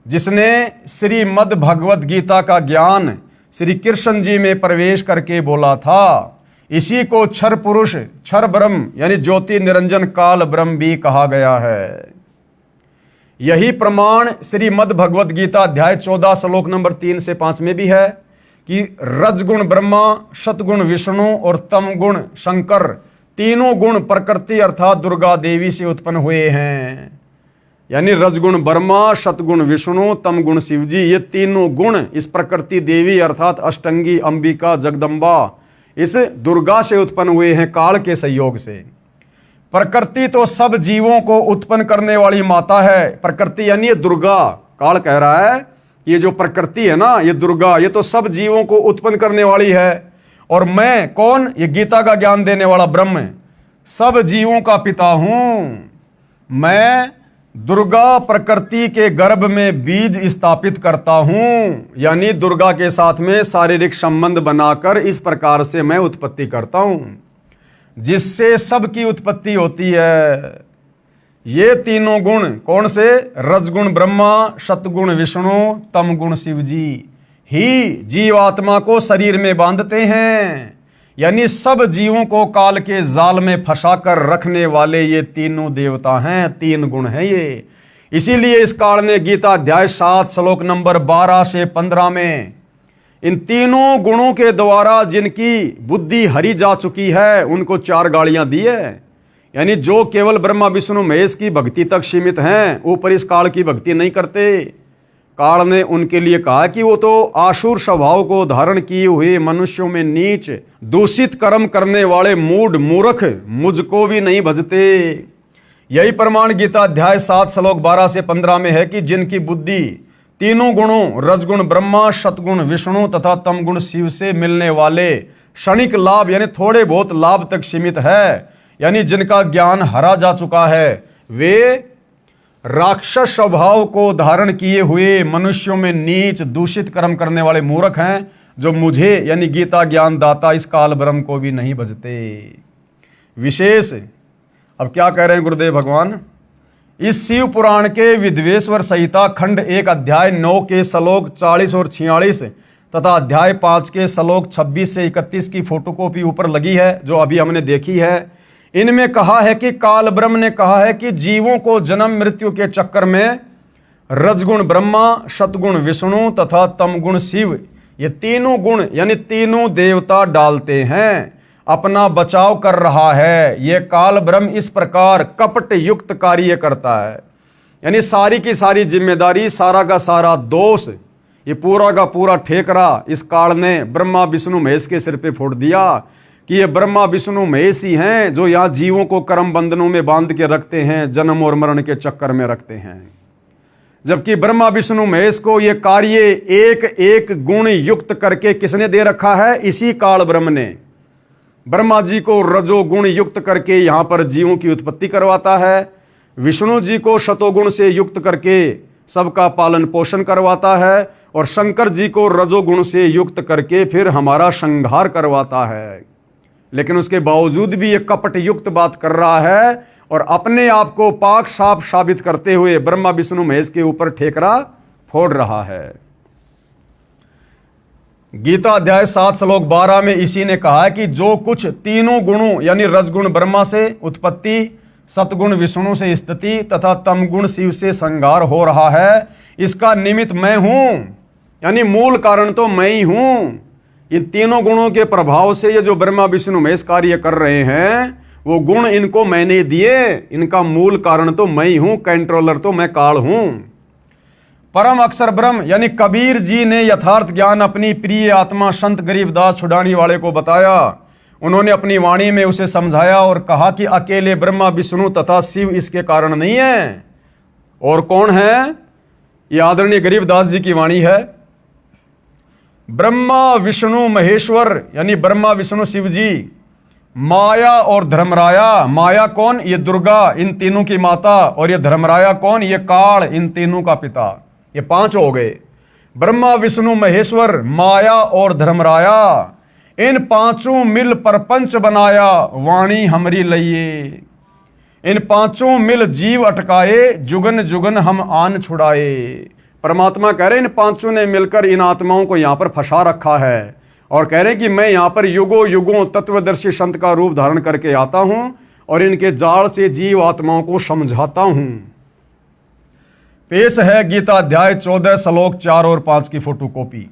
Speaker 1: जिसने श्रीमद् भगवद गीता का ज्ञान श्री कृष्ण जी में प्रवेश करके बोला था। इसी को क्षर पुरुष, क्षर ब्रह्म यानी ज्योति निरंजन काल ब्रह्म भी कहा गया है। यही प्रमाण श्रीमद् भगवद गीता अध्याय 14 श्लोक नंबर 3 से 5 में भी है कि रजगुण ब्रह्मा, सतगुण विष्णु और तमगुण शंकर, तीनों गुण प्रकृति अर्थात दुर्गा देवी से उत्पन्न हुए हैं। यानी रजगुण ब्रह्मा, सतगुण विष्णु, तमगुण शिव जी, ये तीनों गुण इस प्रकृति देवी अर्थात अष्टंगी अंबिका जगदम्बा इस दुर्गा से उत्पन्न हुए हैं काल के सहयोग से। प्रकृति तो सब जीवों को उत्पन्न करने वाली माता है। प्रकृति यानी ये दुर्गा, काल कह रहा है कि ये जो प्रकृति है ना, ये दुर्गा, ये तो सब जीवों को उत्पन्न करने वाली है। और मैं कौन? ये गीता का ज्ञान देने वाला ब्रह्म सब जीवों का पिता हूं। मैं दुर्गा प्रकृति के गर्भ में बीज स्थापित करता हूं, यानी दुर्गा के साथ में शारीरिक संबंध बनाकर इस प्रकार से मैं उत्पत्ति करता हूं, जिससे सबकी उत्पत्ति होती है। ये तीनों गुण कौन से? रजगुण ब्रह्मा, सतगुण विष्णु, तमगुण शिव जी ही जीवात्मा को शरीर में बांधते हैं। यानी सब जीवों को काल के जाल में फंसाकर रखने वाले ये तीनों देवता हैं, तीन गुण हैं ये। इसीलिए इस काल ने गीता अध्याय 7 श्लोक नंबर 12 से 15 में इन तीनों गुणों के द्वारा जिनकी बुद्धि हरी जा चुकी है उनको 4 गालियां दी है। यानी जो केवल ब्रह्मा विष्णु महेश की भक्ति तक सीमित हैं, ऊपर इस काल की भक्ति नहीं करते, काल ने उनके लिए कहा कि वो तो आसुर स्वभाव को धारण किए हुए मनुष्यों में नीच दूषित कर्म करने वाले मूढ़ मूर्ख मुझको भी नहीं भजते। यही प्रमाण गीता अध्याय 7 श्लोक 12 से 15 में है कि जिनकी बुद्धि तीनों गुणों रजगुण ब्रह्मा, सतगुण विष्णु तथा तमगुण शिव से मिलने वाले क्षणिक लाभ यानी थोड़े बहुत लाभ तक सीमित है, यानी जिनका ज्ञान हरा जा चुका है, वे राक्षस स्वभाव को धारण किए हुए मनुष्यों में नीच दूषित कर्म करने वाले मूर्ख हैं, जो मुझे यानी गीता ज्ञान दाता इस काल ब्रह्म को भी नहीं भजते। विशेष अब क्या कह रहे हैं गुरुदेव भगवान? इस शिव पुराण के विद्वेश्वर संहिता खंड 1 अध्याय 9 के श्लोक 40 और 46 तथा अध्याय 5 के श्लोक 26 से 31 की फोटोकॉपी ऊपर लगी है, जो अभी हमने देखी है। इनमें कहा है कि काल ब्रह्म ने कहा है कि जीवों को जन्म मृत्यु के चक्कर में रजगुण ब्रह्मा, सतगुण विष्णु तथा तमगुण शिव ये तीनों गुण यानी तीनों देवता डालते हैं, अपना बचाव कर रहा है। ये काल ब्रह्म इस प्रकार कपट युक्त कार्य करता है, यानी सारी की सारी जिम्मेदारी, सारा का सारा दोष, ये पूरा का पूरा ठेकरा इस काल ने ब्रह्मा विष्णु महेश के सिर पे फोड़ दिया कि ये ब्रह्मा विष्णु महेश ही हैं जो यहाँ जीवों को कर्म बंधनों में बांध के रखते हैं, जन्म और मरण के चक्कर में रखते हैं। जबकि ब्रह्मा विष्णु महेश को ये कार्य एक एक गुण युक्त करके किसने दे रखा है? इसी काल ब्रह्म ने ब्रह्मा जी को रजोगुण युक्त करके यहाँ पर जीवों की उत्पत्ति करवाता है, विष्णु जी को शतोगुण से युक्त करके सबका पालन पोषण करवाता है, और शंकर जी को रजोगुण से युक्त करके फिर हमारा संहार करवाता है। लेकिन उसके बावजूद भी ये कपट युक्त बात कर रहा है और अपने आप को पाक साफ साबित करते हुए ब्रह्मा विष्णु महेश के ऊपर ठेकरा फोड़ रहा है। गीता अध्याय 7 श्लोक 12 में इसी ने कहा है कि जो कुछ तीनों गुणों यानी रजगुण ब्रह्मा से उत्पत्ति, सतगुण विष्णु से स्थिति तथा तमगुण शिव से संहार हो रहा है, इसका निमित्त मैं हूं, यानी मूल कारण तो मैं ही हूं। इन तीनों गुणों के प्रभाव से ये जो ब्रह्मा विष्णु महेश कार्य कर रहे हैं, वो गुण इनको मैंने दिए, इनका मूल कारण तो मैं ही हूं, कंट्रोलर तो मैं काल हूं। परम अक्षर ब्रह्म यानी कबीर जी ने यथार्थ ज्ञान अपनी प्रिय आत्मा संत गरीबदास छुड़ानी वाले को बताया। उन्होंने अपनी वाणी में उसे समझाया और कहा कि अकेले ब्रह्मा विष्णु तथा शिव इसके कारण नहीं है, और कौन है? ये आदरणीय गरीबदास जी की वाणी है। ब्रह्मा विष्णु महेश्वर यानी ब्रह्मा विष्णु शिव जी, माया और धर्मराया। माया कौन? ये दुर्गा, इन तीनों की माता, और ये धर्मराया कौन? ये काल, इन तीनों का पिता। ये 5 हो गए, ब्रह्मा विष्णु महेश्वर, माया और धर्मराया। इन 5 मिल परपंच बनाया, वाणी हमरी लइये। इन 5 मिल जीव अटकाए, जुगन जुगन हम आन छुड़ाए। परमात्मा कह रहे हैं इन 5 ने मिलकर इन आत्माओं को यहां पर फंसा रखा है, और कह रहे हैं कि मैं यहां पर युगों युगों तत्वदर्शी संत का रूप धारण करके आता हूं और इनके जाल से जीव आत्माओं को समझाता हूं। पेश है गीता अध्याय 14 श्लोक 4 और 5 की फोटोकॉपी।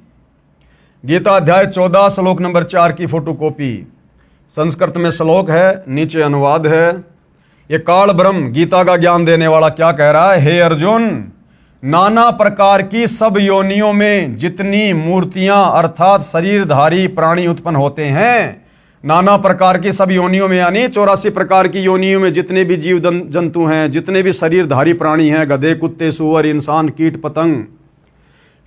Speaker 1: गीता अध्याय 14 श्लोक नंबर 4 की फोटोकॉपी। संस्कृत में श्लोक है, नीचे अनुवाद है। ये काल ब्रह्म गीता का ज्ञान देने वाला क्या कह रहा है? हे अर्जुन, नाना प्रकार की सब योनियों में जितनी मूर्तियां अर्थात शरीरधारी प्राणी उत्पन्न होते हैं, नाना प्रकार की सब योनियों में यानी 84 प्रकार की योनियों में जितने भी जीव जंतु हैं, जितने भी शरीरधारी प्राणी हैं, गधे, कुत्ते, सूअर, इंसान, कीट, पतंग।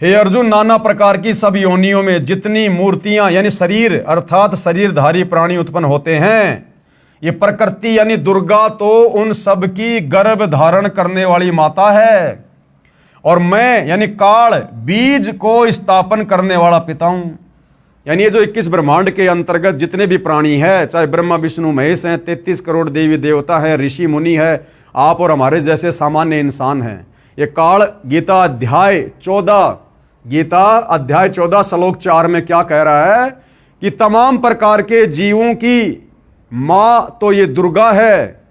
Speaker 1: हे अर्जुन, नाना प्रकार की सब योनियों में जितनी मूर्तियां यानी शरीर अर्थात शरीरधारी प्राणी उत्पन्न होते हैं, ये प्रकृति यानी दुर्गा तो उन सब की गर्भ धारण करने वाली माता है, और मैं यानी काल बीज को स्थापन करने वाला पिता हूं। यानी ये जो 21 ब्रह्मांड के अंतर्गत जितने भी प्राणी हैं, चाहे ब्रह्मा विष्णु महेश हैं, 33 करोड़ देवी देवता है, ऋषि मुनि है, आप और हमारे जैसे सामान्य इंसान हैं, ये काल गीता अध्याय 14 श्लोक 4 में क्या कह रहा है कि तमाम प्रकार के जीवों की मां तो ये दुर्गा है,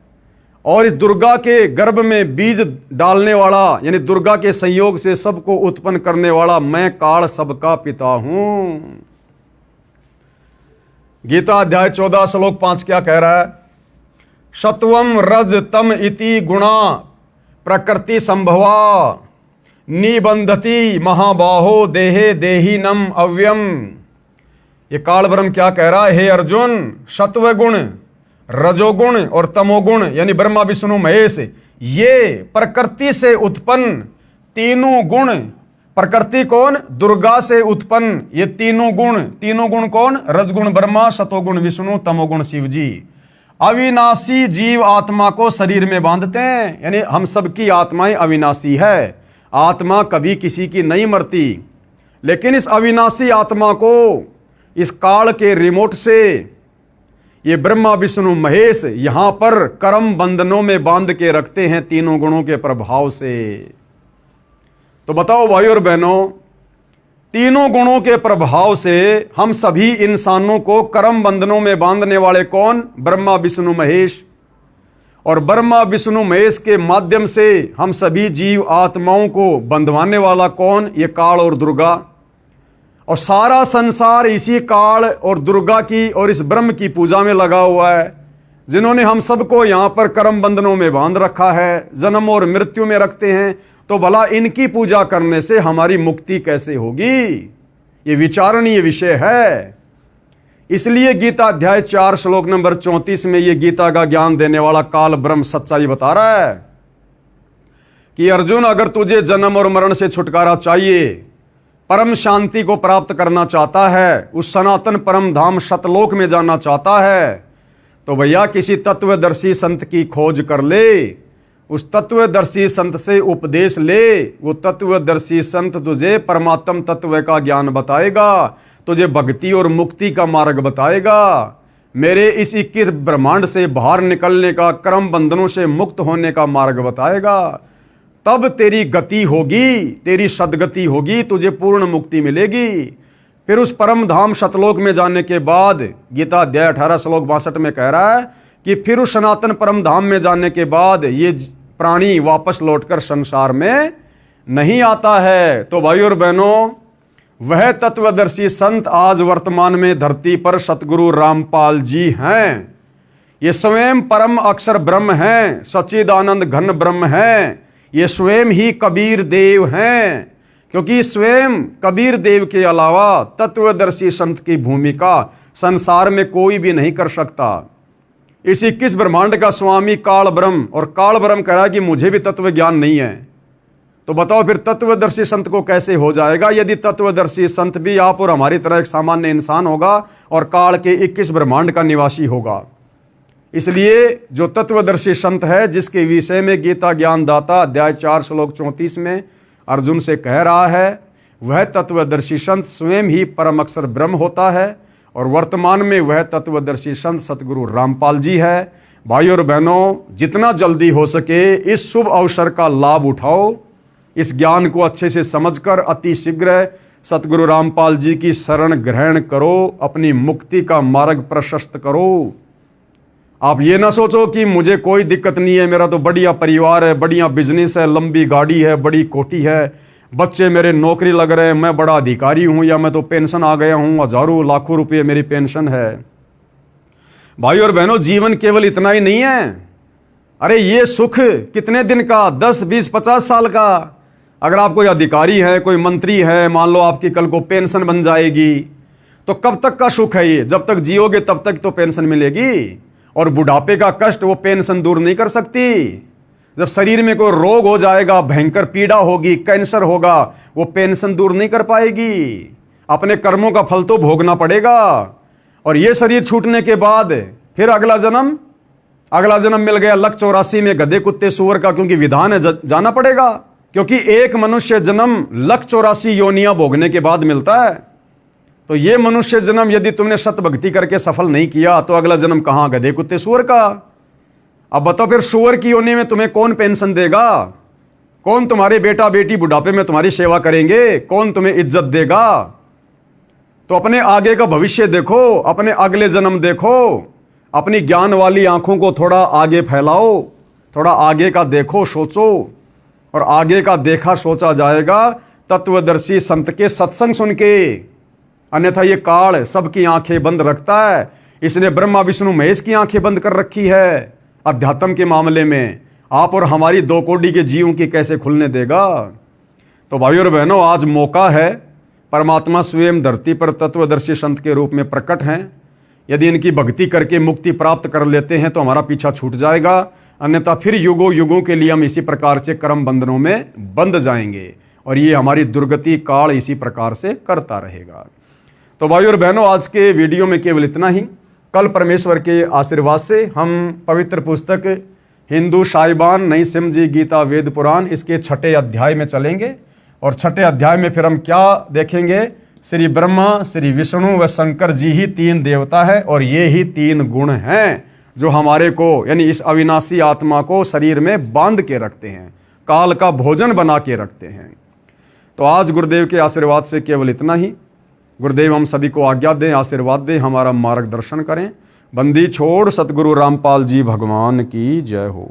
Speaker 1: और इस दुर्गा के गर्भ में बीज डालने वाला यानी दुर्गा के संयोग से सबको उत्पन्न करने वाला मैं काल सबका पिता हूं। गीता अध्याय 14 श्लोक 5 क्या कह रहा है? सत्वम रज तम इति गुणा प्रकृति संभवा निबंधति महाबाहो देहे देहीनम अव्यम। ये काल ब्रह्म क्या कह रहा है? हे अर्जुन, सत्व गुण, रजोगुण और तमोगुण यानी ब्रह्मा विष्णु महेश, ये प्रकृति से उत्पन्न तीनों गुण, प्रकृति कौन? दुर्गा से उत्पन्न ये तीनों गुण कौन? रजगुण ब्रह्मा, सतोगुण विष्णु, तमोगुण शिव जी, अविनाशी जीव आत्मा को शरीर में बांधते हैं। यानी हम सबकी आत्माएं अविनाशी है, आत्मा कभी किसी की नहीं मरती, लेकिन इस अविनाशी आत्मा को इस काल के रिमोट से ये ब्रह्मा विष्णु महेश यहां पर कर्म बंधनों में बांध के रखते हैं तीनों गुणों के प्रभाव से। तो बताओ भाई और बहनों, तीनों गुणों के प्रभाव से हम सभी इंसानों को कर्म बंधनों में बांधने वाले कौन? ब्रह्मा विष्णु महेश। और ब्रह्मा विष्णु महेश के माध्यम से हम सभी जीव आत्माओं को बंधवाने वाला कौन? ये काल और दुर्गा। और सारा संसार इसी काल और दुर्गा की और इस ब्रह्म की पूजा में लगा हुआ है, जिन्होंने हम सबको यहां पर कर्म बंधनों में बांध रखा है, जन्म और मृत्यु में रखते हैं। तो भला इनकी पूजा करने से हमारी मुक्ति कैसे होगी? ये विचारणीय विषय है। इसलिए गीता अध्याय 4 श्लोक नंबर 34 में ये गीता का ज्ञान देने वाला काल ब्रह्म सच्चाई बता रहा है कि अर्जुन, अगर तुझे जन्म और मरण से छुटकारा चाहिए, परम शांति को प्राप्त करना चाहता है, उस सनातन परम धाम सतलोक में जाना चाहता है, तो भैया किसी तत्वदर्शी संत की खोज कर ले, उस तत्वदर्शी संत से उपदेश ले। वो तत्वदर्शी संत तुझे परमात्म तत्व का ज्ञान बताएगा, तुझे भक्ति और मुक्ति का मार्ग बताएगा, मेरे इस 21 ब्रह्मांड से बाहर निकलने का, कर्म बंधनों से मुक्त होने का मार्ग बताएगा। तब तेरी गति होगी, तेरी सदगति होगी, तुझे पूर्ण मुक्ति मिलेगी। फिर उस परम धाम सतलोक में जाने के बाद गीता अध्याय 18 श्लोक 62 में कह रहा है कि फिर उस सनातन परम धाम में जाने के बाद ये प्राणी वापस लौटकर संसार में नहीं आता है। तो भाई और बहनों, वह तत्वदर्शी संत आज वर्तमान में धरती पर सतगुरु रामपाल जी हैं। ये स्वयं परम अक्षर ब्रह्म हैं, सच्चिदानंद घन ब्रह्म हैं। ये स्वयं ही कबीर देव हैं, क्योंकि स्वयं कबीर देव के अलावा तत्वदर्शी संत की भूमिका संसार में कोई भी नहीं कर सकता। इस 21 ब्रह्मांड का स्वामी काल ब्रह्म, और काल ब्रह्म कह रहा है कि मुझे भी तत्व ज्ञान नहीं है। तो बताओ फिर तत्वदर्शी संत को कैसे हो जाएगा, यदि तत्वदर्शी संत भी आप और हमारी तरह एक सामान्य इंसान होगा और काल के 21 ब्रह्मांड का निवासी होगा। इसलिए जो तत्वदर्शी संत है, जिसके विषय में गीता ज्ञान दाता अध्याय 4 श्लोक 34 में अर्जुन से कह रहा है, वह तत्वदर्शी संत स्वयं ही परम अक्षर ब्रह्म होता है, और वर्तमान में वह तत्वदर्शी संत सतगुरु रामपाल जी है। भाई और बहनों, जितना जल्दी हो सके इस शुभ अवसर का लाभ उठाओ, इस ज्ञान को अच्छे से समझकर अति शीघ्र सतगुरु रामपाल जी की शरण ग्रहण करो, अपनी मुक्ति का मार्ग प्रशस्त करो। आप ये ना सोचो कि मुझे कोई दिक्कत नहीं है, मेरा तो बढ़िया परिवार है, बढ़िया बिजनेस है, लंबी गाड़ी है, बड़ी कोठी है, बच्चे मेरे नौकरी लग रहे हैं, मैं बड़ा अधिकारी हूं, या मैं तो पेंशन आ गया हूं, हजारों लाखों रुपये मेरी पेंशन है। भाई और बहनों, जीवन केवल इतना ही नहीं है। अरे ये सुख कितने दिन का, 10, 20, 50 साल का। अगर आप कोई अधिकारी है, कोई मंत्री है, मान लो आपकी कल को पेंशन बन जाएगी, तो कब तक का सुख है ये? जब तक जियोगे तब तक तो पेंशन मिलेगी। और बुढ़ापे का कष्ट वो पेंशन दूर नहीं कर सकती। जब शरीर में कोई रोग हो जाएगा, भयंकर पीड़ा होगी, कैंसर होगा, वो पेंशन दूर नहीं कर पाएगी। अपने कर्मों का फल तो भोगना पड़ेगा। और ये शरीर छूटने के बाद फिर अगला जन्म मिल गया लक 84 में गधे कुत्ते सूअर का, क्योंकि विधान है जाना पड़ेगा। क्योंकि एक मनुष्य जन्म लक 84 योनियां भोगने के बाद मिलता है। तो ये मनुष्य जन्म यदि तुमने सत भक्ति करके सफल नहीं किया, तो अगला जन्म कहां? गधे कुत्ते सूअर का। अब बताओ फिर सूअर की योनि में तुम्हें कौन पेंशन देगा? कौन तुम्हारे बेटा बेटी बुढ़ापे में तुम्हारी सेवा करेंगे? कौन तुम्हें इज्जत देगा? तो अपने आगे का भविष्य देखो, अपने अगले जन्म देखो, अपनी ज्ञान वाली आंखों को थोड़ा आगे फैलाओ, थोड़ा आगे का देखो, सोचो। और आगे का देखा सोचा जाएगा तत्वदर्शी संत के सत्संग सुन के। अन्यथा ये काल सबकी आंखें बंद रखता है। इसने ब्रह्मा विष्णु महेश की आंखें बंद कर रखी है। अध्यात्म के मामले में आप और हमारी 2 कोटि के जीवों की कैसे खुलने देगा? तो भाइयों और बहनों, आज मौका है। परमात्मा स्वयं धरती पर तत्वदर्शी संत के रूप में प्रकट हैं। यदि इनकी भक्ति करके मुक्ति प्राप्त कर लेते हैं तो हमारा पीछा छूट जाएगा। अन्यथा फिर युगों युगों के लिए हम इसी प्रकार से कर्म बंधनों में बंध जाएंगे और ये हमारी दुर्गति काल इसी प्रकार से करता रहेगा। तो भाइयों और बहनों, आज के वीडियो में केवल इतना ही। कल परमेश्वर के आशीर्वाद से हम पवित्र पुस्तक हिंदू साहिबान नई सिमजी गीता वेद पुराण इसके 6ठे अध्याय में चलेंगे। और 6ठे अध्याय में फिर हम क्या देखेंगे? श्री ब्रह्मा, श्री विष्णु व शंकर जी ही 3 देवता है और ये ही 3 गुण हैं जो हमारे को, यानी इस अविनाशी आत्मा को शरीर में बांध के रखते हैं, काल का भोजन बना के रखते हैं। तो आज गुरुदेव के आशीर्वाद से केवल इतना ही। गुरुदेव हम सभी को आज्ञा दें, आशीर्वाद दें, हमारा मार्गदर्शन करें। बंदी छोड़ सतगुरु रामपाल जी भगवान की जय हो।